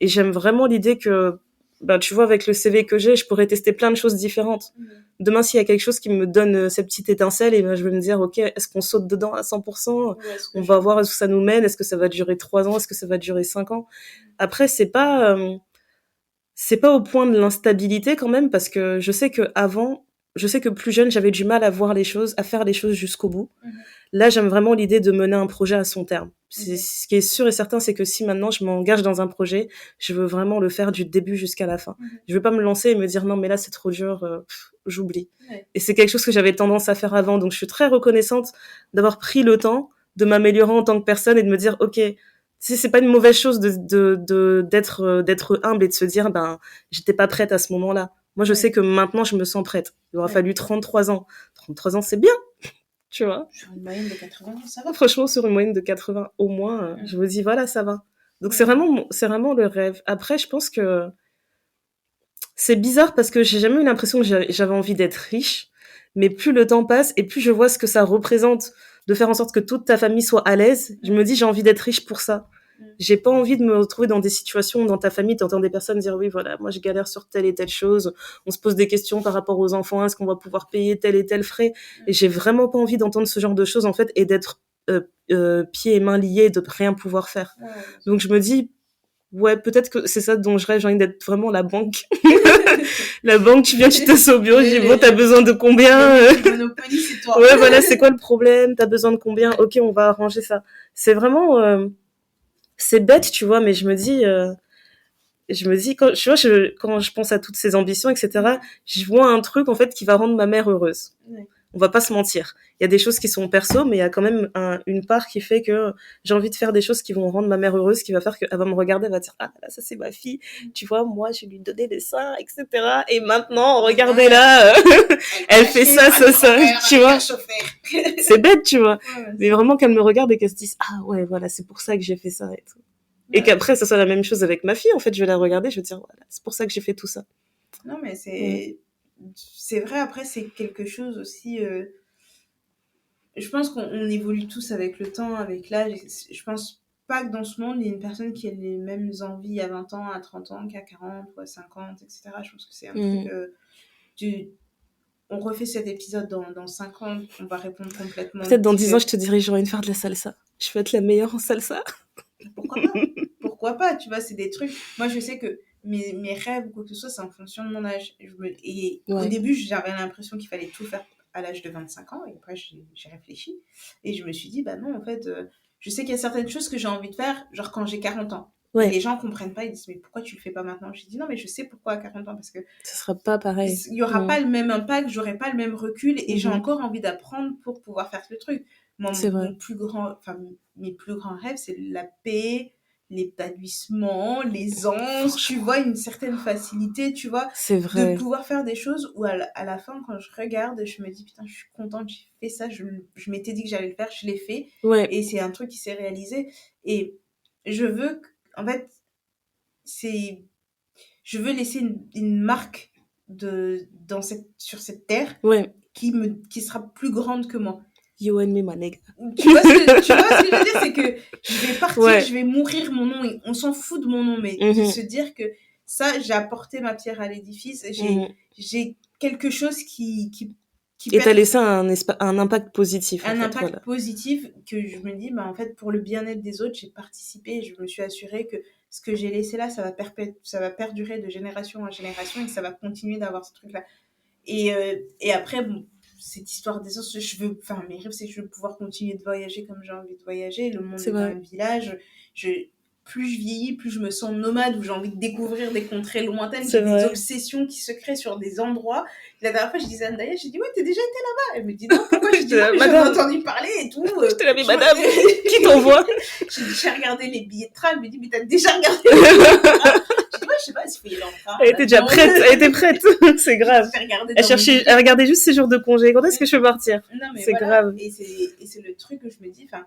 Et j'aime vraiment l'idée que, ben, tu vois, avec le CV que j'ai, je pourrais tester plein de choses différentes. Demain, s'il y a quelque chose qui me donne cette petite étincelle, et ben, je vais me dire, ok, est-ce qu'on saute dedans à 100%? On va voir où ça nous mène. Est-ce que ça va durer 3 ans? Est-ce que ça va durer 5 ans? Après, c'est pas au point de l'instabilité quand même, parce que je sais que plus jeune, j'avais du mal à voir les choses, à faire les choses jusqu'au bout. Là, j'aime vraiment l'idée de mener un projet à son terme. Ce qui est sûr et certain, c'est que si maintenant je m'engage dans un projet, je veux vraiment le faire du début jusqu'à la fin. Je veux pas me lancer et me dire non, mais là, c'est trop dur, j'oublie. Et c'est quelque chose que j'avais tendance à faire avant. Donc, je suis très reconnaissante d'avoir pris le temps de m'améliorer en tant que personne et de me dire, ok, c'est pas une mauvaise chose d'être humble et de se dire, ben, j'étais pas prête à ce moment-là. Moi, je sais que maintenant, je me sens prête. Il aura fallu 33 ans. 33 ans, c'est bien. Tu vois. Sur une moyenne de 80, ça va. Franchement, sur une moyenne de 80 au moins, je me dis, voilà, ça va. Donc, c'est vraiment le rêve. Après, je pense que c'est bizarre parce que j'ai jamais eu l'impression que j'avais envie d'être riche. Mais plus le temps passe et plus je vois ce que ça représente de faire en sorte que toute ta famille soit à l'aise, je me dis, j'ai envie d'être riche pour ça. J'ai pas envie de me retrouver dans des situations où dans ta famille, t'entends des personnes dire, oui, voilà, moi je galère sur telle et telle chose. On se pose des questions par rapport aux enfants. Est-ce qu'on va pouvoir payer tel et tel frais? Et j'ai vraiment pas envie d'entendre ce genre de choses, en fait, et d'être pieds et mains liés, de rien pouvoir faire. Donc je me dis, ouais, peut-être que c'est ça dont je rêve. J'ai envie d'être vraiment la banque. La banque, tu viens, tu t'assois au bureau, je dis, bon, t'as besoin de combien? Monopoly, c'est toi. Ouais, voilà, c'est quoi le problème? T'as besoin de combien? Ok, on va arranger ça. C'est vraiment, c'est bête, tu vois, mais je me dis, quand, tu vois, quand je pense à toutes ces ambitions, etc., je vois un truc, en fait, qui va rendre ma mère heureuse. On va pas se mentir. Il y a des choses qui sont perso, mais il y a quand même une part qui fait que j'ai envie de faire des choses qui vont rendre ma mère heureuse, qui va faire qu'elle va me regarder, elle va dire, ah, là, ça, c'est ma fille. Tu vois, moi, je lui donnais des seins, etc. Et maintenant, regardez là, elle fait ça, tu vois. C'est bête, tu vois. Mais vraiment qu'elle me regarde et qu'elle se dise, ah ouais, voilà, c'est pour ça que j'ai fait ça et tout. Et qu'après, ça soit la même chose avec ma fille. En fait, je vais la regarder, je vais dire, voilà, c'est pour ça que j'ai fait tout ça. Non, mais c'est vrai, après, c'est quelque chose aussi. Je pense qu'on évolue tous avec le temps, avec l'âge. Je pense pas que dans ce monde, il y ait une personne qui ait les mêmes envies à 20 ans, à 30 ans, qu'à 40 ou à 50, etc. Je pense que c'est un truc. On refait cet épisode dans 5 ans, on va répondre complètement. Peut-être dans 10 ans, je te dirai, j'ai envie de faire de la salsa. Je veux être la meilleure en salsa. Pourquoi pas? Pourquoi pas? Tu vois, c'est des trucs. Moi, je sais que mes rêves ou quoi que ce soit, c'est en fonction de mon âge. Au début, j'avais l'impression qu'il fallait tout faire à l'âge de 25 ans. Et après, j'ai réfléchi. Et je me suis dit, bah non, en fait, je sais qu'il y a certaines choses que j'ai envie de faire, genre quand j'ai 40 ans. Et les gens comprennent pas, ils disent, mais pourquoi tu le fais pas maintenant? J'ai dit, non, mais je sais pourquoi à 40 ans, parce que ce sera pas pareil. Il y aura pas le même impact, j'aurai pas le même recul, et j'ai encore envie d'apprendre pour pouvoir faire le truc. Moi, mes plus grands rêves, c'est la paix, l'épanouissement, l'aisance, tu vois, une certaine facilité, tu vois, de pouvoir faire des choses où à la fin, quand je regarde, je me dis, putain, je suis contente, j'ai fait ça, je m'étais dit que j'allais le faire, je l'ai fait, et c'est un truc qui s'est réalisé. Et je veux, en fait, je veux laisser une marque sur cette terre qui sera plus grande que moi. You and me, my nigga. Tu vois ce que je veux dire, c'est que je vais partir, je vais mourir, mon nom, et on s'en fout de mon nom, mais de se dire que ça, j'ai apporté ma pierre à l'édifice, j'ai quelque chose qui et t'as laissé un impact positif. Un impact positif que je me dis, bah, en fait, pour le bien-être des autres, j'ai participé et je me suis assurée que ce que j'ai laissé là, ça va perdurer de génération en génération et ça va continuer d'avoir ce truc-là. Et après, bon, cette histoire des autres, mes rêves, c'est que je veux pouvoir continuer de voyager comme j'ai envie de voyager. Le monde est un village. plus je vieillis, plus je me sens nomade, où j'ai envie de découvrir des contrées lointaines, C'est j'ai vrai. des obsessions qui se créent sur des endroits. La dernière fois, je disais à Andaya, j'ai dit, ouais, t'as déjà été là-bas? Elle me dit, non, pourquoi? Je dis, non, mais j'en ai entendu parler et tout. J'étais là, mais madame, qui t'envoie? J'ai dit, j'ai regardé les billets de train. Elle me dit, mais t'as déjà regardé les billets de train? Je dis, ouais, je sais pas s'il faut y aller en train. Elle était déjà prête, elle était prête. C'est grave. Elle regardait juste ses jours de congé. Quand est-ce que je peux partir? Non, mais c'est voilà. grave. Et c'est le truc que je me dis, enfin,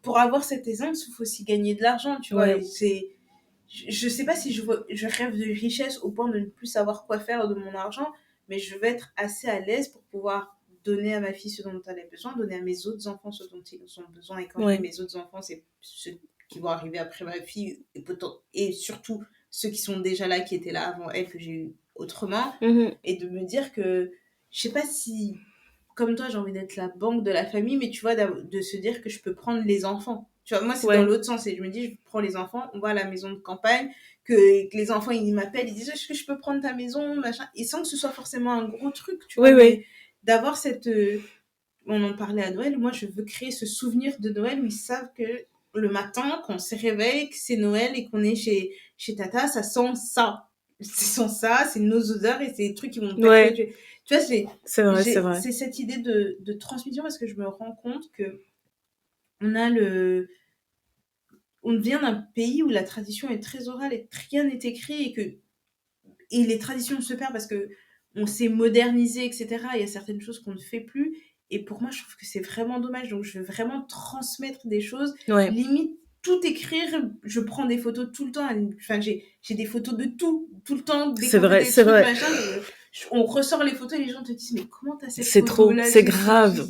pour avoir cette aisance, il faut aussi gagner de l'argent, tu vois. Je sais pas si je rêve de richesse au point de ne plus savoir quoi faire de mon argent, mais je vais être assez à l'aise pour pouvoir donner à ma fille ce dont elle a besoin, donner à mes autres enfants ce dont ils ont besoin. Et quand je dis mes autres enfants, c'est ceux qui vont arriver après ma fille et surtout ceux qui sont déjà là, qui étaient là avant elle, que j'ai eu autrement. Et de me dire que, je sais pas si, comme toi, j'ai envie d'être la banque de la famille, mais tu vois, de se dire que je peux prendre les enfants. Tu vois, moi, c'est dans l'autre sens. Et je me dis, je prends les enfants, on va à la maison de campagne, que les enfants, ils m'appellent, ils disent, est-ce que je peux prendre ta maison, machin. Et sans que ce soit forcément un gros truc, tu vois. Mais d'avoir cette... on en parlait à Noël. Moi, je veux créer ce souvenir de Noël où ils savent que le matin, quand on se réveille, que c'est Noël et qu'on est chez Tata, ça sent ça. C'est nos odeurs et c'est des trucs qui vont perpétuer. Tu vois, c'est vrai. C'est cette idée de transmission, parce que je me rends compte que on vient d'un pays où la tradition est très orale et rien n'est écrit, et les traditions se perdent parce que on s'est modernisé, etc. Il y a certaines choses qu'on ne fait plus. Et pour moi, je trouve que c'est vraiment dommage. Donc, je veux vraiment transmettre des choses. Limite, tout écrire. Je prends des photos tout le temps. Enfin, j'ai des photos de tout le temps. C'est vrai, c'est vrai. Machin, on ressort les photos et les gens te disent, mais comment t'as cette photo? C'est trop, c'est grave.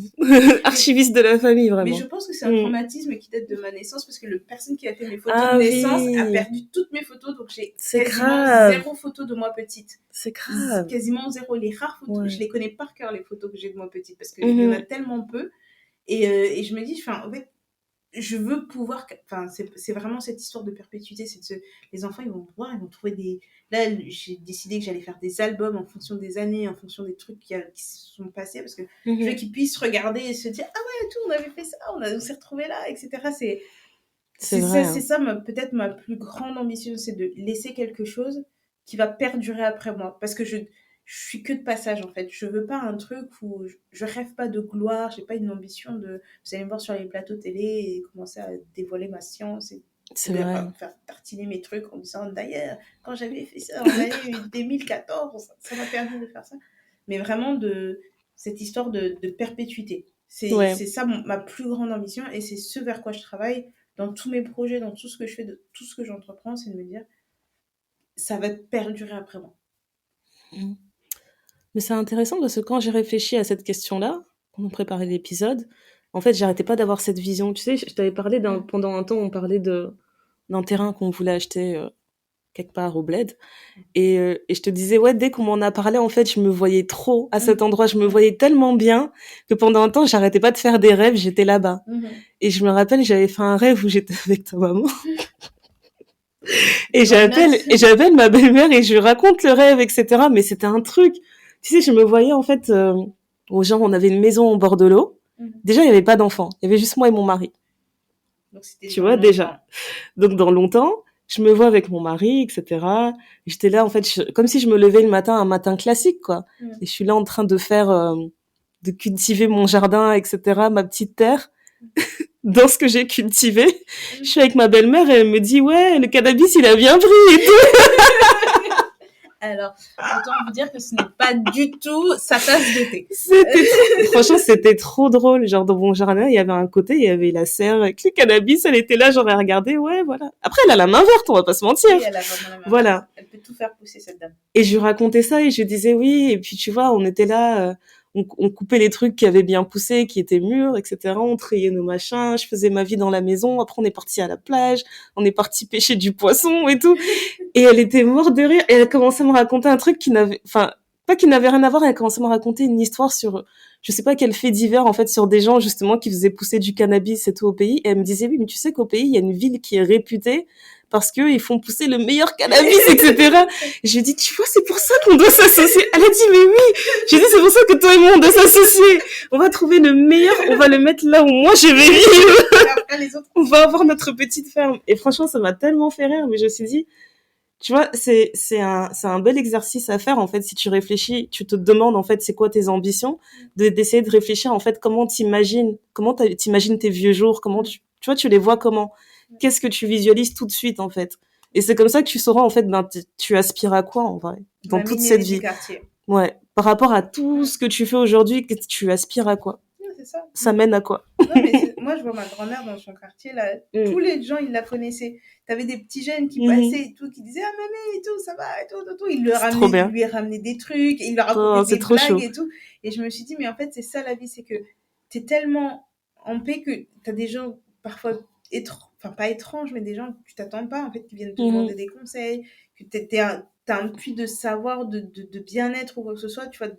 Archiviste de la famille, vraiment. Mais je pense que c'est un traumatisme qui date de ma naissance, parce que la personne qui a fait mes photos de naissance a perdu toutes mes photos, donc j'ai quasiment 0 photos de moi petite. C'est grave. Quasiment 0. Les rares photos, je les connais par cœur, les photos que j'ai de moi petite, parce qu'il y en a tellement peu. Et je me dis, en fait, je veux pouvoir, c'est vraiment cette histoire de perpétuité, les enfants, ils vont trouver des... Là, j'ai décidé que j'allais faire des albums en fonction des années, en fonction des trucs qui se sont passés, parce que je veux qu'ils puissent regarder et se dire, ah ouais, tout, on avait fait ça, on s'est retrouvés là, etc. C'est ça, peut-être ma plus grande ambition, c'est de laisser quelque chose qui va perdurer après moi, parce que je suis que de passage, en fait. Je veux pas un truc où je rêve pas de gloire, j'ai pas une ambition de... Vous allez me voir sur les plateaux télé et commencer à dévoiler ma science et faire tartiner mes trucs en disant, d'ailleurs, quand j'avais fait ça en l'année 2014, ça m'a permis de faire ça. Mais vraiment cette histoire de perpétuité. C'est ça ma plus grande ambition, et c'est ce vers quoi je travaille dans tous mes projets, dans tout ce que je fais, de tout ce que j'entreprends, c'est de me dire, ça va perdurer après moi. Mais c'est intéressant parce que quand j'ai réfléchi à cette question-là, quand on préparait l'épisode, en fait, j'arrêtais pas d'avoir cette vision. Tu sais, je t'avais parlé pendant un temps, on parlait d'un terrain qu'on voulait acheter quelque part au bled. Et je te disais, dès qu'on m'en a parlé, en fait, je me voyais trop à cet endroit. Je me voyais tellement bien que pendant un temps, j'arrêtais pas de faire des rêves, j'étais là-bas. Et je me rappelle, j'avais fait un rêve où j'étais avec ta maman. Et j'appelle ma belle-mère et je lui raconte le rêve, etc. Mais c'était un truc... Tu sais, je me voyais, en fait, genre, on avait une maison au bord de l'eau. Déjà, il n'y avait pas d'enfants. Il y avait juste moi et mon mari. Donc, c'était tu vois, déjà. Donc, dans longtemps, je me vois avec mon mari, etc. Et j'étais là, en fait, comme si je me levais un matin classique, quoi. Et je suis là en train de de cultiver mon jardin, etc., ma petite terre. Dans ce que j'ai cultivé. Je suis avec ma belle-mère et elle me dit, ouais, le cannabis, il a bien pris et tout. Alors, autant vous dire que ce n'est pas du tout sa tasse de thé. Franchement, c'était trop drôle. Genre, dans mon jardin, il y avait un côté, il y avait la serre avec le cannabis, elle était là, j'aurais regardé, voilà. Après, elle a la main verte, on va pas se mentir. Oui, elle a vraiment la main voilà. verte. Elle peut tout faire pousser, cette dame. Et je lui racontais ça et je disais oui, et puis tu vois, on était là, on coupait les trucs qui avaient bien poussé, qui étaient mûrs, etc. On triait nos machins, je faisais ma vie dans la maison, après on est parti à la plage, on est parti pêcher du poisson et tout. Et elle était morte de rire et elle commençait à me raconter un truc pas qui n'avait rien à voir, elle commençait à me raconter une histoire sur, je sais pas quel fait divers, en fait, sur des gens, justement, qui faisaient pousser du cannabis et tout au pays. Et elle me disait, oui, mais tu sais qu'au pays, il y a une ville qui est réputée parce que ils font pousser le meilleur cannabis, etc. Et je lui ai dit, tu vois, c'est pour ça qu'on doit s'associer. Elle a dit, mais oui. J'ai dit, c'est pour ça que toi et moi, on doit s'associer. On va trouver le meilleur, on va le mettre là où moi je vais vivre. Et après, les autres. On va avoir notre petite ferme. Et franchement, ça m'a tellement fait rire, mais je me suis dit, tu vois, c'est un bel exercice à faire, en fait, si tu réfléchis, tu te demandes, en fait, c'est quoi tes ambitions, d'essayer de réfléchir, en fait, comment t'imagines tes vieux jours, comment tu vois, tu les vois comment, qu'est-ce que tu visualises tout de suite, en fait. Et c'est comme ça que tu sauras, en fait, ben, tu aspires à quoi, en vrai, dans toute cette vie. Ouais. Par rapport à tout ce que tu fais aujourd'hui, que tu aspires à quoi? C'est ça. Ça mène à quoi? Non, mais moi, je vois ma grand-mère dans son quartier, là, tous les gens, ils la connaissaient. T'avais des petits jeunes qui passaient et tout, qui disaient « Ah, mamie, et tout, ça va, et tout. » Il lui ramenait des trucs, il leur racontait des blagues et tout. Et je me suis dit, mais en fait, c'est ça la vie, c'est que t'es tellement en paix que t'as des gens, parfois, pas étranges, mais des gens que tu t'attends pas, en fait, qui viennent te demander des conseils, que t'as un puits de savoir, de bien-être ou quoi que ce soit, tu vois,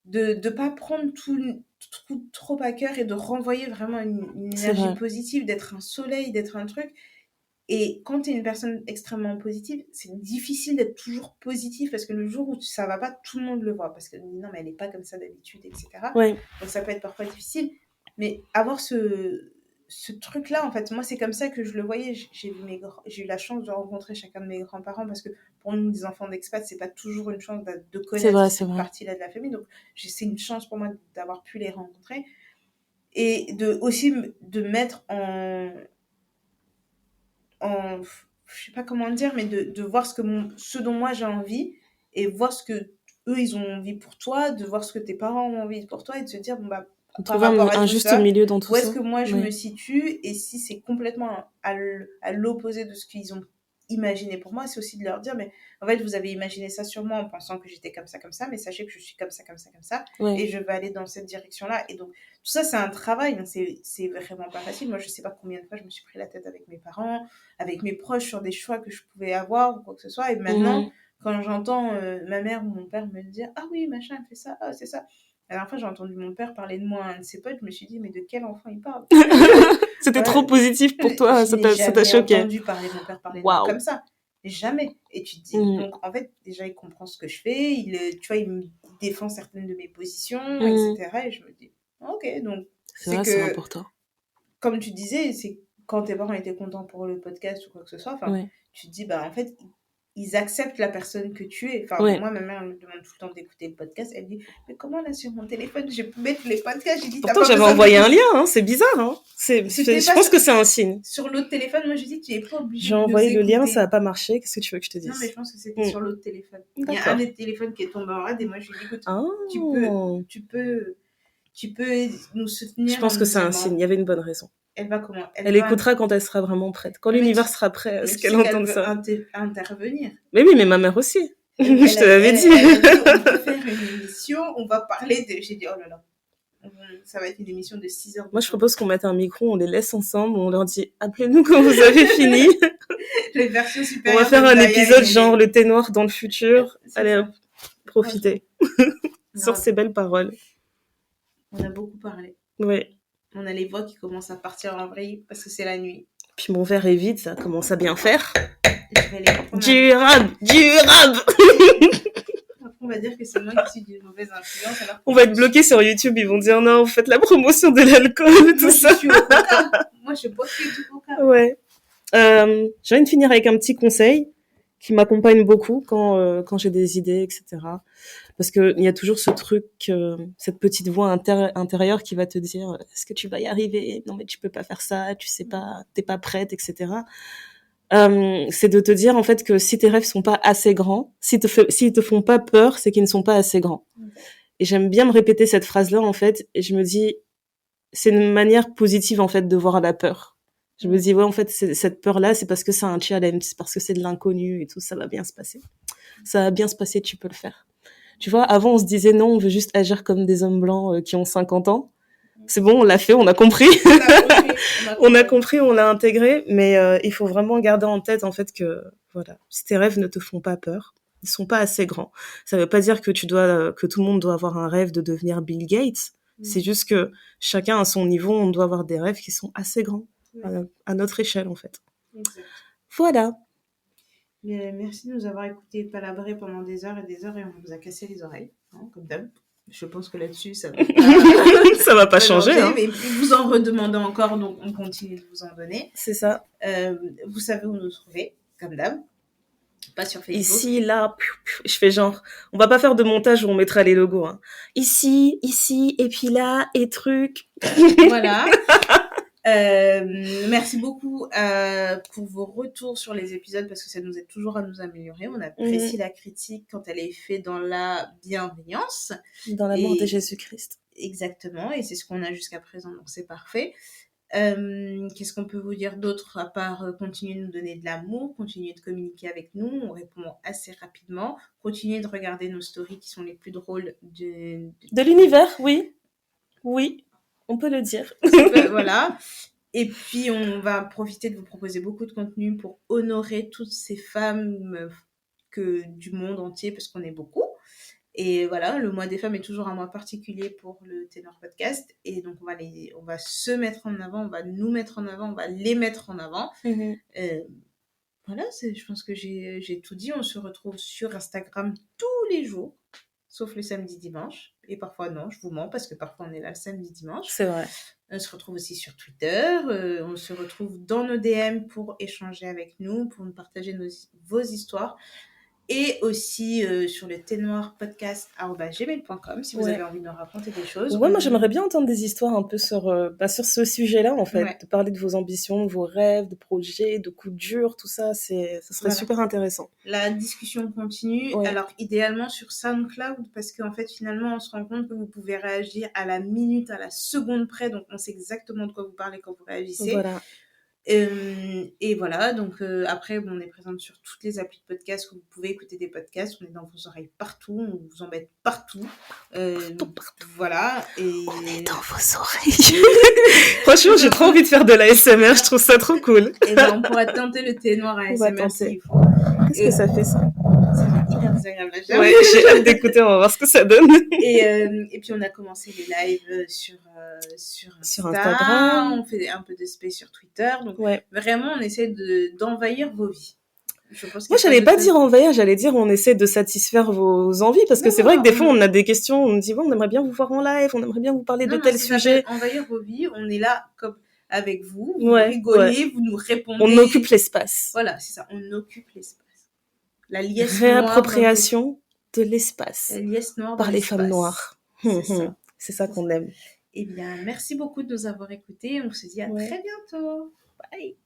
de pas prendre tout trop à cœur et de renvoyer vraiment une énergie positive, d'être un soleil, d'être un truc. Et quand tu es une personne extrêmement positive, c'est difficile d'être toujours positif parce que le jour où ça va pas, tout le monde le voit parce que non, mais elle est pas comme ça d'habitude, etc. Ouais. Donc ça peut être parfois difficile, mais avoir ce truc-là, en fait, moi, c'est comme ça que je le voyais. J'ai eu la chance de rencontrer chacun de mes grands-parents parce que pour nous, des enfants d'expat, c'est pas toujours une chance de connaître cette partie-là de la famille. Donc, c'est une chance pour moi d'avoir pu les rencontrer et aussi de mettre je sais pas comment dire, mais de voir ce dont moi j'ai envie et voir ce que eux ils ont envie pour toi, de voir ce que tes parents ont envie pour toi et de se dire, bon bah, par rapport à un tout juste ça, milieu dans tout où ça. est-ce que moi je me situe et si c'est complètement à l'opposé de ce qu'ils ont imaginé pour moi, c'est aussi de leur dire, mais en fait, vous avez imaginé ça sur moi en pensant que j'étais comme ça, mais sachez que je suis comme ça, et je vais aller dans cette direction-là. Et donc, tout ça, c'est un travail, hein, c'est vraiment pas facile. Moi, je sais pas combien de fois je me suis pris la tête avec mes parents, avec mes proches sur des choix que je pouvais avoir ou quoi que ce soit. Et maintenant, quand j'entends ma mère ou mon père me dire « Ah oui, machin, elle fait ça, ah, c'est ça ». La dernière fois, j'ai entendu mon père parler de moi à un de ses potes, je me suis dit « Mais de quel enfant il parle ?» C'était trop positif pour toi, ça t'a choqué. J'ai jamais entendu parler de mon père parler de moi comme ça. Jamais. Et tu te dis, donc en fait, déjà, il comprend ce que je fais, tu vois, il me défend certaines de mes positions, etc. Et je me dis, ok, donc c'est important. Comme tu disais, c'est quand tes parents étaient contents pour le podcast ou quoi que ce soit, tu te dis, bah en fait, ils acceptent la personne que tu es. Enfin, moi, ma mère me demande tout le temps d'écouter le podcast. Elle dit, mais comment là sur mon téléphone, je peux mettre les podcasts? J'ai dit, pourtant, j'avais envoyé un lien, hein, c'est bizarre. Hein. Je pense que c'est un signe. Sur l'autre téléphone, moi, je dis, tu n'es pas obligé de nous écouter. J'ai envoyé le lien, ça n'a pas marché. Qu'est-ce que tu veux que je te dise? Non, mais je pense que c'était sur l'autre téléphone. Il y a un des téléphones qui est tombé en rade et moi, je lui dis, écoute, tu peux nous soutenir. Je pense que c'est un signe, il y avait une bonne raison. Elle va comment? Elle écoutera quand elle sera vraiment prête. Quand l'univers sera prêt à ce qu'elle entende ça. Intervenir. Mais oui, mais ma mère aussi. Je te l'avais dit. Elle dit, on peut faire une émission, on va parler de... J'ai dit, oh là là. Ça va être une émission de 6 heures. Moi, je propose qu'on mette un micro, on les laisse ensemble, on leur dit, appelez-nous quand vous avez fini. Les versions supérieures. On va faire un épisode genre le thé noir dans le futur. Allez, hop, profitez. Sur ces belles paroles. On a beaucoup parlé. Oui. On a les voix qui commencent à partir en vrille parce que c'est la nuit. Puis mon verre est vide, ça commence à bien faire. Je vais aller prendre Durable. Après, on va dire que c'est moi qui suis d'une mauvaise influence. Alors on va être bloqué sur YouTube, ils vont dire non, vous faites la promotion de l'alcool, tout ça. Je suis au coca. Moi, je bois que du coca. Ouais. J'ai envie de finir avec un petit conseil qui m'accompagne beaucoup quand j'ai des idées, etc. Parce que il y a toujours ce truc, cette petite voix intérieure qui va te dire est-ce que tu vas y arriver? Non mais tu peux pas faire ça, tu sais pas, t'es pas prête, etc. C'est de te dire en fait que si tes rêves sont pas assez grands, s'ils te font pas peur, c'est qu'ils ne sont pas assez grands. Et j'aime bien me répéter cette phrase-là en fait, et je me dis c'est une manière positive en fait de voir la peur. Je me dis ouais en fait cette peur-là c'est parce que c'est un challenge, c'est parce que c'est de l'inconnu et tout, ça va bien se passer. Ça va bien se passer, tu peux le faire. Tu vois, avant, on se disait non, on veut juste agir comme des hommes blancs qui ont 50 ans. C'est bon, on l'a fait, on a compris. On a compris, on l'a intégré. Mais il faut vraiment garder en tête, en fait, que voilà, si tes rêves ne te font pas peur, ils sont pas assez grands. Ça veut pas dire que que tout le monde doit avoir un rêve de devenir Bill Gates. C'est juste que chacun à son niveau, on doit avoir des rêves qui sont assez grands, à notre échelle, en fait. Exact. Voilà. Mais merci de nous avoir écoutés palabrer pendant des heures et on vous a cassé les oreilles, hein, comme d'hab. Je pense que là-dessus, ça va ça va pas changer. Hein. Mais vous en redemandez encore, donc on continue de vous en donner. C'est ça. Vous savez où nous trouver, comme d'hab. Pas sur Facebook. Ici, là, je fais genre, on va pas faire de montage où on mettra les logos. Hein. Ici, et puis là, et truc. Voilà. Merci beaucoup pour vos retours sur les épisodes parce que ça nous aide toujours à nous améliorer. On apprécie la critique quand elle est faite dans la bienveillance. Dans l'amour de Jésus-Christ. Exactement, et c'est ce qu'on a jusqu'à présent, donc c'est parfait. Qu'est-ce qu'on peut vous dire d'autre à part continuer de nous donner de l'amour, continuer de communiquer avec nous, on répond assez rapidement, continuer de regarder nos stories qui sont les plus drôles de l'univers, oui, on peut le dire. Voilà, et puis on va profiter de vous proposer beaucoup de contenu pour honorer toutes ces femmes du monde entier, parce qu'on est beaucoup. Et voilà, le mois des femmes est toujours un mois particulier pour le Ténor Podcast. Et donc, on va se mettre en avant, on va nous mettre en avant, on va les mettre en avant. Voilà, je pense que j'ai tout dit. On se retrouve sur Instagram tous les jours, sauf le samedi, dimanche. Et parfois, non, je vous mens, parce que parfois, on est là le samedi, dimanche. C'est vrai. On se retrouve aussi sur Twitter. On se retrouve dans nos DM pour échanger avec nous, pour nous partager vos histoires. Et aussi sur le ténoirpodcast@gmail.com si vous avez envie de nous raconter des choses. Ouais, moi j'aimerais bien entendre des histoires un peu sur ce sujet-là en fait, de parler de vos ambitions, de vos rêves, de projets, de coups durs, tout ça, ça serait super intéressant. La discussion continue, alors idéalement sur SoundCloud, parce qu'en fait finalement on se rend compte que vous pouvez réagir à la minute, à la seconde près, donc on sait exactement de quoi vous parlez quand vous réagissez. Voilà. Et voilà, donc après, on est présente sur toutes les applis de podcast où vous pouvez écouter des podcasts. On est dans vos oreilles partout, on vous embête partout. Partout. Voilà. On est dans vos oreilles. Franchement, j'ai trop envie de faire de l'ASMR, je trouve ça trop cool. Et ben, on pourrait tenter le Ténoir ASMR s'il faut. Qu'est-ce que ça fait ça? Ça fait hyper désagréable. Ouais, j'ai hâte d'écouter, on va voir ce que ça donne. Et puis on a commencé les lives sur Instagram, on fait un peu de space sur Twitter, donc vraiment on essaie d'envahir vos vies. Moi j'allais pas dire envahir, j'allais dire on essaie de satisfaire vos envies, parce que c'est vrai que des fois on a des questions, on nous dit on aimerait bien vous voir en live, on aimerait bien vous parler de tel sujet. Envahir vos vies, on est là comme avec vous, vous rigolez, vous nous répondez. On occupe l'espace. Voilà, c'est ça, on occupe l'espace. La liesse réappropriation de l'espace. La liesse noire par les femmes noires. C'est ça qu'on aime. Eh bien, merci beaucoup de nous avoir écoutés. On se dit à très bientôt. Bye.